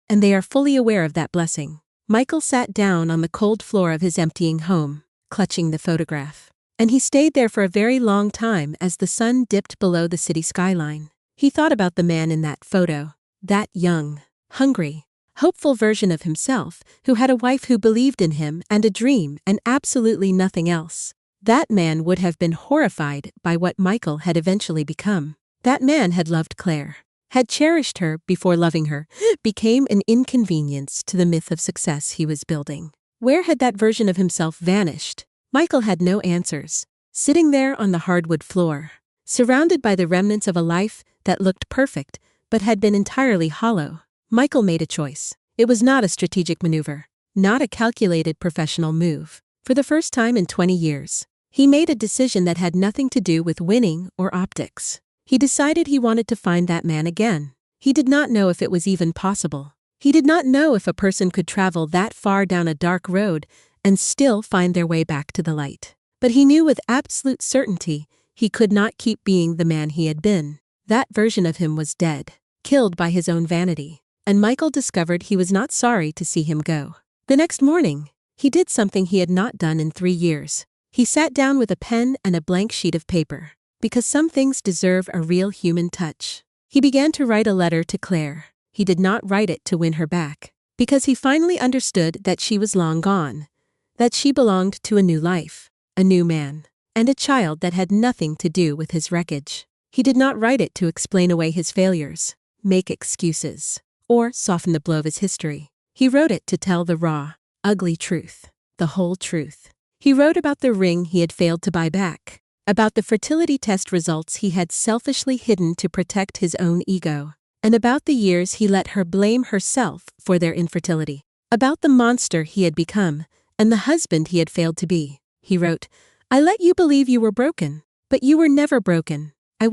and they are fully aware of that blessing. Michael sat down on the cold floor of his emptying home, clutching the photograph. And he stayed there for a very long time as the sun dipped below the city skyline. He thought about the man in that photo, that young, hungry, hopeful version of himself who had a wife who believed in him and a dream and absolutely nothing else. That man would have been horrified by what Michael had eventually become. That man had loved Claire, had cherished her before loving her, became an inconvenience to the myth of success he was building. Where had that version of himself vanished? Michael had no answers. Sitting there on the hardwood floor, surrounded by the remnants of a life that looked perfect but had been entirely hollow, Michael made a choice. It was not a strategic maneuver, not a calculated professional move. For the first time in 20 years, he made a decision that had nothing to do with winning or optics. He decided he wanted to find that man again. He did not know if it was even possible. He did not know if a person could travel that far down a dark road and still find their way back to the light. But he knew with absolute certainty he could not keep being the man he had been. That version of him was dead, killed by his own vanity. And Michael discovered he was not sorry to see him go. The next morning, he did something he had not done in 3 years. He sat down with a pen and a blank sheet of paper, because some things deserve a real human touch. He began to write a letter to Claire. He did not write it to win her back, because he finally understood that she was long gone, that she belonged to a new life, a new man, and a child that had nothing to do with his wreckage. He did not write it to explain away his failures, make excuses, or soften the blow of his history. He wrote it to tell the raw, ugly truth, the whole truth. He wrote about the ring he had failed to buy back, about the fertility test results he had selfishly hidden to protect his own ego, and about the years he let her blame herself for their infertility, about the monster he had become, and the husband he had failed to be. He wrote, "I let you believe you were broken, but you were never broken. I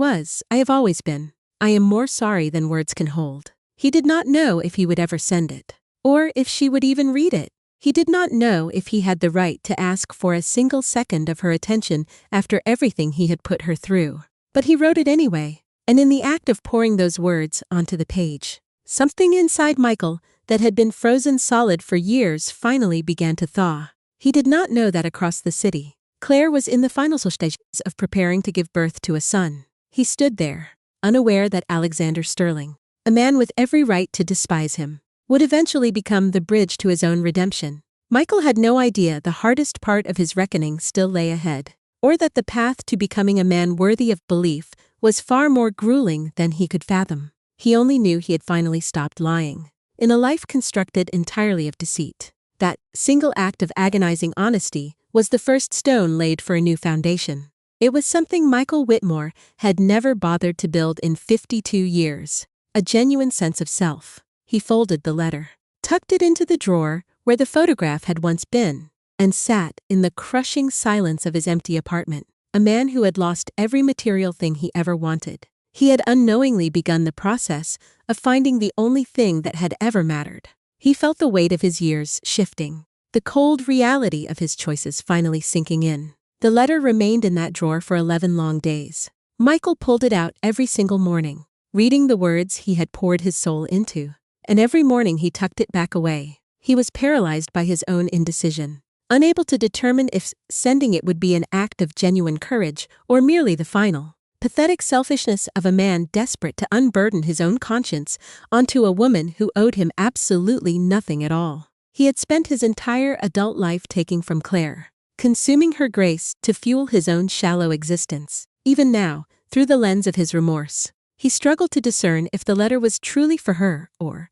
have always been. I am more sorry than words can hold." He did not know if he would ever send it, or if she would even read it. He did not know if he had the right to ask for a single second of her attention after everything he had put her through. But he wrote it anyway, and in the act of pouring those words onto the page, something inside Michael that had been frozen solid for years finally began to thaw. He did not know that across the city, Claire was in the final stages of preparing to give birth to a son. He stood there, unaware that Alexander Sterling, a man with every right to despise him, would eventually become the bridge to his own redemption. Michael had no idea the hardest part of his reckoning still lay ahead, or that the path to becoming a man worthy of belief was far more grueling than he could fathom. He only knew he had finally stopped lying. In a life constructed entirely of deceit, that single act of agonizing honesty was the first stone laid for a new foundation. It was something Michael Whitmore had never bothered to build in 52 years, a genuine sense of self. He folded the letter, tucked it into the drawer where the photograph had once been, and sat in the crushing silence of his empty apartment, a man who had lost every material thing he ever wanted. He had unknowingly begun the process of finding the only thing that had ever mattered. He felt the weight of his years shifting, the cold reality of his choices finally sinking in. The letter remained in that drawer for 11 long days. Michael pulled it out every single morning, reading the words he had poured his soul into, and every morning he tucked it back away. He was paralyzed by his own indecision, unable to determine if sending it would be an act of genuine courage or merely the final, pathetic selfishness of a man desperate to unburden his own conscience onto a woman who owed him absolutely nothing at all. He had spent his entire adult life taking from Claire, consuming her grace to fuel his own shallow existence. Even now, through the lens of his remorse, he struggled to discern if the letter was truly for her or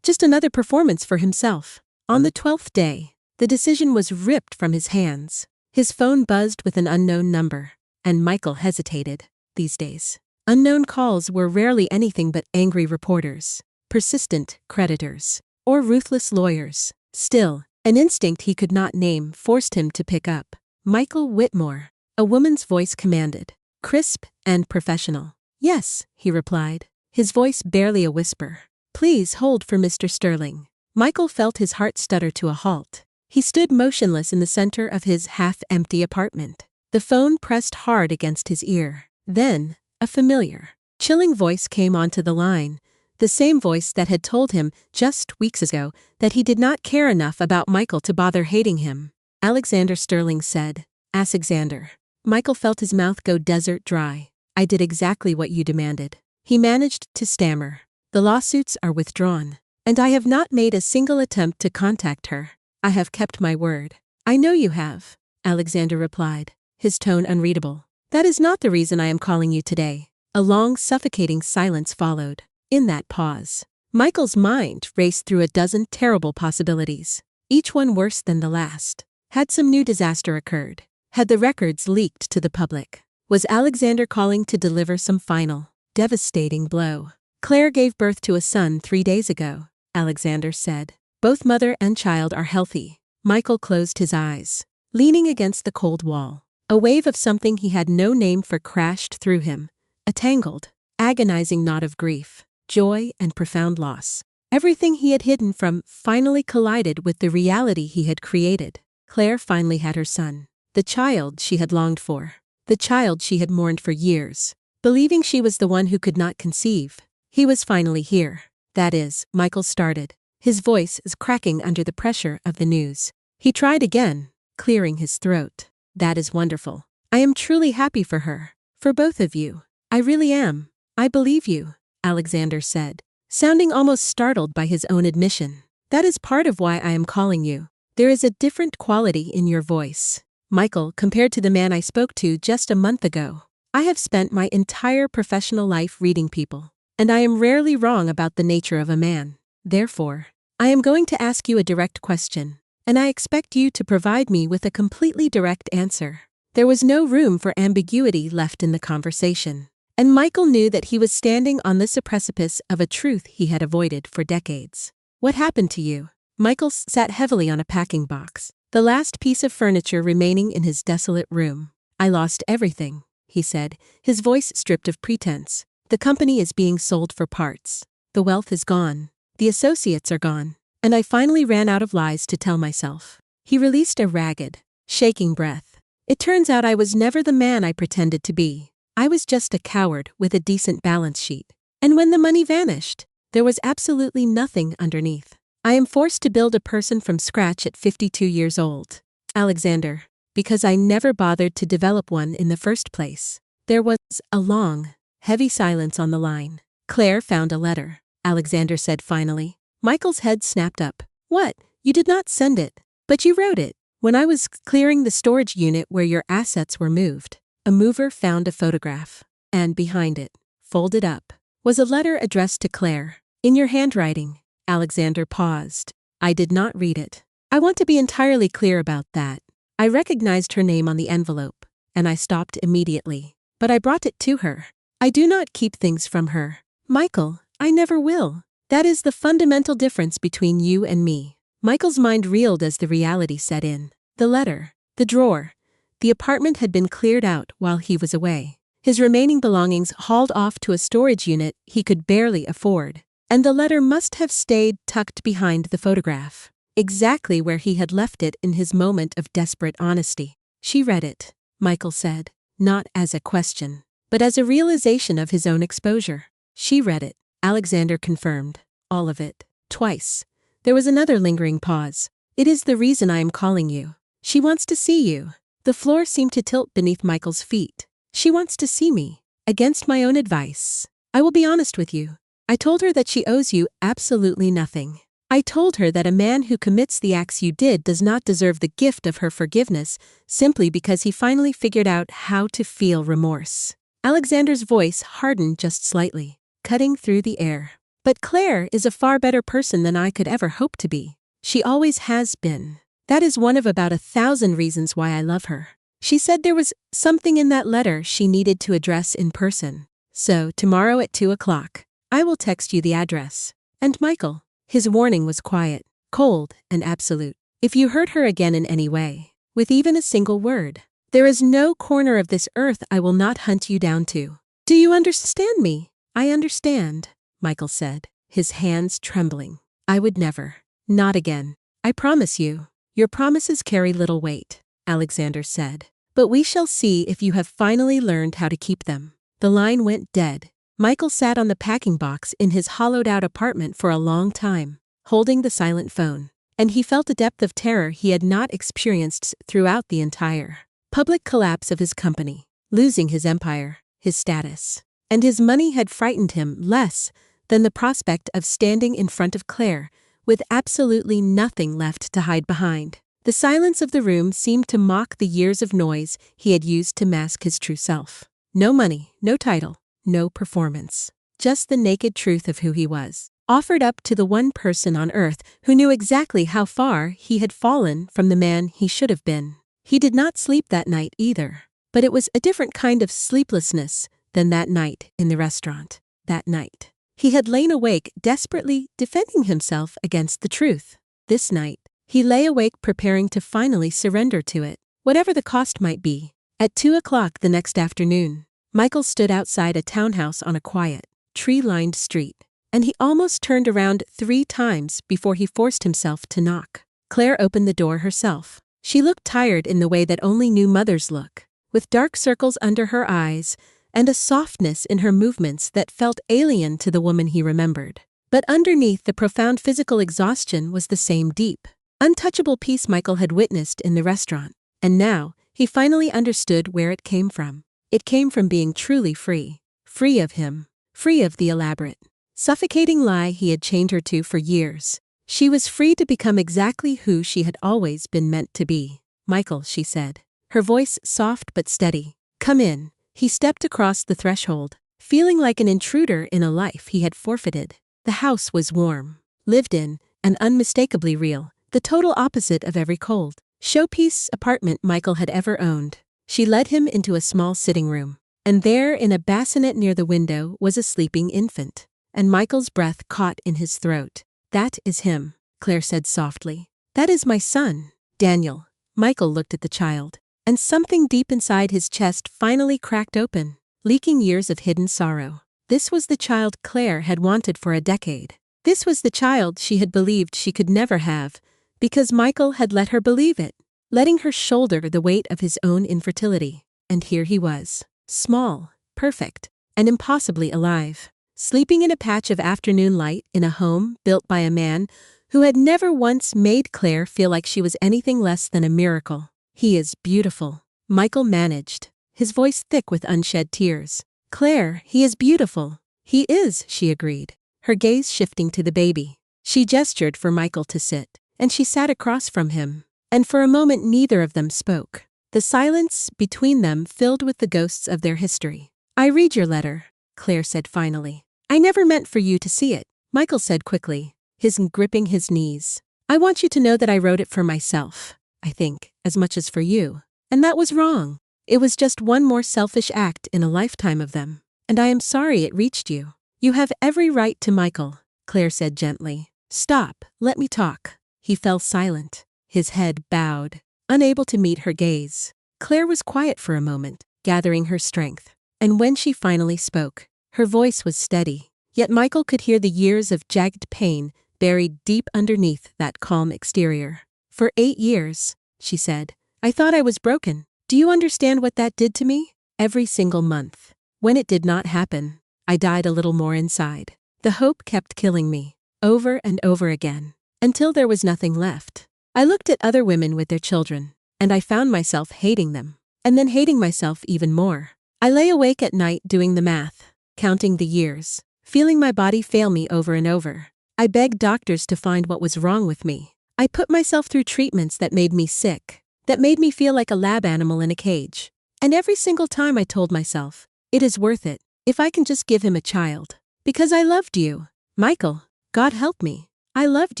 just another performance for himself. On the 12th day, the decision was ripped from his hands. His phone buzzed with an unknown number, and Michael hesitated. These days, unknown calls were rarely anything but angry reporters, persistent creditors, or ruthless lawyers. Still, an instinct he could not name forced him to pick up. Michael Whitmore, a woman's voice commanded, crisp and professional. "Yes," he replied, his voice barely a whisper. "Please hold for Mr. Sterling." Michael felt his heart stutter to a halt. He stood motionless in the center of his half-empty apartment, the phone pressed hard against his ear. Then, a familiar, chilling voice came onto the line, the same voice that had told him just weeks ago that he did not care enough about Michael to bother hating him. Alexander Sterling said, "Alexander." Michael felt his mouth go desert dry. "I did exactly what you demanded." He managed to stammer. "The lawsuits are withdrawn, and I have not made a single attempt to contact her. I have kept my word." "I know you have," Alexander replied, his tone unreadable. "That is not the reason I am calling you today." A long, suffocating silence followed. In that pause, Michael's mind raced through a dozen terrible possibilities, each one worse than the last. Had some new disaster occurred? Had the records leaked to the public? Was Alexander calling to deliver some final, devastating blow? "Claire gave birth to a son 3 days ago," Alexander said. "Both mother and child are healthy." Michael closed his eyes, leaning against the cold wall. A wave of something he had no name for crashed through him, a tangled, agonizing knot of grief, joy, and profound loss. Everything he had hidden from finally collided with the reality he had created. Claire finally had her son, the child she had longed for, the child she had mourned for years, believing she was the one who could not conceive. He was finally here. That is, Michael started, his voice cracking under the pressure of the news. He tried again, clearing his throat. "That is wonderful. I am truly happy for her, for both of you. I really am. I believe you," Alexander said, sounding almost startled by his own admission. "That is part of why I am calling you. There is a different quality in your voice, Michael, compared to the man I spoke to just a month ago. I have spent my entire professional life reading people, and I am rarely wrong about the nature of a man. Therefore, I am going to ask you a direct question, and I expect you to provide me with a completely direct answer." There was no room for ambiguity left in the conversation, and Michael knew that he was standing on the precipice of a truth he had avoided for decades. "What happened to you?" Michael sat heavily on a packing box, the last piece of furniture remaining in his desolate room. "I lost everything," he said, his voice stripped of pretense. "The company is being sold for parts. The wealth is gone. The associates are gone. And I finally ran out of lies to tell myself." He released a ragged, shaking breath. "It turns out I was never the man I pretended to be. I was just a coward with a decent balance sheet. And when the money vanished, there was absolutely nothing underneath. I am forced to build a person from scratch at 52 years old, Alexander, because I never bothered to develop one in the first place." There was a long, Heavy silence on the line. Claire found a letter, Alexander said finally. Michael's head snapped up. What? You did not send it. But you wrote it. When I was clearing the storage unit where your assets were moved, a mover found a photograph. And behind it, folded up, was a letter addressed to Claire. In your handwriting. Alexander paused. I did not read it. I want to be entirely clear about that. I recognized her name on the envelope, and I stopped immediately. But I brought it to her. I do not keep things from her. Michael, I never will. That is the fundamental difference between you and me. Michael's mind reeled as the reality set in. The letter, the drawer, the apartment had been cleared out while he was away. His remaining belongings hauled off to a storage unit he could barely afford. And the letter must have stayed tucked behind the photograph, exactly where he had left it in his moment of desperate honesty. She read it, Michael said, not as a question, but as a realization of his own exposure. She read it, Alexander confirmed. All of it. Twice. There was another lingering pause. It is the reason I am calling you. She wants to see you. The floor seemed to tilt beneath Michael's feet. She wants to see me. Against my own advice. I will be honest with you. I told her that she owes you absolutely nothing. I told her that a man who commits the acts you did does not deserve the gift of her forgiveness simply because he finally figured out how to feel remorse. Alexander's voice hardened just slightly, cutting through the air. But Claire is a far better person than I could ever hope to be. She always has been. That is one of about 1,000 reasons why I love her. She said there was something in that letter she needed to address in person. So, tomorrow at 2 o'clock, I will text you the address. And Michael, his warning was quiet, cold, and absolute. If you hurt her again in any way, with even a single word, there is no corner of this earth I will not hunt you down to. Do you understand me? I understand, Michael said, his hands trembling. I would never. Not again. I promise you. Your promises carry little weight, Alexander said. But we shall see if you have finally learned how to keep them. The line went dead. Michael sat on the packing box in his hollowed-out apartment for a long time, holding the silent phone. And he felt a depth of terror he had not experienced throughout the entire public collapse of his company, losing his empire, his status. And his money had frightened him less than the prospect of standing in front of Claire with absolutely nothing left to hide behind. The silence of the room seemed to mock the years of noise he had used to mask his true self. No money, no title, no performance. Just the naked truth of who he was, offered up to the one person on earth who knew exactly how far he had fallen from the man he should have been. He did not sleep that night either, but it was a different kind of sleeplessness than that night in the restaurant. That night, he had lain awake desperately defending himself against the truth. This night, he lay awake preparing to finally surrender to it, whatever the cost might be. At 2 o'clock the next afternoon, Michael stood outside a townhouse on a quiet, tree-lined street, and he almost turned around 3 times before he forced himself to knock. Claire opened the door herself. She looked tired in the way that only new mothers look, with dark circles under her eyes and a softness in her movements that felt alien to the woman he remembered. But underneath the profound physical exhaustion was the same deep, untouchable peace Michael had witnessed in the restaurant. And now, he finally understood where it came from. It came from being truly free. Free of him. Free of the elaborate, suffocating lie he had chained her to for years. She was free to become exactly who she had always been meant to be. Michael, she said, her voice soft but steady. Come in. He stepped across the threshold, feeling like an intruder in a life he had forfeited. The house was warm, lived in, and unmistakably real, the total opposite of every cold showpiece apartment Michael had ever owned. She led him into a small sitting room, and there in a bassinet near the window was a sleeping infant, and Michael's breath caught in his throat. That is him, Claire said softly. That is my son, Daniel. Michael looked at the child, and something deep inside his chest finally cracked open, leaking years of hidden sorrow. This was the child Claire had wanted for a decade. This was the child she had believed she could never have, because Michael had let her believe it, letting her shoulder the weight of his own infertility. And here he was, small, perfect, and impossibly alive, sleeping in a patch of afternoon light in a home built by a man who had never once made Claire feel like she was anything less than a miracle. He is beautiful, Michael managed, his voice thick with unshed tears. Claire, he is beautiful. He is, she agreed, her gaze shifting to the baby. She gestured for Michael to sit, and she sat across from him. And for a moment neither of them spoke. The silence between them filled with the ghosts of their history. I read your letter, Claire said finally. I never meant for you to see it, Michael said quickly, his gripping his knees. I want you to know that I wrote it for myself, I think, as much as for you. And that was wrong. It was just one more selfish act in a lifetime of them. And I am sorry it reached you. You have every right to Michael, Claire said gently. Stop, let me talk. He fell silent, his head bowed, unable to meet her gaze. Claire was quiet for a moment, gathering her strength. And when she finally spoke, her voice was steady. Yet Michael could hear the years of jagged pain buried deep underneath that calm exterior. For 8 years, she said, I thought I was broken. Do you understand what that did to me? Every single month. When it did not happen, I died a little more inside. The hope kept killing me, over and over again, until there was nothing left. I looked at other women with their children, and I found myself hating them, and then hating myself even more. I lay awake at night doing the math, counting the years, feeling my body fail me over and over. I begged doctors to find what was wrong with me. I put myself through treatments that made me sick, that made me feel like a lab animal in a cage. And every single time I told myself, it is worth it, if I can just give him a child. Because I loved you, Michael. God help me. I loved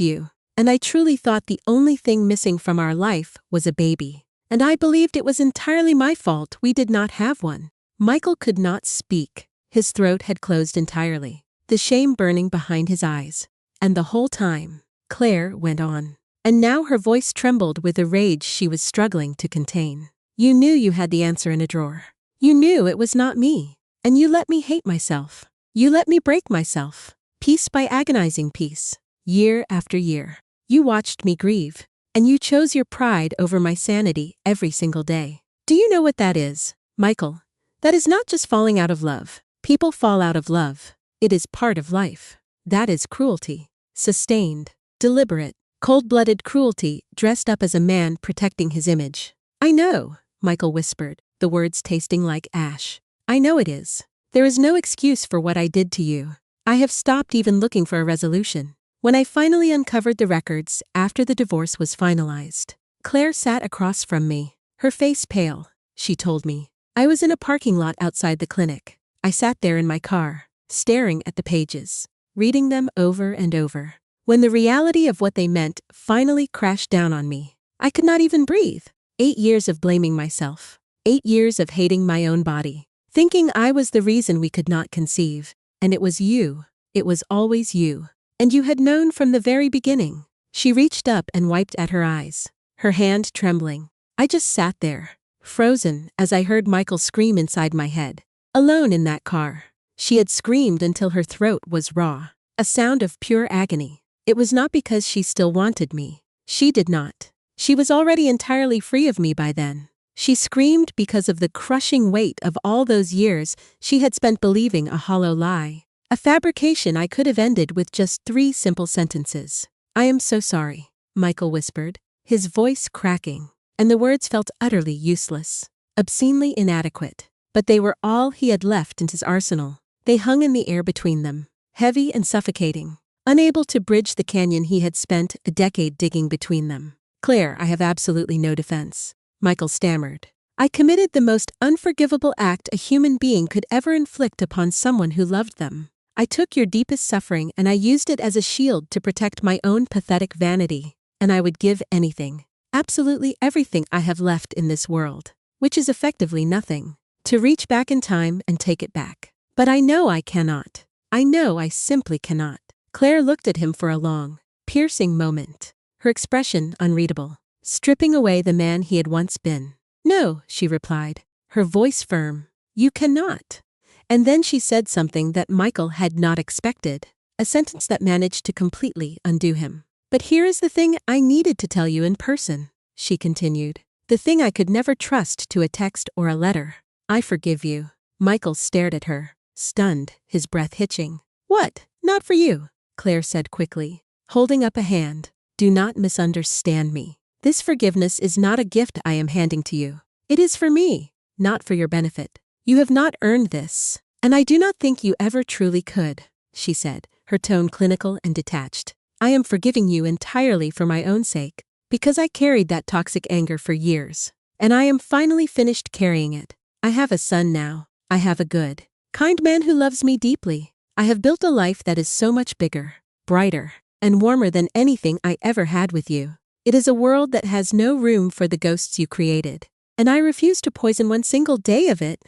you. And I truly thought the only thing missing from our life was a baby. And I believed it was entirely my fault we did not have one. Michael could not speak. His throat had closed entirely, the shame burning behind his eyes. And the whole time, Claire went on. And now her voice trembled with a rage she was struggling to contain. You knew you had the answer in a drawer. You knew it was not me. And you let me hate myself. You let me break myself, piece by agonizing piece, year after year. You watched me grieve, and you chose your pride over my sanity every single day. Do you know what that is, Michael? That is not just falling out of love. People fall out of love. It is part of life. That is cruelty. Sustained, deliberate, cold-blooded cruelty dressed up as a man protecting his image. I know, Michael whispered, the words tasting like ash. I know it is. There is no excuse for what I did to you. I have stopped even looking for a resolution. When I finally uncovered the records after the divorce was finalized, Claire sat across from me, her face pale. She told me. I was in a parking lot outside the clinic. I sat there in my car, staring at the pages, reading them over and over. When the reality of what they meant finally crashed down on me, I could not even breathe. 8 years of blaming myself. 8 years of hating my own body. Thinking I was the reason we could not conceive. And it was you. It was always you. And you had known from the very beginning. She reached up and wiped at her eyes, her hand trembling. I just sat there, frozen, as I heard Michael scream inside my head. Alone in that car. She had screamed until her throat was raw. A sound of pure agony. It was not because she still wanted me. She did not. She was already entirely free of me by then. She screamed because of the crushing weight of all those years she had spent believing a hollow lie. A fabrication I could have ended with just 3 simple sentences. I am so sorry, Michael whispered, his voice cracking, and the words felt utterly useless, obscenely inadequate. But they were all he had left in his arsenal. They hung in the air between them, heavy and suffocating, unable to bridge the canyon he had spent a decade digging between them. Claire, I have absolutely no defense, Michael stammered. I committed the most unforgivable act a human being could ever inflict upon someone who loved them. I took your deepest suffering and I used it as a shield to protect my own pathetic vanity. And I would give anything, absolutely everything I have left in this world, which is effectively nothing, to reach back in time and take it back. But I know I cannot. I know I simply cannot. Claire looked at him for a long, piercing moment, her expression unreadable, stripping away the man he had once been. No, she replied, her voice firm. You cannot. And then she said something that Michael had not expected, a sentence that managed to completely undo him. But here is the thing I needed to tell you in person, she continued. The thing I could never trust to a text or a letter. I forgive you. Michael stared at her, stunned, his breath hitching. What? Not for you, Claire said quickly, holding up a hand. Do not misunderstand me. This forgiveness is not a gift I am handing to you. It is for me, not for your benefit. You have not earned this. And I do not think you ever truly could, she said, her tone clinical and detached. I am forgiving you entirely for my own sake, because I carried that toxic anger for years. And I am finally finished carrying it. I have a son now. I have a good, kind man who loves me deeply. I have built a life that is so much bigger, brighter, and warmer than anything I ever had with you. It is a world that has no room for the ghosts you created. And I refuse to poison one single day of it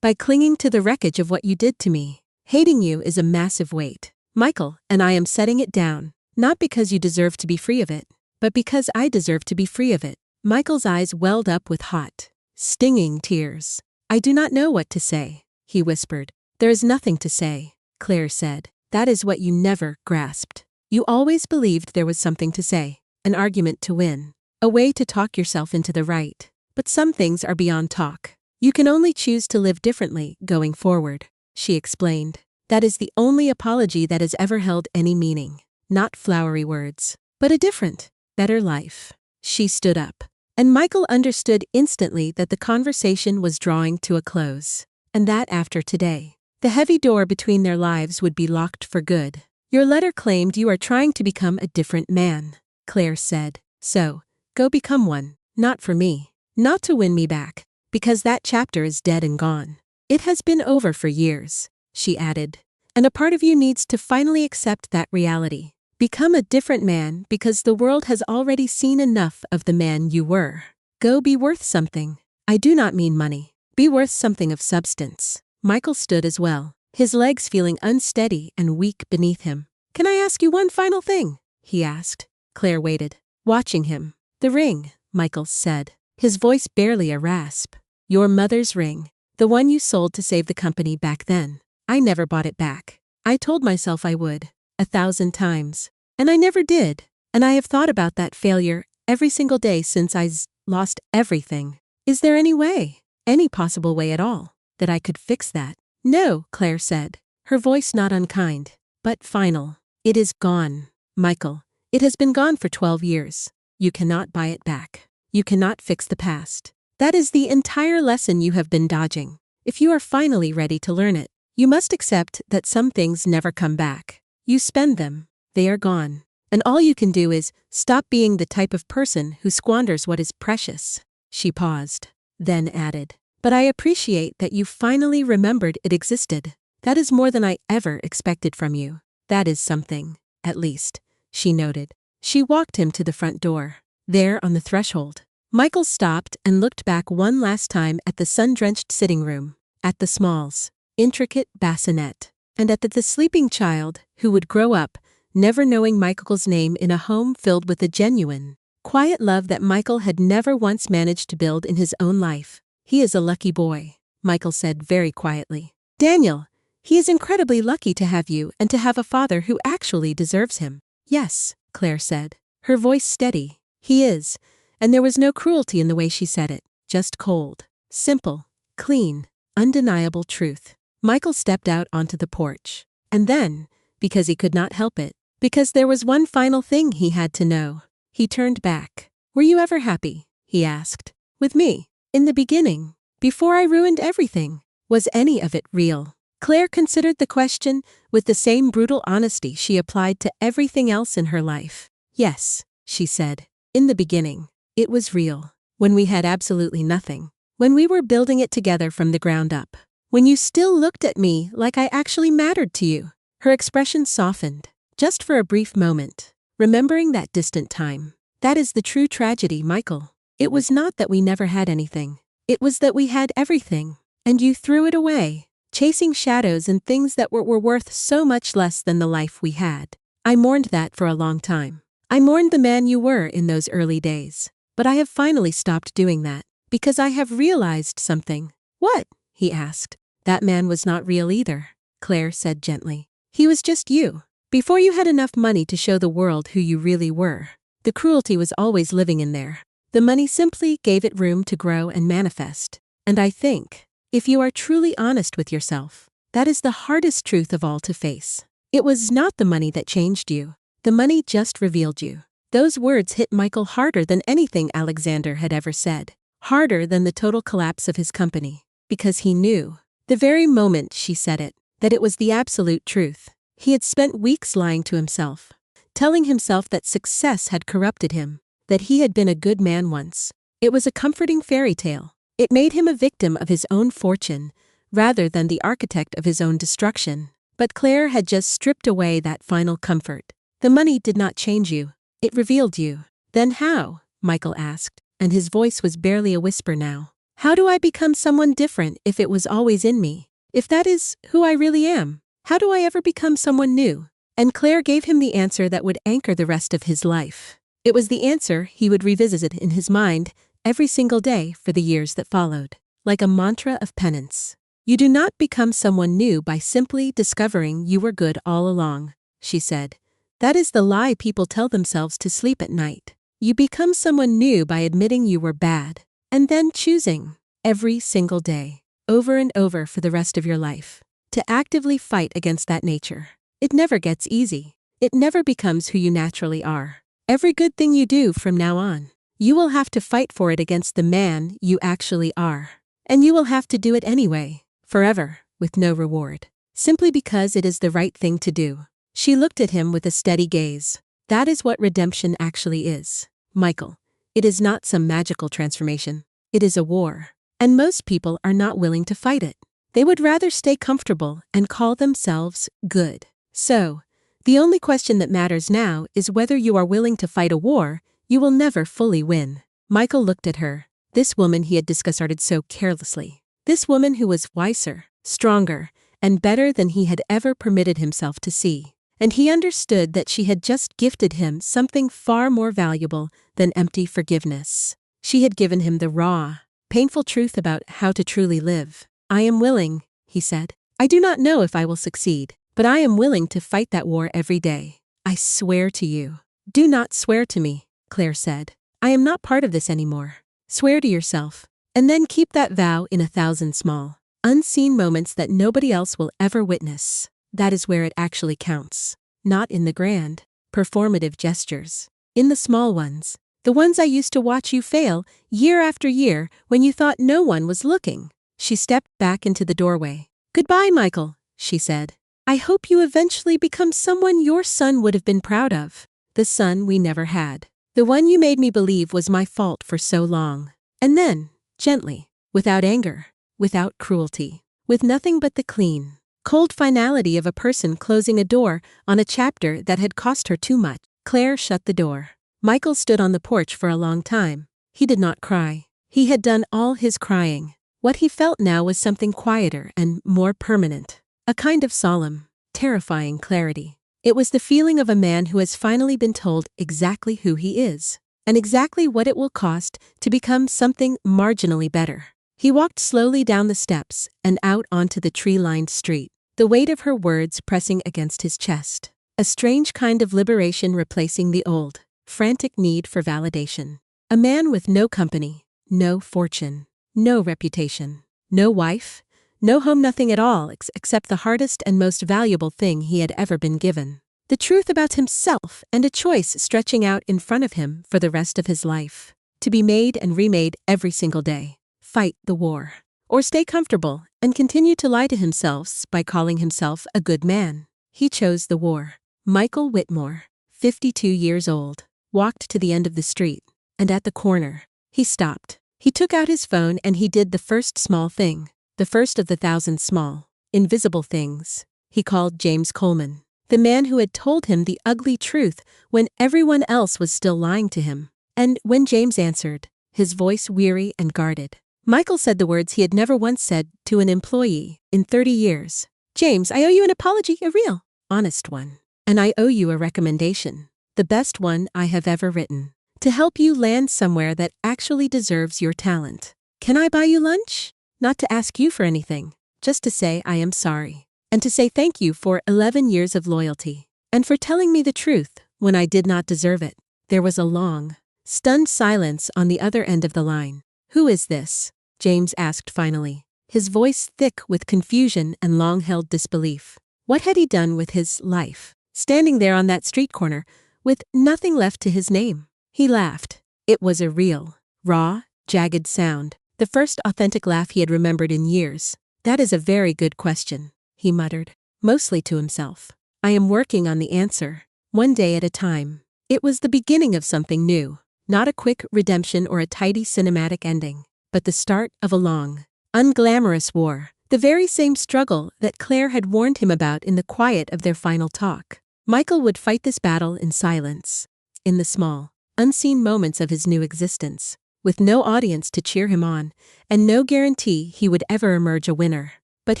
by clinging to the wreckage of what you did to me. Hating you is a massive weight, Michael, and I am setting it down, not because you deserve to be free of it, but because I deserve to be free of it. Michael's eyes welled up with hot, stinging tears. I do not know what to say, he whispered. There is nothing to say, Claire said. That is what you never grasped. You always believed there was something to say, an argument to win, a way to talk yourself into the right. But some things are beyond talk. You can only choose to live differently going forward, she explained. That is the only apology that has ever held any meaning. Not flowery words, but a different, better life. She stood up, and Michael understood instantly that the conversation was drawing to a close, and that after today, the heavy door between their lives would be locked for good. Your letter claimed you are trying to become a different man, Claire said. So, go become one, not for me, not to win me back, because that chapter is dead and gone. It has been over for years, she added, and a part of you needs to finally accept that reality. Become a different man because the world has already seen enough of the man you were. Go be worth something. I do not mean money. Be worth something of substance. Michael stood as well, his legs feeling unsteady and weak beneath him. Can I ask you one final thing? He asked. Claire waited, watching him. The ring, Michael said, his voice barely a rasp. Your mother's ring, the one you sold to save the company back then. I never bought it back. I told myself I would, 1,000 times. And I never did. And I have thought about that failure every single day since I lost everything. Is there any way, any possible way at all, that I could fix that? No, Claire said, her voice not unkind, but final. It is gone, Michael. It has been gone for 12 years. You cannot buy it back. You cannot fix the past. That is the entire lesson you have been dodging. If you are finally ready to learn it, you must accept that some things never come back. You spend them. They are gone. And all you can do is stop being the type of person who squanders what is precious. She paused, then added, but I appreciate that you finally remembered it existed. That is more than I ever expected from you. That is something, at least, she noted. She walked him to the front door. There on the threshold, Michael stopped and looked back one last time at the sun-drenched sitting room, at the Smalls' intricate bassinet, and at the sleeping child who would grow up never knowing Michael's name in a home filled with the genuine, quiet love that Michael had never once managed to build in his own life. He is a lucky boy, Michael said very quietly. Daniel, he is incredibly lucky to have you and to have a father who actually deserves him. Yes, Claire said, her voice steady. He is, and there was no cruelty in the way she said it, just cold, simple, clean, undeniable truth. Michael stepped out onto the porch, and then, because he could not help it, because there was one final thing he had to know, he turned back. Were you ever happy? He asked. With me? In the beginning? Before I ruined everything? Was any of it real? Claire considered the question with the same brutal honesty she applied to everything else in her life. Yes, she said. In the beginning. It was real. When we had absolutely nothing. When we were building it together from the ground up. When you still looked at me like I actually mattered to you. Her expression softened, just for a brief moment, remembering that distant time. That is the true tragedy, Michael. It was not that we never had anything. It was that we had everything, and you threw it away, chasing shadows and things that were worth so much less than the life we had. I mourned that for a long time. I mourned the man you were in those early days. But I have finally stopped doing that, because I have realized something. What? He asked. That man was not real either, Claire said gently. He was just you. Before you had enough money to show the world who you really were. The cruelty was always living in there. The money simply gave it room to grow and manifest. And I think, if you are truly honest with yourself, that is the hardest truth of all to face. It was not the money that changed you. The money just revealed you. Those words hit Michael harder than anything Alexander had ever said. Harder than the total collapse of his company. Because he knew, The very moment she said it, that it was the absolute truth. He had spent weeks lying to himself, telling himself that success had corrupted him, that he had been a good man once. It was a comforting fairy tale. It made him a victim of his own fortune, rather than the architect of his own destruction. But Claire had just stripped away that final comfort. The money did not change you. It revealed you. Then how? Michael asked, and his voice was barely a whisper now. How do I become someone different if it was always in me? If that is who I really am, how do I ever become someone new? And Claire gave him the answer that would anchor the rest of his life. It was the answer he would revisit in his mind every single day for the years that followed, like a mantra of penance. You do not become someone new by simply discovering you were good all along, she said. That is the lie people tell themselves to sleep at night. You become someone new by admitting you were bad, and then choosing, every single day, over and over for the rest of your life, to actively fight against that nature. It never gets easy. It never becomes who you naturally are. Every good thing you do from now on, you will have to fight for it against the man you actually are. And you will have to do it anyway, forever, with no reward, simply because it is the right thing to do. She looked at him with a steady gaze. That is what redemption actually is, Michael. It is not some magical transformation. It is a war. And most people are not willing to fight it. They would rather stay comfortable and call themselves good. So, the only question that matters now is whether you are willing to fight a war you will never fully win. Michael looked at her, this woman he had discarded so carelessly. This woman who was wiser, stronger, and better than he had ever permitted himself to see. And he understood that she had just gifted him something far more valuable than empty forgiveness. She had given him the raw, painful truth about how to truly live. I am willing, he said. I do not know if I will succeed, but I am willing to fight that war every day. I swear to you. Do not swear to me, Claire said. I am not part of this anymore. Swear to yourself, and then keep that vow in 1,000 small, unseen moments that nobody else will ever witness. That is where it actually counts. Not in the grand, performative gestures. In the small ones. The ones I used to watch you fail, year after year, when you thought no one was looking. She stepped back into the doorway. Goodbye, Michael, she said. I hope you eventually become someone your son would have been proud of. The son we never had. The one you made me believe was my fault for so long. And then, gently, without anger, without cruelty, with nothing but the clean, cold finality of a person closing a door on a chapter that had cost her too much. Claire shut the door. Michael stood on the porch for a long time. He did not cry. He had done all his crying. What he felt now was something quieter and more permanent. A kind of solemn, terrifying clarity. It was the feeling of a man who has finally been told exactly who he is, and exactly what it will cost to become something marginally better. He walked slowly down the steps and out onto the tree-lined street, the weight of her words pressing against his chest. A strange kind of liberation replacing the old, frantic need for validation. A man with no company, no fortune, no reputation, no wife, no home, nothing at all except the hardest and most valuable thing he had ever been given. The truth about himself and a choice stretching out in front of him for the rest of his life. To be made and remade every single day. Fight the war. Or stay comfortable and continue to lie to himself by calling himself a good man. He chose the war. Michael Whitmore, 52 years old, walked to the end of the street, and at the corner, he stopped. He took out his phone and he did the first small thing. The first of the 1,000 small, invisible things. He called James Coleman, the man who had told him the ugly truth when everyone else was still lying to him. And when James answered, his voice weary and guarded, Michael said the words he had never once said to an employee in 30 years. James, I owe you an apology, a real, honest one. And I owe you a recommendation, the best one I have ever written, to help you land somewhere that actually deserves your talent. Can I buy you lunch? Not to ask you for anything, just to say I am sorry, and to say thank you for 11 years of loyalty, and for telling me the truth when I did not deserve it. There was a long, stunned silence on the other end of the line. Who is this? James asked finally, his voice thick with confusion and long-held disbelief. What had he done with his life, standing there on that street corner, with nothing left to his name? He laughed. It was a real, raw, jagged sound. The first authentic laugh he had remembered in years. That is a very good question, he muttered, mostly to himself. I am working on the answer, one day at a time. It was the beginning of something new, not a quick redemption or a tidy cinematic ending, but the start of a long, unglamorous war, the very same struggle that Claire had warned him about in the quiet of their final talk. Michael would fight this battle in silence, in the small, unseen moments of his new existence, with no audience to cheer him on, and no guarantee he would ever emerge a winner. But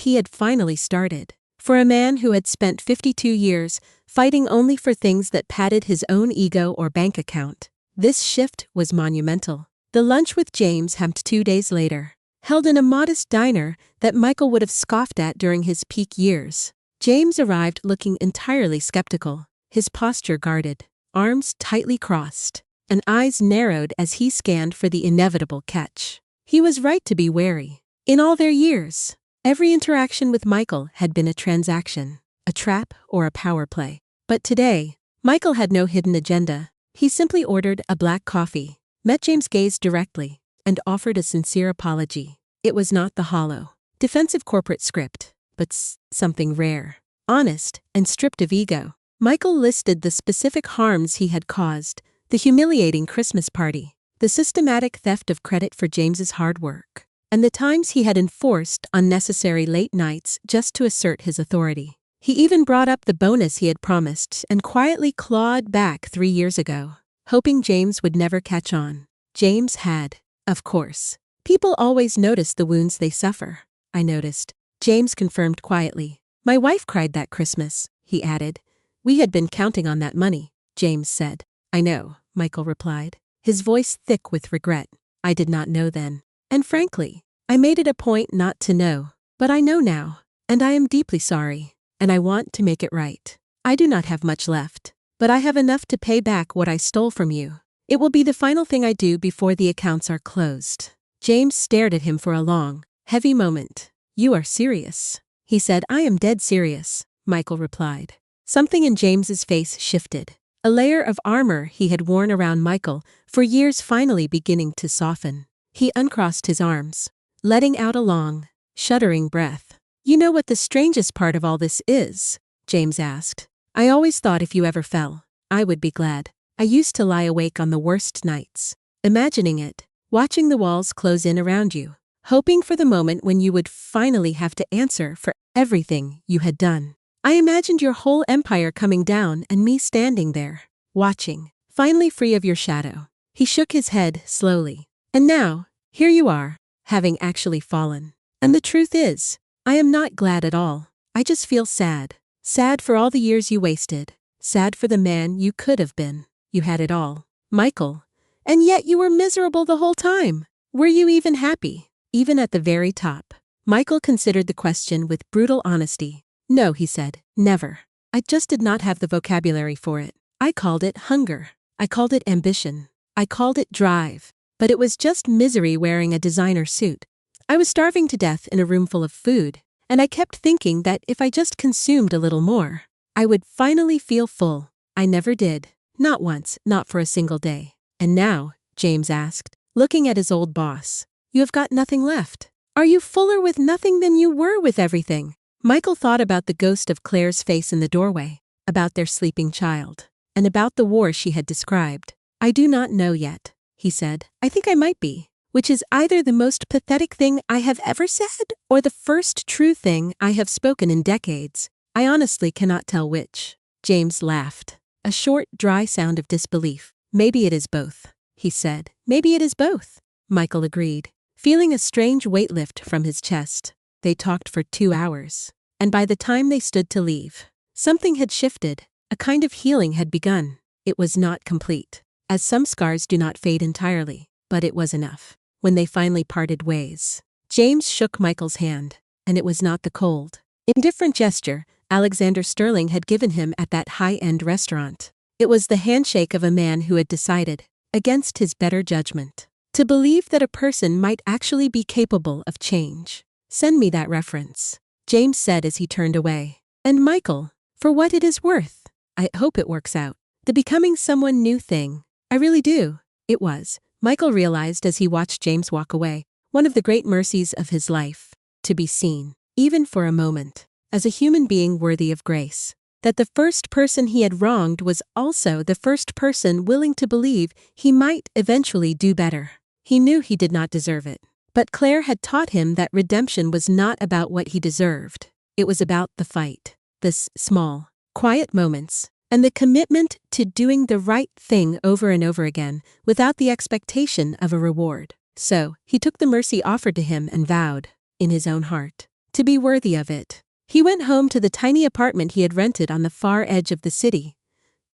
he had finally started. For a man who had spent 52 years fighting only for things that padded his own ego or bank account, this shift was monumental. The lunch with James happened 2 days later, held in a modest diner that Michael would have scoffed at during his peak years. James arrived looking entirely skeptical, his posture guarded, arms tightly crossed, and eyes narrowed as he scanned for the inevitable catch. He was right to be wary. In all their years, every interaction with Michael had been a transaction, a trap, or a power play. But today, Michael had no hidden agenda. He simply ordered a black coffee, met James' gaze directly, and offered a sincere apology. It was not the hollow, defensive corporate script, but something rare, honest, and stripped of ego. Michael listed the specific harms he had caused: the humiliating Christmas party, the systematic theft of credit for James's hard work, and the times he had enforced unnecessary late nights just to assert his authority. He even brought up the bonus he had promised and quietly clawed back 3 years ago, hoping James would never catch on. James had, of course. People always notice the wounds they suffer. I noticed, James confirmed quietly. My wife cried that Christmas, he added. We had been counting on that money, James said. I know, Michael replied, his voice thick with regret. I did not know then. And frankly, I made it a point not to know. But I know now, and I am deeply sorry, and I want to make it right. I do not have much left, but I have enough to pay back what I stole from you. It will be the final thing I do before the accounts are closed. James stared at him for a long, heavy moment. You are serious, he said. I am dead serious, Michael replied. Something in James's face shifted. A layer of armor he had worn around Michael for years finally beginning to soften. He uncrossed his arms, letting out a long, shuddering breath. You know what the strangest part of all this is? James asked. I always thought if you ever fell, I would be glad. I used to lie awake on the worst nights, imagining it, watching the walls close in around you, hoping for the moment when you would finally have to answer for everything you had done. I imagined your whole empire coming down and me standing there, watching, finally free of your shadow. He shook his head slowly. And now, here you are, having actually fallen. And the truth is, I am not glad at all. I just feel sad. Sad for all the years you wasted. Sad for the man you could have been. You had it all, Michael. And yet you were miserable the whole time. Were you even happy? Even at the very top? Michael considered the question with brutal honesty. No, he said, never. I just did not have the vocabulary for it. I called it hunger. I called it ambition. I called it drive. But it was just misery wearing a designer suit. I was starving to death in a room full of food, and I kept thinking that if I just consumed a little more, I would finally feel full. I never did. Not once, not for a single day. And now, James asked, looking at his old boss, you have got nothing left. Are you fuller with nothing than you were with everything? Michael thought about the ghost of Claire's face in the doorway, about their sleeping child, and about the war she had described. I do not know yet, he said. I think I might be, which is either the most pathetic thing I have ever said or the first true thing I have spoken in decades. I honestly cannot tell which. James laughed, a short, dry sound of disbelief. Maybe it is both, he said. Maybe it is both, Michael agreed, feeling a strange weight lift from his chest. They talked for 2 hours, and by the time they stood to leave, something had shifted. A kind of healing had begun. It was not complete, as some scars do not fade entirely, but it was enough. When they finally parted ways, James shook Michael's hand, and it was not the cold, indifferent gesture Alexander Sterling had given him at that high-end restaurant. It was the handshake of a man who had decided, against his better judgment, to believe that a person might actually be capable of change. Send me that reference, James said as he turned away. And Michael, for what it is worth, I hope it works out. The becoming someone new thing. I really do. It was, Michael realized as he watched James walk away, one of the great mercies of his life. to be seen, even for a moment, as a human being worthy of grace. That the first person he had wronged was also the first person willing to believe he might eventually do better. He knew he did not deserve it. But Claire had taught him that redemption was not about what he deserved. It was about the fight, the small, quiet moments, and the commitment to doing the right thing over and over again without the expectation of a reward. So, he took the mercy offered to him and vowed, in his own heart, to be worthy of it. He went home to the tiny apartment he had rented on the far edge of the city,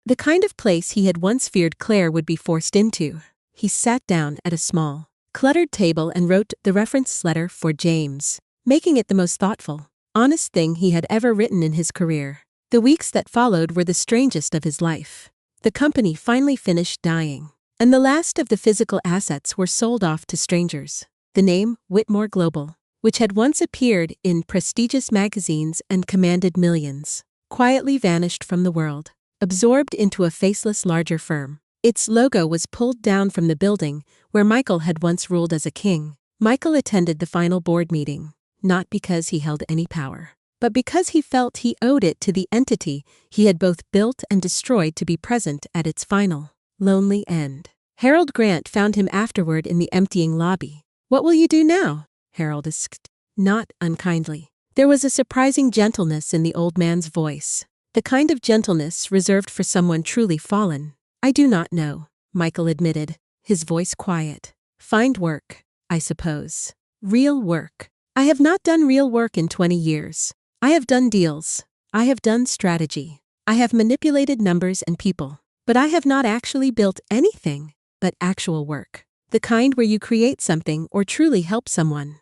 the kind of place he had once feared Claire would be forced into. He sat down at a small, cluttered table and wrote the reference letter for James, making it the most thoughtful, honest thing he had ever written in his career. The weeks that followed were the strangest of his life. The company finally finished dying, and the last of the physical assets were sold off to strangers. The name, Whitmore Global, which had once appeared in prestigious magazines and commanded millions, quietly vanished from the world, absorbed into a faceless larger firm. Its logo was pulled down from the building where Michael had once ruled as a king. Michael attended the final board meeting, not because he held any power, but because he felt he owed it to the entity he had both built and destroyed to be present at its final, lonely end. Harold Grant found him afterward in the emptying lobby. "What will you do now?" Harold asked, not unkindly. There was a surprising gentleness in the old man's voice, the kind of gentleness reserved for someone truly fallen. "I do not know," Michael admitted, his voice quiet. "Find work, I suppose. Real work. I have not done real work in 20 years. I have done deals. I have done strategy. I have manipulated numbers and people. But I have not actually built anything but actual work. The kind where you create something or truly help someone.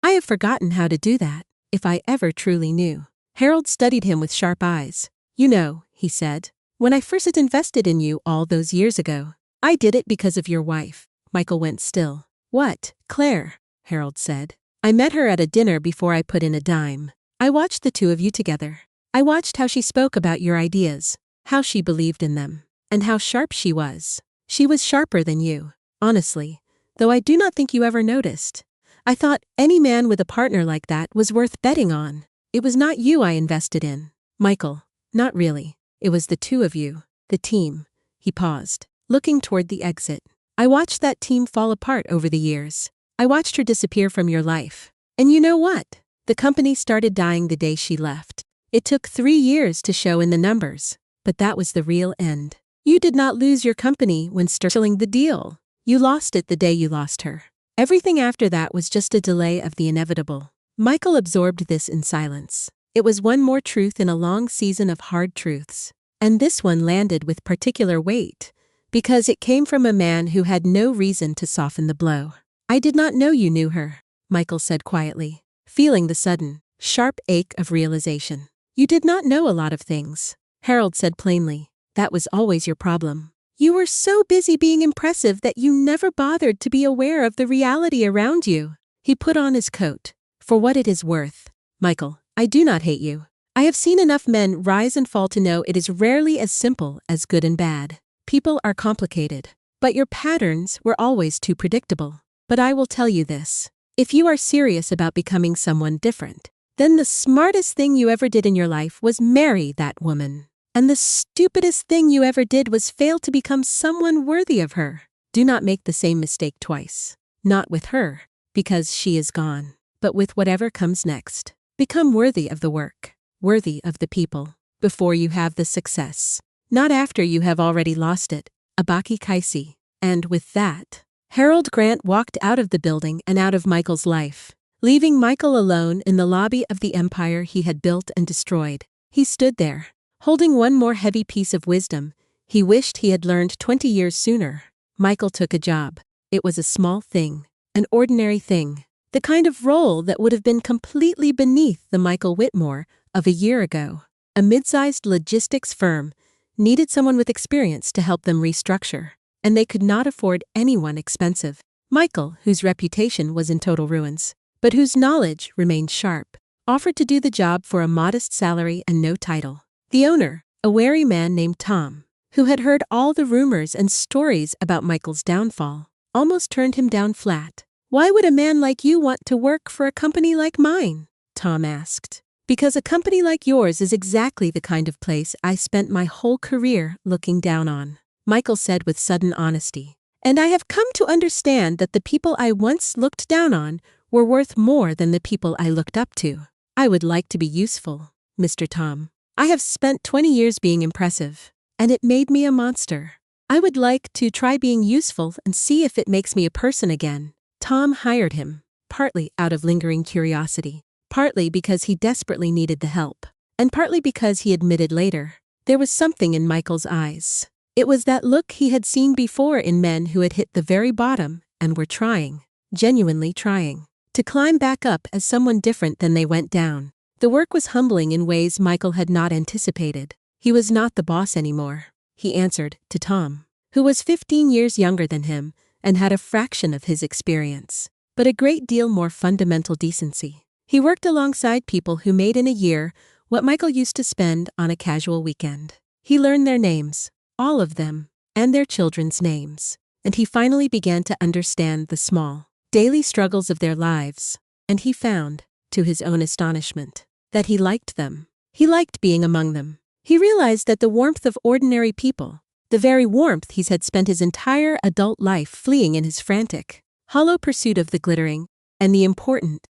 I have forgotten how to do that, if I ever truly knew." Harold studied him with sharp eyes. "You know," he said, "when I first invested in you all those years ago, I did it because of your wife." Michael went still. "What, Claire?" Harold said. "I met her at a dinner before I put in a dime. I watched the two of you together. I watched how she spoke about your ideas, how she believed in them, and how sharp she was. She was sharper than you, honestly, though I do not think you ever noticed. I thought any man with a partner like that was worth betting on. It was not you I invested in, Michael. Not really. It was the two of you, the team." He paused, looking toward the exit. "I watched that team fall apart over the years. I watched her disappear from your life. And you know what? The company started dying the day she left. It took 3 years to show in the numbers, but that was the real end. You did not lose your company when sterling the deal. You lost it the day you lost her. Everything after that was just a delay of the inevitable." Michael absorbed this in silence. It was one more truth in a long season of hard truths. And this one landed with particular weight, because it came from a man who had no reason to soften the blow. "I did not know you knew her," Michael said quietly, feeling the sudden, sharp ache of realization. "You did not know a lot of things," Harold said plainly. "That was always your problem. You were so busy being impressive that you never bothered to be aware of the reality around you." He put on his coat. "For what it is worth, Michael, I do not hate you. I have seen enough men rise and fall to know it is rarely as simple as good and bad. People are complicated, but your patterns were always too predictable. But I will tell you this. If you are serious about becoming someone different, then the smartest thing you ever did in your life was marry that woman. And the stupidest thing you ever did was fail to become someone worthy of her. Do not make the same mistake twice. Not with her, because she is gone, but with whatever comes next. Become worthy of the work, worthy of the people, before you have the success. Not after you have already lost it." Abaki Kaisi. And with that, Harold Grant walked out of the building and out of Michael's life, leaving Michael alone in the lobby of the empire he had built and destroyed. He stood there, holding one more heavy piece of wisdom he wished he had learned 20 years sooner. Michael took a job. It was a small thing, an ordinary thing, the kind of role that would have been completely beneath the Michael Whitmore of a year ago. A mid-sized logistics firm needed someone with experience to help them restructure, and they could not afford anyone expensive. Michael, whose reputation was in total ruins, but whose knowledge remained sharp, offered to do the job for a modest salary and no title. The owner, a wary man named Tom, who had heard all the rumors and stories about Michael's downfall, almost turned him down flat. "Why would a man like you want to work for a company like mine?" Tom asked. "Because a company like yours is exactly the kind of place I spent my whole career looking down on," Michael said with sudden honesty. "And I have come to understand that the people I once looked down on were worth more than the people I looked up to. I would like to be useful, Mr. Tom. I have spent 20 years being impressive, and it made me a monster. I would like to try being useful and see if it makes me a person again." Tom hired him, partly out of lingering curiosity, partly because he desperately needed the help, and partly because he admitted later there was something in Michael's eyes. It was that look he had seen before in men who had hit the very bottom and were trying, genuinely trying, to climb back up as someone different than they went down. The work was humbling in ways Michael had not anticipated. He was not the boss anymore, he answered to Tom, who was 15 years younger than him and had a fraction of his experience, but a great deal more fundamental decency. He worked alongside people who made in a year what Michael used to spend on a casual weekend. He learned their names, all of them, and their children's names, and he finally began to understand the small, daily struggles of their lives, and he found, to his own astonishment, that he liked them. He liked being among them. He realized that the warmth of ordinary people, the very warmth he had spent his entire adult life fleeing in his frantic, hollow pursuit of the glittering and the important,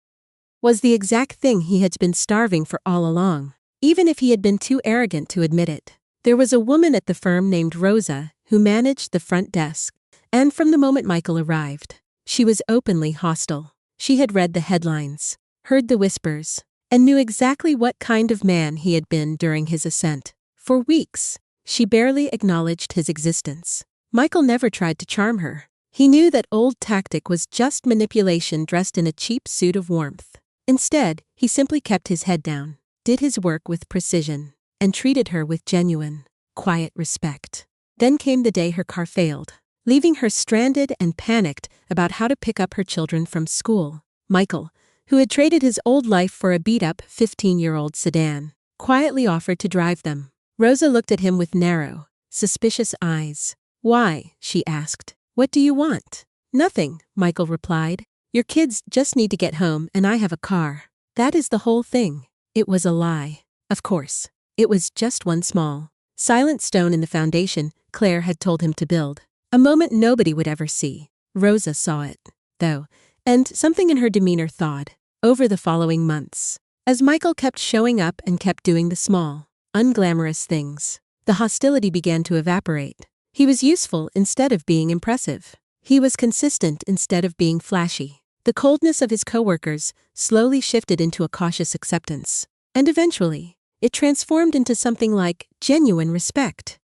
was the exact thing he had been starving for all along, even if he had been too arrogant to admit it. There was a woman at the firm named Rosa who managed the front desk, and from the moment Michael arrived, she was openly hostile. She had read the headlines, heard the whispers, and knew exactly what kind of man he had been during his ascent. For weeks, she barely acknowledged his existence. Michael never tried to charm her. He knew that old tactic was just manipulation dressed in a cheap suit of warmth. Instead, he simply kept his head down, did his work with precision, and treated her with genuine, quiet respect. Then came the day her car failed, leaving her stranded and panicked about how to pick up her children from school. Michael, who had traded his old life for a beat-up 15-year-old sedan, quietly offered to drive them. Rosa looked at him with narrow, suspicious eyes. "Why?" she asked. "What do you want?" "Nothing," Michael replied. "Your kids just need to get home and I have a car. That is the whole thing." It was a lie. Of course. It was just one small, silent stone in the foundation Claire had told him to build. A moment nobody would ever see. Rosa saw it, though, and something in her demeanor thawed over the following months. As Michael kept showing up and kept doing the small, unglamorous things, the hostility began to evaporate. He was useful instead of being impressive. He was consistent instead of being flashy. The coldness of his coworkers slowly shifted into a cautious acceptance, and eventually, it transformed into something like genuine respect.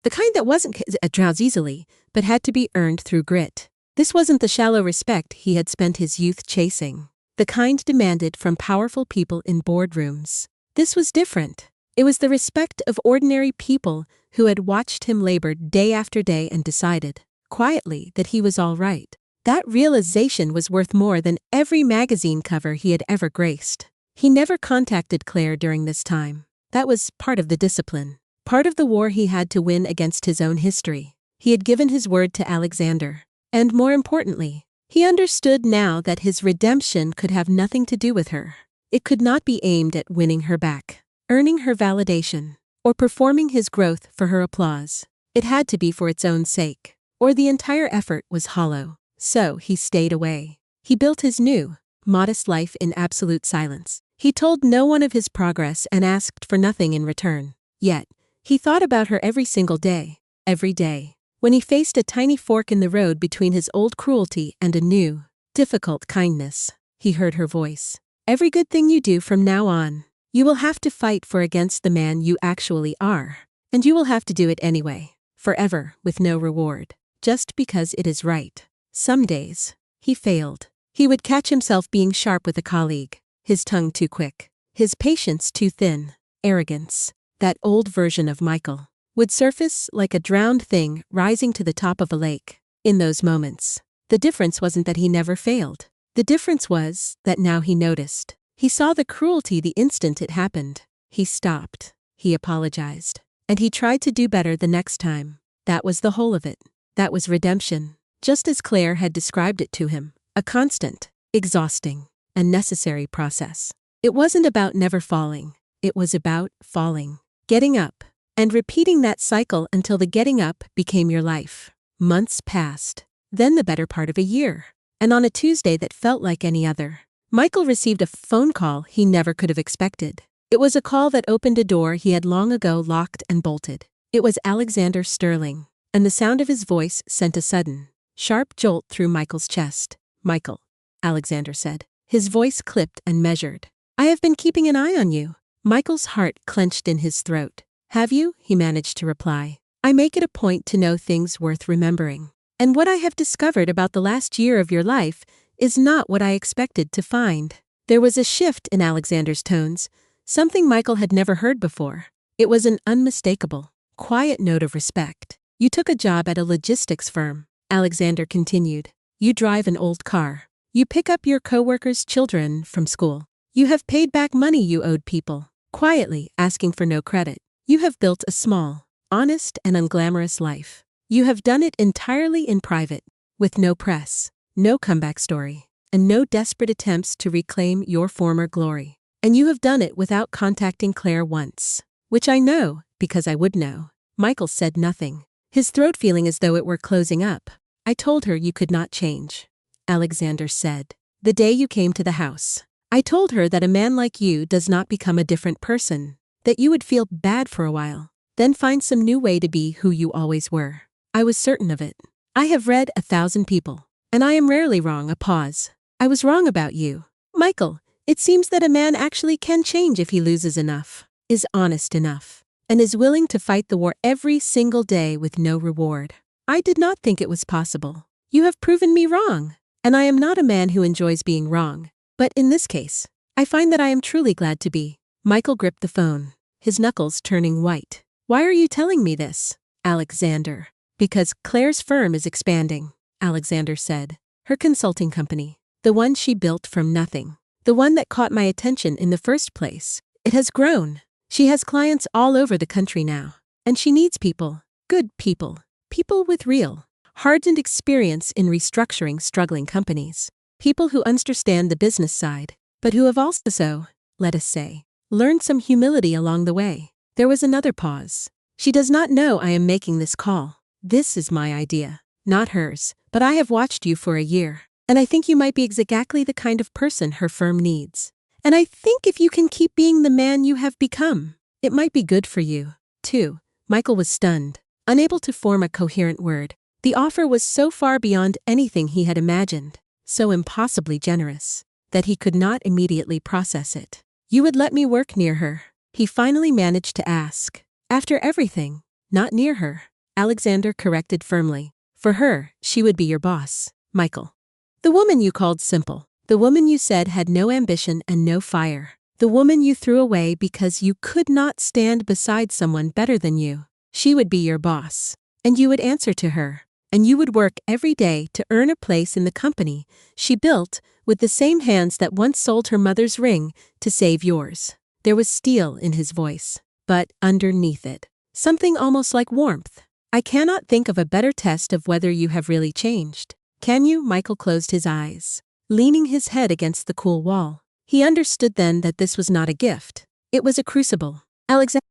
The kind that wasn't aroused easily, but had to be earned through grit. This wasn't the shallow respect he had spent his youth chasing, the kind demanded from powerful people in boardrooms. This was different. It was the respect of ordinary people who had watched him labor day after day and decided, quietly, that he was all right. That realization was worth more than every magazine cover he had ever graced. He never contacted Claire during this time. That was part of the discipline, part of the war he had to win against his own history. He had given his word to Alexander. And more importantly, he understood now that his redemption could have nothing to do with her. It could not be aimed at winning her back, earning her validation, or performing his growth for her applause. It had to be for its own sake, or the entire effort was hollow. So he stayed away. He built his new, modest life in absolute silence. He told no one of his progress and asked for nothing in return. Yet, he thought about her every single day, every day. When he faced a tiny fork in the road between his old cruelty and a new, difficult kindness, he heard her voice. "Every good thing you do from now on, you will have to fight for against the man you actually are. And you will have to do it anyway, forever, with no reward, just because it is right." Some days, he failed. He would catch himself being sharp with a colleague, his tongue too quick, his patience too thin. Arrogance, that old version of Michael, would surface like a drowned thing rising to the top of a lake. In those moments, the difference wasn't that he never failed. The difference was that now he noticed. He saw the cruelty the instant it happened. He stopped. He apologized. And he tried to do better the next time. That was the whole of it. That was redemption. Just as Claire had described it to him, A constant, exhausting, and necessary process. It wasn't about never falling. It was about falling, getting up, and repeating that cycle until the getting up became your life. Months passed, then the better part of a year. And on a Tuesday that felt like any other, Michael received a phone call he never could have expected. It was a call that opened a door he had long ago locked and bolted. It was Alexander Sterling, and the sound of his voice sent a sudden, sharp jolt through Michael's chest. "Michael," Alexander said, his voice clipped and measured. "I have been keeping an eye on you." Michael's heart clenched in his throat. "Have you?" he managed to reply. "I make it a point to know things worth remembering. And what I have discovered about the last year of your life is not what I expected to find." There was a shift in Alexander's tones, something Michael had never heard before. It was an unmistakable, quiet note of respect. "You took a job at a logistics firm," Alexander continued. "You drive an old car. You pick up your coworkers' children from school. You have paid back money you owed people, quietly asking for no credit. You have built a small, honest, and unglamorous life. You have done it entirely in private, with no press, no comeback story, and no desperate attempts to reclaim your former glory. And you have done it without contacting Claire once. Which I know, because I would know." Michael said nothing, his throat feeling as though it were closing up. "I told her you could not change," Alexander said. "The day you came to the house. I told her that a man like you does not become a different person, that you would feel bad for a while, then find some new way to be who you always were. I was certain of it. I have read 1,000 people, and I am rarely wrong." A pause. "I was wrong about you. Michael, it seems that a man actually can change if he loses enough, is honest enough, and is willing to fight the war every single day with no reward. I did not think it was possible. You have proven me wrong, and I am not a man who enjoys being wrong. But in this case, I find that I am truly glad to be." Michael gripped the phone, his knuckles turning white. "Why are you telling me this, Alexander?" "Because Claire's firm is expanding," Alexander said. "Her consulting company, the one she built from nothing, the one that caught my attention in the first place. It has grown. She has clients all over the country now, and she needs people, good people, people with real, hardened experience in restructuring struggling companies. People who understand the business side, but who have also, let us say, learned some humility along the way." There was another pause. "She does not know I am making this call. This is my idea, not hers, but I have watched you for a year, and I think you might be exactly the kind of person her firm needs. And I think if you can keep being the man you have become, it might be good for you, too." Michael was stunned, unable to form a coherent word. The offer was so far beyond anything he had imagined, so impossibly generous, that he could not immediately process it. "You would let me work near her?" he finally managed to ask. "After everything, not near her," Alexander corrected firmly. "For her, she would be your boss, Michael. The woman you called simple, the woman you said had no ambition and no fire, the woman you threw away because you could not stand beside someone better than you. She would be your boss, and you would answer to her, and you would work every day to earn a place in the company she built with the same hands that once sold her mother's ring to save yours." There was steel in his voice, but underneath it, something almost like warmth. "I cannot think of a better test of whether you have really changed. Can you?" Michael closed his eyes, leaning his head against the cool wall. He understood then that this was not a gift. It was a crucible. Alexander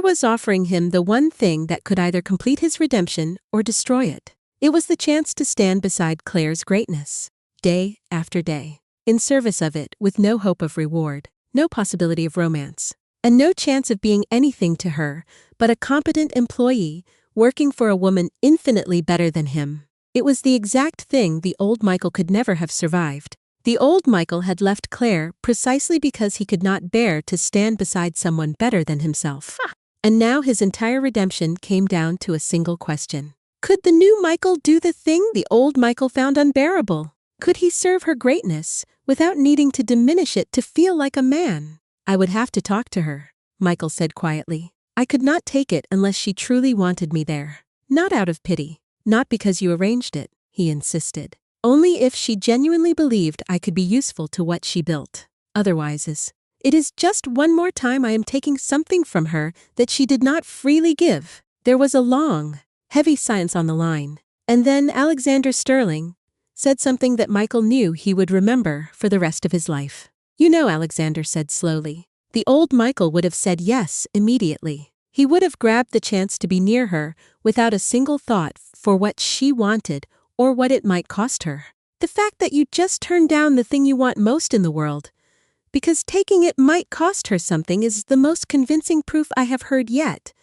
was offering him the one thing that could either complete his redemption or destroy it. It was the chance to stand beside Claire's greatness, day after day, in service of it with no hope of reward, no possibility of romance, and no chance of being anything to her but a competent employee working for a woman infinitely better than him. It was the exact thing the old Michael could never have survived. The old Michael had left Claire precisely because he could not bear to stand beside someone better than himself. And now his entire redemption came down to a single question. Could the new Michael do the thing the old Michael found unbearable? Could he serve her greatness without needing to diminish it to feel like a man? "I would have to talk to her," Michael said quietly. "I could not take it unless she truly wanted me there. Not out of pity, not because you arranged it," he insisted. "Only if she genuinely believed I could be useful to what she built. Otherwise, it is just one more time I am taking something from her that she did not freely give." There was a long, heavy silence on the line, and then Alexander Sterling, said something that Michael knew he would remember for the rest of his life. "You know," Alexander said slowly. The old Michael would have said yes immediately. He would have grabbed the chance to be near her without a single thought for what she wanted or what it might cost her. The fact that you just turned down the thing you want most in the world, because taking it might cost her something, is the most convincing proof I have heard yet,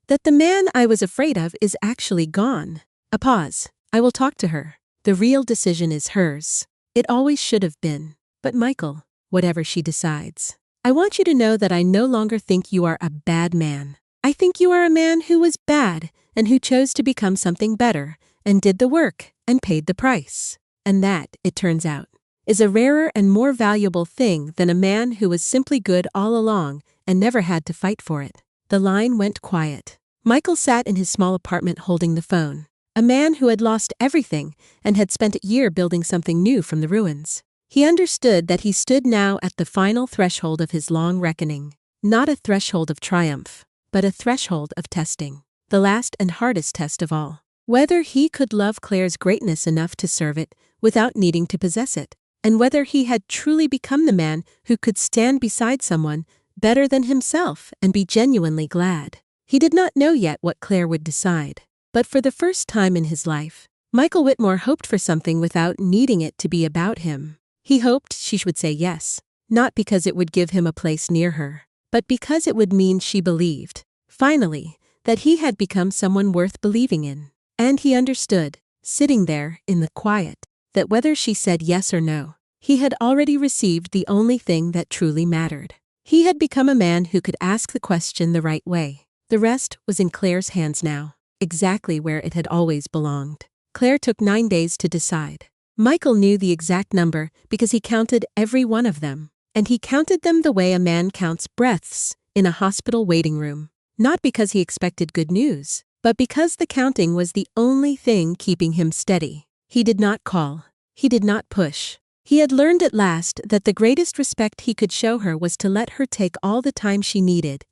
that the man I was afraid of is actually gone." A pause. "I will talk to her. The real decision is hers. It always should have been. But Michael, whatever she decides, I want you to know that I no longer think you are a bad man. I think you are a man who was bad and who chose to become something better and did the work and paid the price. And that, it turns out, is a rarer and more valuable thing than a man who was simply good all along and never had to fight for it." The line went quiet. Michael sat in his small apartment holding the phone. A man who had lost everything and had spent a year building something new from the ruins. He understood that he stood now at the final threshold of his long reckoning. Not a threshold of triumph, but a threshold of testing. The last and hardest test of all. Whether he could love Claire's greatness enough to serve it without needing to possess it, and whether he had truly become the man who could stand beside someone better than himself and be genuinely glad. He did not know yet what Claire would decide. But for the first time in his life, Michael Whitmore hoped for something without needing it to be about him. He hoped she would say yes, not because it would give him a place near her, but because it would mean she believed, finally, that he had become someone worth believing in. And he understood, sitting there in the quiet, that whether she said yes or no, he had already received the only thing that truly mattered. He had become a man who could ask the question the right way. The rest was in Claire's hands now, exactly where it had always belonged. Claire took 9 days to decide. Michael knew the exact number because he counted every one of them, and he counted them the way a man counts breaths in a hospital waiting room. Not because he expected good news, but because the counting was the only thing keeping him steady. He did not call. He did not push. He had learned at last that the greatest respect he could show her was to let her take all the time she needed,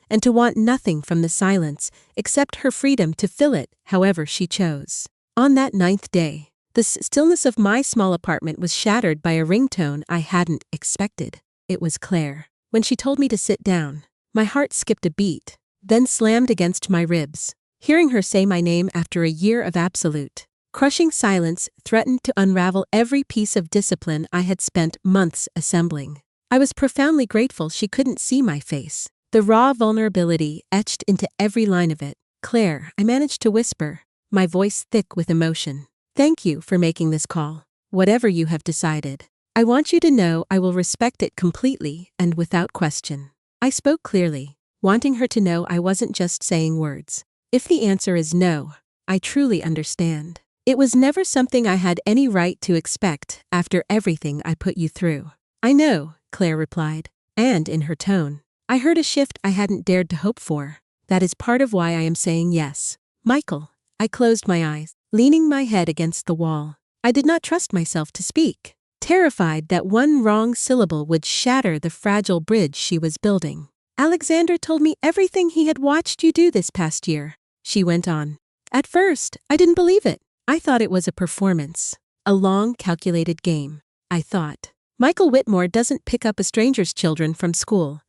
and to want nothing from the silence except her freedom to fill it however she chose. On that 9th day, the stillness of my small apartment was shattered by a ringtone I hadn't expected. It was Claire. When she told me to sit down, my heart skipped a beat, then slammed against my ribs. Hearing her say my name after a year of absolute, crushing silence threatened to unravel every piece of discipline I had spent months assembling. I was profoundly grateful she couldn't see my face, the raw vulnerability etched into every line of it. "Claire," I managed to whisper, my voice thick with emotion. "Thank you for making this call. Whatever you have decided, I want you to know I will respect it completely and without question." I spoke clearly, wanting her to know I wasn't just saying words. If the answer is no, I truly understand. It was never something I had any right to expect after everything I put you through. "I know," Claire replied, and in her tone, I heard a shift I hadn't dared to hope for. "That is part of why I am saying yes." "Michael." I closed my eyes, leaning my head against the wall. I did not trust myself to speak, terrified that one wrong syllable would shatter the fragile bridge she was building. "Alexander told me everything he had watched you do this past year," she went on. "At first, I didn't believe it. I thought it was a performance, a long, calculated game. I thought, Michael Whitmore doesn't pick up a stranger's children from school,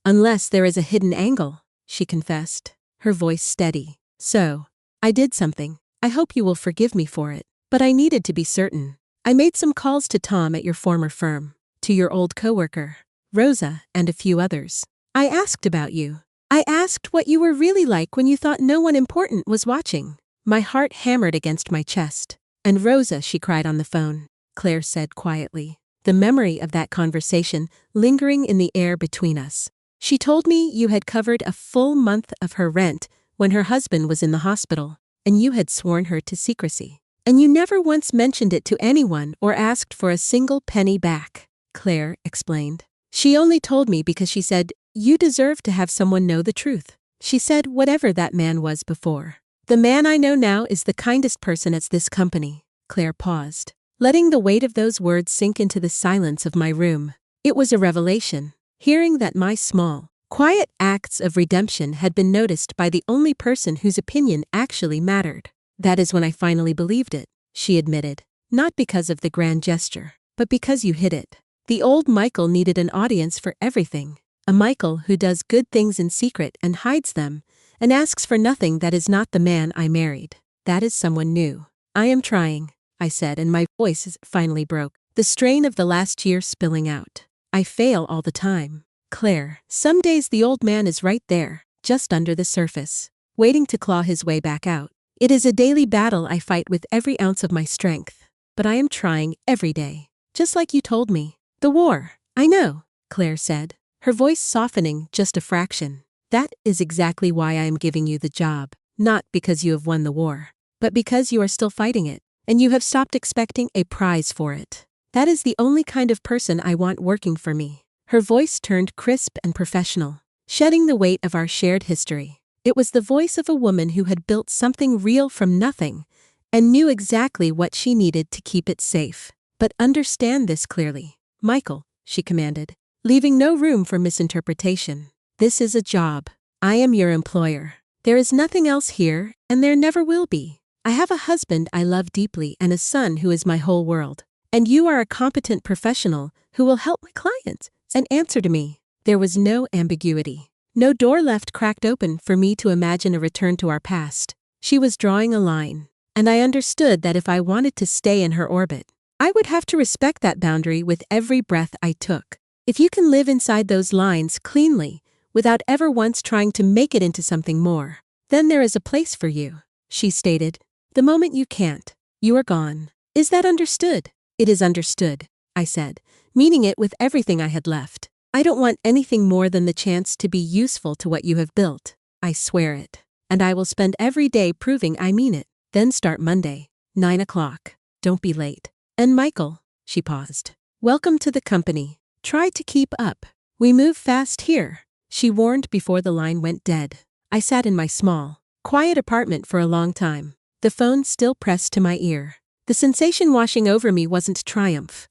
unless there is a hidden angle," she confessed, her voice steady. "So, I did something. I hope you will forgive me for it. But I needed to be certain. I made some calls to Tom at your former firm, to your old coworker, Rosa, and a few others. I asked about you. I asked what you were really like when you thought no one important was watching." My heart hammered against my chest. "And Rosa," she cried on the phone, Claire said quietly, the memory of that conversation lingering in the air between us. "She told me you had covered a full month of her rent when her husband was in the hospital, and you had sworn her to secrecy. And you never once mentioned it to anyone or asked for a single penny back," Claire explained. "She only told me because she said, you deserve to have someone know the truth. She said whatever that man was before. The man I know now is the kindest person at this company." Claire paused, letting the weight of those words sink into the silence of my room. It was a revelation, hearing that my small, quiet acts of redemption had been noticed by the only person whose opinion actually mattered. "That is when I finally believed it," she admitted. Not because of the grand gesture, but because you hit it. The old Michael needed an audience for everything. A Michael who does good things in secret and hides them, and asks for nothing that is not the man I married. That is someone new. I am trying, I said, and my voice finally broke, the strain of the last year spilling out. I fail all the time. Claire, some days the old man is right there, just under the surface, waiting to claw his way back out. It is a daily battle I fight with every ounce of my strength. But I am trying every day. Just like you told me. The war. I know, Claire said, her voice softening just a fraction. That is exactly why I am giving you the job. Not because you have won the war, but because you are still fighting it, and you have stopped expecting a prize for it. That is the only kind of person I want working for me. Her voice turned crisp and professional, shedding the weight of our shared history. It was the voice of a woman who had built something real from nothing, and knew exactly what she needed to keep it safe. But understand this clearly, Michael, she commanded, leaving no room for misinterpretation. This is a job. I am your employer. There is nothing else here, and there never will be. I have a husband I love deeply and a son who is my whole world. And you are a competent professional who will help my clients and answer to me. There was no ambiguity. No door left cracked open for me to imagine a return to our past. She was drawing a line. And I understood that if I wanted to stay in her orbit, I would have to respect that boundary with every breath I took. If you can live inside those lines cleanly, without ever once trying to make it into something more, then there is a place for you, she stated. The moment you can't, you are gone. Is that understood? It is understood, I said, meaning it with everything I had left. I don't want anything more than the chance to be useful to what you have built. I swear it. And I will spend every day proving I mean it. Then start Monday, 9 o'clock. Don't be late. And Michael, she paused. Welcome to the company. Try to keep up. We move fast here, she warned before the line went dead. I sat in my small, quiet apartment for a long time, the phone still pressed to my ear. The sensation washing over me wasn't triumph.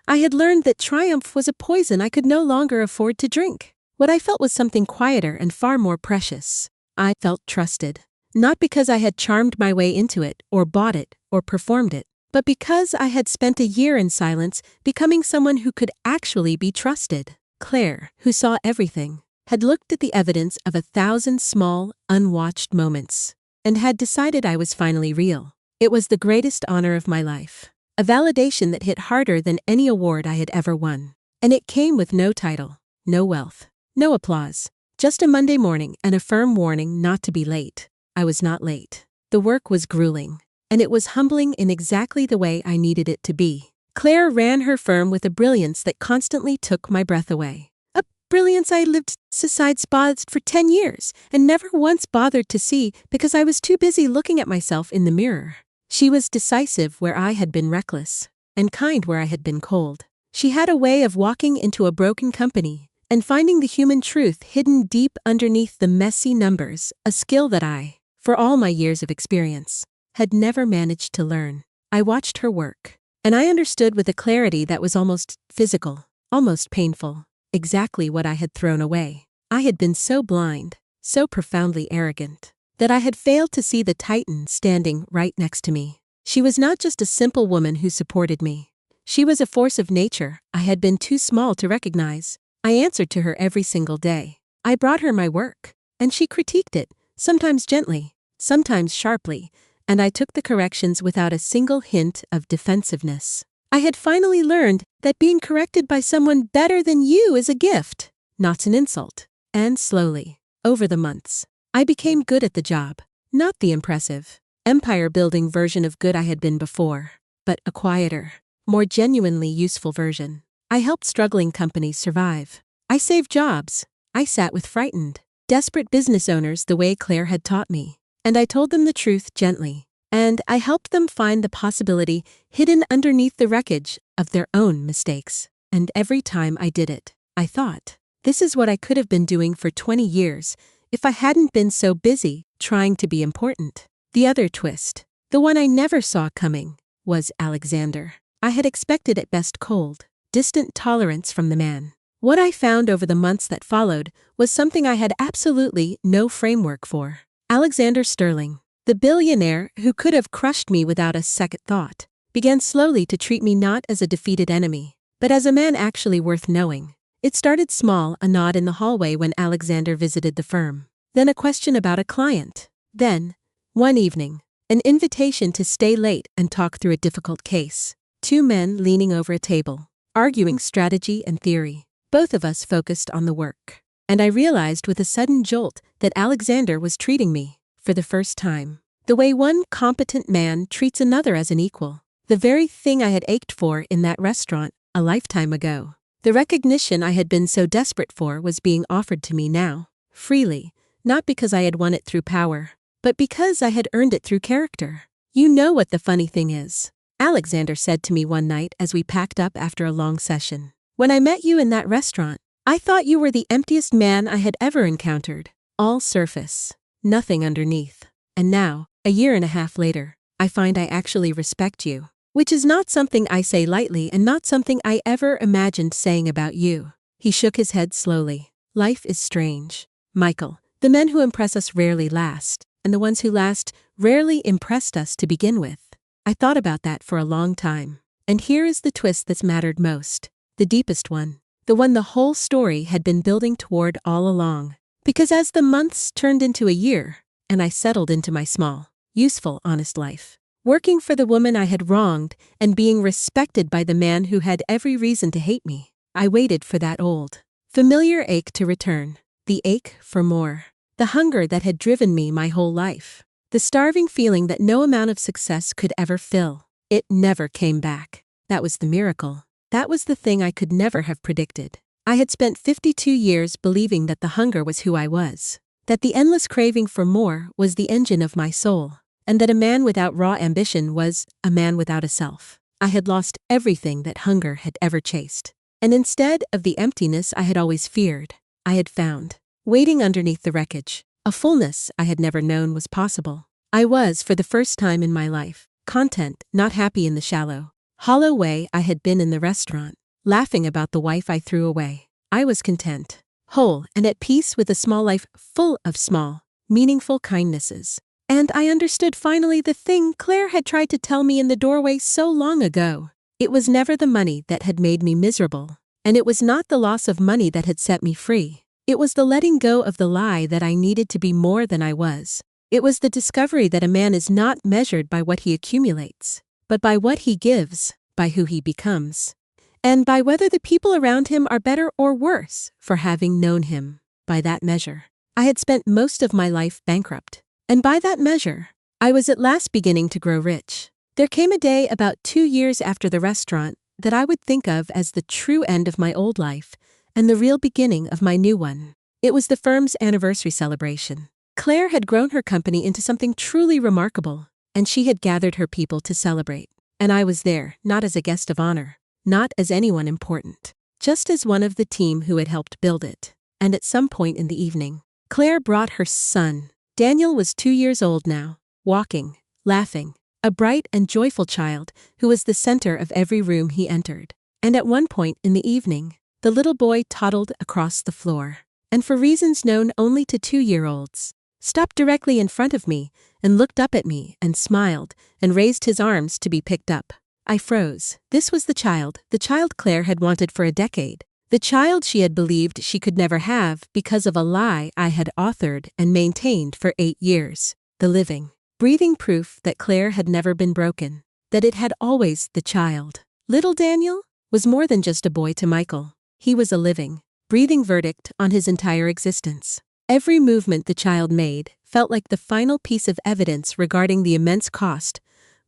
I had learned that triumph was a poison I could no longer afford to drink. What I felt was something quieter and far more precious. I felt trusted. Not because I had charmed my way into it, or bought it, or performed it, but because I had spent a year in silence, becoming someone who could actually be trusted. Claire, who saw everything, had looked at the evidence of 1,000 small, unwatched moments, and had decided I was finally real. It was the greatest honor of my life. A validation that hit harder than any award I had ever won. And it came with no title, no wealth, no applause. Just a Monday morning and a firm warning not to be late. I was not late. The work was grueling, and it was humbling in exactly the way I needed it to be. Claire ran her firm with a brilliance that constantly took my breath away. A brilliance I lived beside spas for 10 years and never once bothered to see because I was too busy looking at myself in the mirror. She was decisive where I had been reckless, and kind where I had been cold. She had a way of walking into a broken company and finding the human truth hidden deep underneath the messy numbers, a skill that I, for all my years of experience, had never managed to learn. I watched her work, and I understood with a clarity that was almost physical, almost painful, exactly what I had thrown away. I had been so blind, so profoundly arrogant, that I had failed to see the Titan standing right next to me. She was not just a simple woman who supported me. She was a force of nature I had been too small to recognize. I answered to her every single day. I brought her my work, and she critiqued it, sometimes gently, sometimes sharply, and I took the corrections without a single hint of defensiveness. I had finally learned that being corrected by someone better than you is a gift, not an insult. And slowly, over the months, I became good at the job, not the impressive, empire-building version of good I had been before, but a quieter, more genuinely useful version. I helped struggling companies survive. I saved jobs. I sat with frightened, desperate business owners the way Claire had taught me, and I told them the truth gently. And I helped them find the possibility hidden underneath the wreckage of their own mistakes. And every time I did it, I thought, this is what I could have been doing for 20 years if I hadn't been so busy trying to be important. The other twist, the one I never saw coming, was Alexander. I had expected at best cold, distant tolerance from the man. What I found over the months that followed was something I had absolutely no framework for. Alexander Sterling, the billionaire who could have crushed me without a second thought, began slowly to treat me not as a defeated enemy, but as a man actually worth knowing. It started small, a nod in the hallway when Alexander visited the firm. Then a question about a client. Then, one evening, an invitation to stay late and talk through a difficult case. Two men leaning over a table, arguing strategy and theory. Both of us focused on the work. And I realized with a sudden jolt that Alexander was treating me, for the first time, the way one competent man treats another as an equal. The very thing I had ached for in that restaurant a lifetime ago. The recognition I had been so desperate for was being offered to me now, freely, not because I had won it through power, but because I had earned it through character. You know what the funny thing is? Alexander said to me one night as we packed up after a long session. When I met you in that restaurant, I thought you were the emptiest man I had ever encountered. All surface, nothing underneath. And now, a year and a half later, I find I actually respect you. Which is not something I say lightly and not something I ever imagined saying about you. He shook his head slowly. Life is strange, Michael. The men who impress us rarely last, and the ones who last rarely impressed us to begin with. I thought about that for a long time. And here is the twist that's mattered most. The deepest one. The one the whole story had been building toward all along. Because as the months turned into a year, and I settled into my small, useful, honest life, working for the woman I had wronged and being respected by the man who had every reason to hate me, I waited for that old, familiar ache to return. The ache for more. The hunger that had driven me my whole life. The starving feeling that no amount of success could ever fill. It never came back. That was the miracle. That was the thing I could never have predicted. I had spent 52 years believing that the hunger was who I was. That the endless craving for more was the engine of my soul. And that a man without raw ambition was a man without a self. I had lost everything that hunger had ever chased. And instead of the emptiness I had always feared, I had found, waiting underneath the wreckage, a fullness I had never known was possible. I was, for the first time in my life, content, not happy in the shallow, hollow way I had been in the restaurant, laughing about the wife I threw away. I was content, whole, and at peace with a small life full of small, meaningful kindnesses. And I understood finally the thing Claire had tried to tell me in the doorway so long ago. It was never the money that had made me miserable, and it was not the loss of money that had set me free. It was the letting go of the lie that I needed to be more than I was. It was the discovery that a man is not measured by what he accumulates, but by what he gives, by who he becomes, and by whether the people around him are better or worse for having known him. By that measure, I had spent most of my life bankrupt. And by that measure, I was at last beginning to grow rich. There came a day about 2 years after the restaurant that I would think of as the true end of my old life and the real beginning of my new one. It was the firm's anniversary celebration. Claire had grown her company into something truly remarkable, and she had gathered her people to celebrate. And I was there, not as a guest of honor, not as anyone important, just as one of the team who had helped build it. And at some point in the evening, Claire brought her son. Daniel was 2 years old now, walking, laughing, a bright and joyful child who was the center of every room he entered. And at one point in the evening, the little boy toddled across the floor, and for reasons known only to 2-year-olds, stopped directly in front of me and looked up at me and smiled and raised his arms to be picked up. I froze. This was the child Claire had wanted for a decade. The child she had believed she could never have because of a lie I had authored and maintained for 8 years. The living, breathing proof that Claire had never been broken, that it had always the child. Little Daniel was more than just a boy to Michael. He was a living, breathing verdict on his entire existence. Every movement the child made felt like the final piece of evidence regarding the immense cost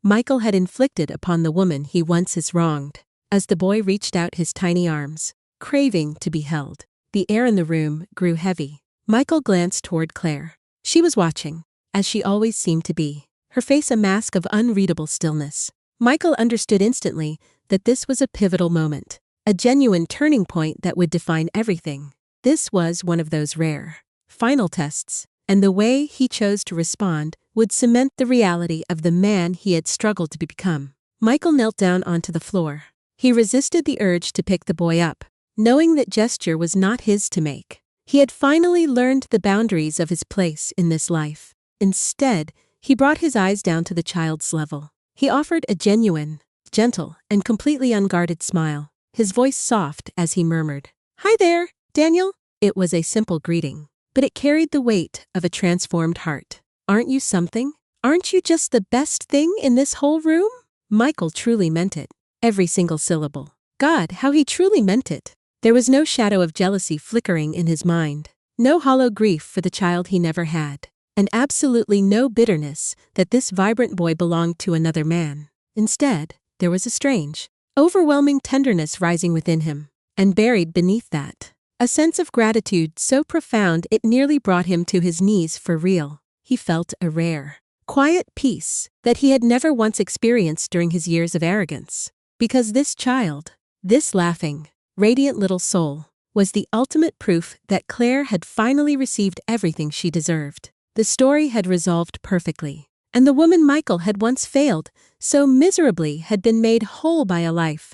Michael had inflicted upon the woman he once has wronged. As the boy reached out his tiny arms, craving to be held, the air in the room grew heavy. Michael glanced toward Claire. She was watching, as she always seemed to be, her face a mask of unreadable stillness. Michael understood instantly that this was a pivotal moment, a genuine turning point that would define everything. This was one of those rare, final tests, and the way he chose to respond would cement the reality of the man he had struggled to become. Michael knelt down onto the floor. He resisted the urge to pick the boy up, knowing that gesture was not his to make. He had finally learned the boundaries of his place in this life. Instead, he brought his eyes down to the child's level. He offered a genuine, gentle and completely unguarded smile, his voice soft as he murmured, "Hi there, Daniel." It was a simple greeting, but it carried the weight of a transformed heart. "Aren't you something? Aren't you just the best thing in this whole room?" Michael truly meant it. Every single syllable. God, how he truly meant it. There was no shadow of jealousy flickering in his mind, no hollow grief for the child he never had, and absolutely no bitterness that this vibrant boy belonged to another man. Instead, there was a strange, overwhelming tenderness rising within him, and buried beneath that, a sense of gratitude so profound it nearly brought him to his knees for real. He felt a rare, quiet peace that he had never once experienced during his years of arrogance. Because this child, this laughing, radiant little soul, was the ultimate proof that Claire had finally received everything she deserved. The story had resolved perfectly, and the woman Michael had once failed so miserably had been made whole by a life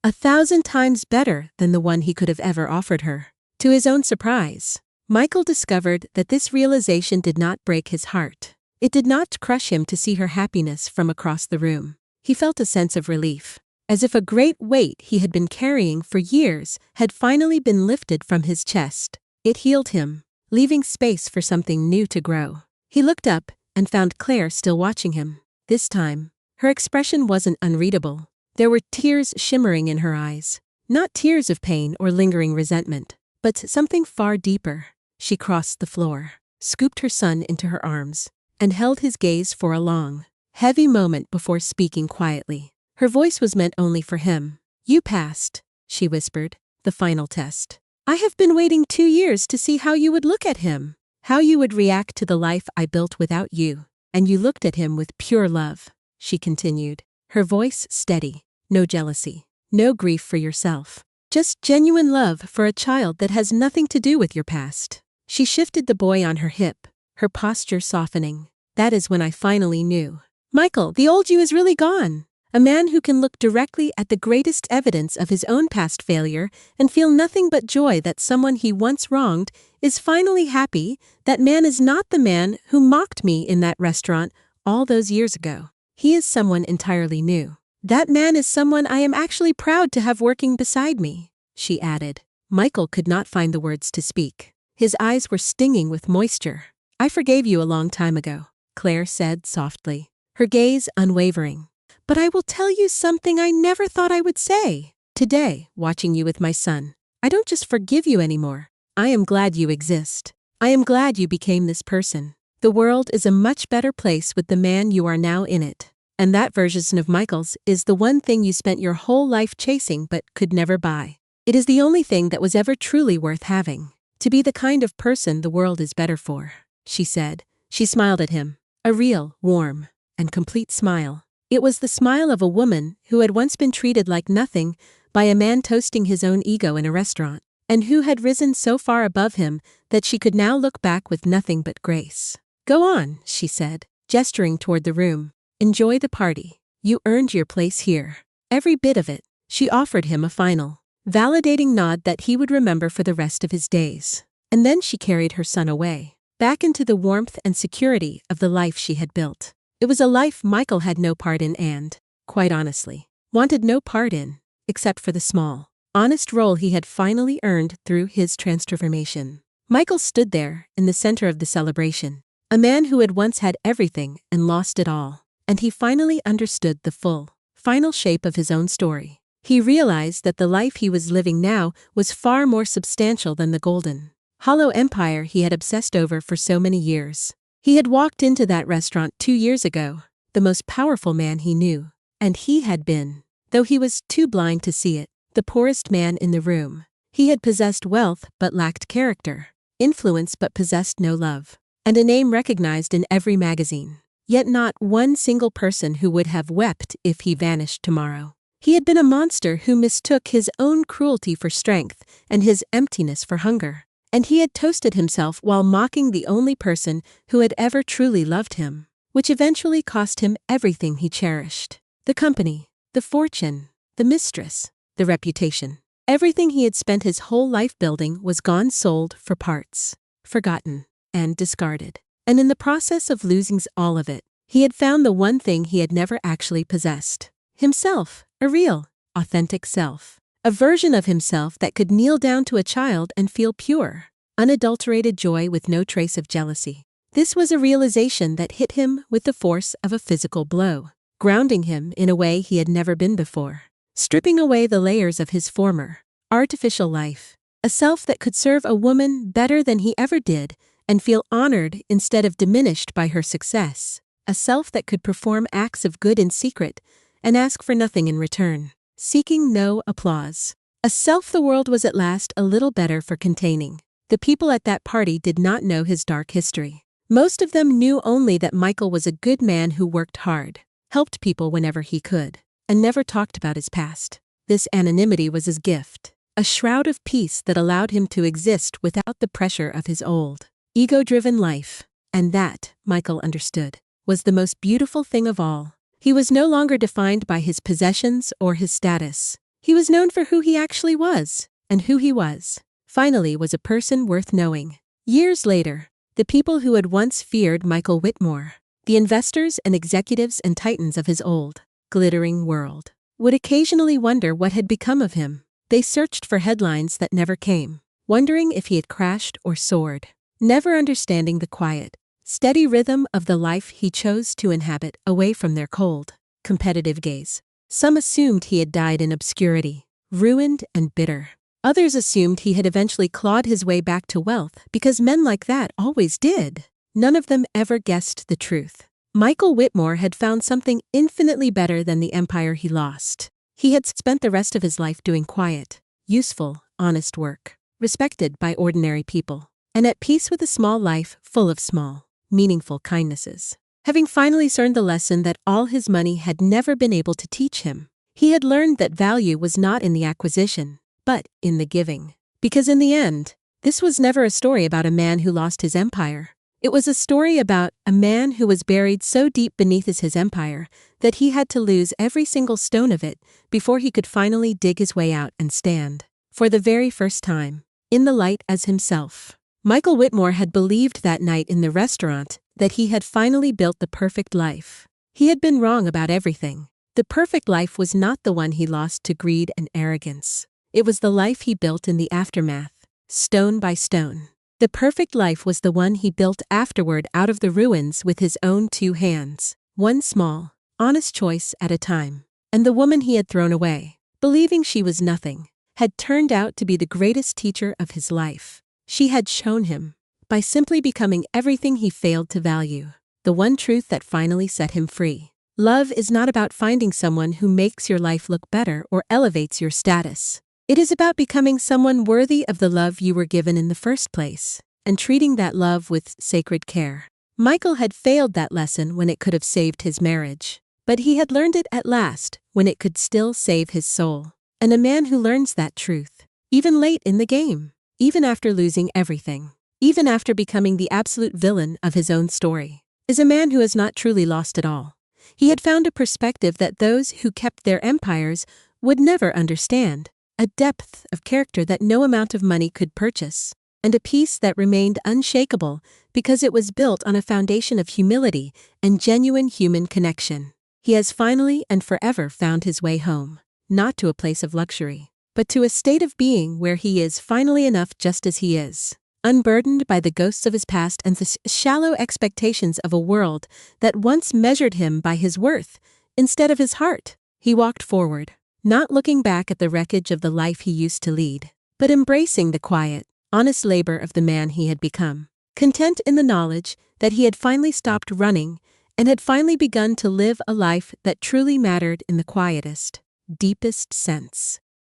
1,000 times better than the one he could have ever offered her. To his own surprise, Michael discovered that this realization did not break his heart. It did not crush him to see her happiness from across the room. He felt a sense of relief, as if a great weight he had been carrying for years had finally been lifted from his chest. It healed him, leaving space for something new to grow. He looked up and found Claire still watching him. This time, her expression wasn't unreadable. There were tears shimmering in her eyes. Not tears of pain or lingering resentment, but something far deeper. She crossed the floor, scooped her son into her arms, and held his gaze for a long, heavy moment before speaking quietly. Her voice was meant only for him. "You passed," she whispered, "the final test. I have been waiting 2 years to see how you would look at him, how you would react to the life I built without you. And you looked at him with pure love," she continued, her voice steady. "No jealousy, no grief for yourself. Just genuine love for a child that has nothing to do with your past." She shifted the boy on her hip, her posture softening. "That is when I finally knew. Michael, the old you is really gone. A man who can look directly at the greatest evidence of his own past failure and feel nothing but joy that someone he once wronged is finally happy. That man is not the man who mocked me in that restaurant all those years ago. He is someone entirely new. That man is someone I am actually proud to have working beside me," she added. Michael could not find the words to speak. His eyes were stinging with moisture. "I forgave you a long time ago," Claire said softly, her gaze unwavering. "But I will tell you something I never thought I would say. Today, watching you with my son, I don't just forgive you anymore. I am glad you exist. I am glad you became this person. The world is a much better place with the man you are now in it. And that version of Michael's is the one thing you spent your whole life chasing but could never buy. It is the only thing that was ever truly worth having. To be the kind of person the world is better for," she said. She smiled at him, a real, warm, and complete smile. It was the smile of a woman who had once been treated like nothing by a man toasting his own ego in a restaurant, and who had risen so far above him that she could now look back with nothing but grace. "Go on," she said, gesturing toward the room. "Enjoy the party. You earned your place here. Every bit of it." She offered him a final, validating nod that he would remember for the rest of his days. And then she carried her son away, back into the warmth and security of the life she had built. It was a life Michael had no part in and, quite honestly, wanted no part in, except for the small, honest role he had finally earned through his transformation. Michael stood there, in the center of the celebration, a man who had once had everything and lost it all. And he finally understood the full, final shape of his own story. He realized that the life he was living now was far more substantial than the golden, hollow empire he had obsessed over for so many years. He had walked into that restaurant 2 years ago, the most powerful man he knew. And he had been, though he was too blind to see it, the poorest man in the room. He had possessed wealth but lacked character, influence but possessed no love, and a name recognized in every magazine. Yet not one single person who would have wept if he vanished tomorrow. He had been a monster who mistook his own cruelty for strength and his emptiness for hunger. And he had toasted himself while mocking the only person who had ever truly loved him, which eventually cost him everything he cherished. The company, the fortune, the mistress, the reputation. Everything he had spent his whole life building was gone, sold for parts, forgotten, and discarded. And in the process of losing all of it, he had found the one thing he had never actually possessed: Himself, a real, authentic self. A version of himself that could kneel down to a child and feel pure, unadulterated joy with no trace of jealousy. This was a realization that hit him with the force of a physical blow, grounding him in a way he had never been before, stripping away the layers of his former, artificial life. A self that could serve a woman better than he ever did and feel honored instead of diminished by her success. A self that could perform acts of good in secret and ask for nothing in return, seeking no applause. A self the world was at last a little better for containing. The people at that party did not know his dark history. Most of them knew only that Michael was a good man who worked hard, helped people whenever he could, and never talked about his past. This anonymity was his gift, a shroud of peace that allowed him to exist without the pressure of his old, ego-driven life. And that, Michael understood, was the most beautiful thing of all. He was no longer defined by his possessions or his status. He was known for who he actually was, and who he was, finally, was a person worth knowing. Years later, the people who had once feared Michael Whitmore, the investors and executives and titans of his old, glittering world, would occasionally wonder what had become of him. They searched for headlines that never came, wondering if he had crashed or soared, never understanding the quiet, steady rhythm of the life he chose to inhabit away from their cold, competitive gaze. Some assumed he had died in obscurity, ruined and bitter. Others assumed he had eventually clawed his way back to wealth because men like that always did. None of them ever guessed the truth. Michael Whitmore had found something infinitely better than the empire he lost. He had spent the rest of his life doing quiet, useful, honest work, respected by ordinary people, and at peace with a small life full of small, meaningful kindnesses. Having finally learned the lesson that all his money had never been able to teach him, he had learned that value was not in the acquisition, but in the giving. Because in the end, this was never a story about a man who lost his empire. It was a story about a man who was buried so deep beneath his empire that he had to lose every single stone of it before he could finally dig his way out and stand, for the very first time, in the light as himself. Michael Whitmore had believed that night in the restaurant that he had finally built the perfect life. He had been wrong about everything. The perfect life was not the one he lost to greed and arrogance. It was the life he built in the aftermath, stone by stone. The perfect life was the one he built afterward out of the ruins with his own 2 hands, one small, honest choice at a time. And the woman he had thrown away, believing she was nothing, had turned out to be the greatest teacher of his life. She had shown him, by simply becoming everything he failed to value, the one truth that finally set him free. Love is not about finding someone who makes your life look better or elevates your status. It is about becoming someone worthy of the love you were given in the first place, and treating that love with sacred care. Michael had failed that lesson when it could have saved his marriage, but he had learned it at last when it could still save his soul. And a man who learns that truth, even late in the game, even after losing everything, even after becoming the absolute villain of his own story, is a man who has not truly lost it all. He had found a perspective that those who kept their empires would never understand, a depth of character that no amount of money could purchase, and a peace that remained unshakable because it was built on a foundation of humility and genuine human connection. He has finally and forever found his way home, not to a place of luxury, but to a state of being where he is finally enough just as he is, unburdened by the ghosts of his past and the shallow expectations of a world that once measured him by his worth instead of his heart. He walked forward, not looking back at the wreckage of the life he used to lead, but embracing the quiet, honest labor of the man he had become, content in the knowledge that he had finally stopped running and had finally begun to live a life that truly mattered in the quietest, deepest sense.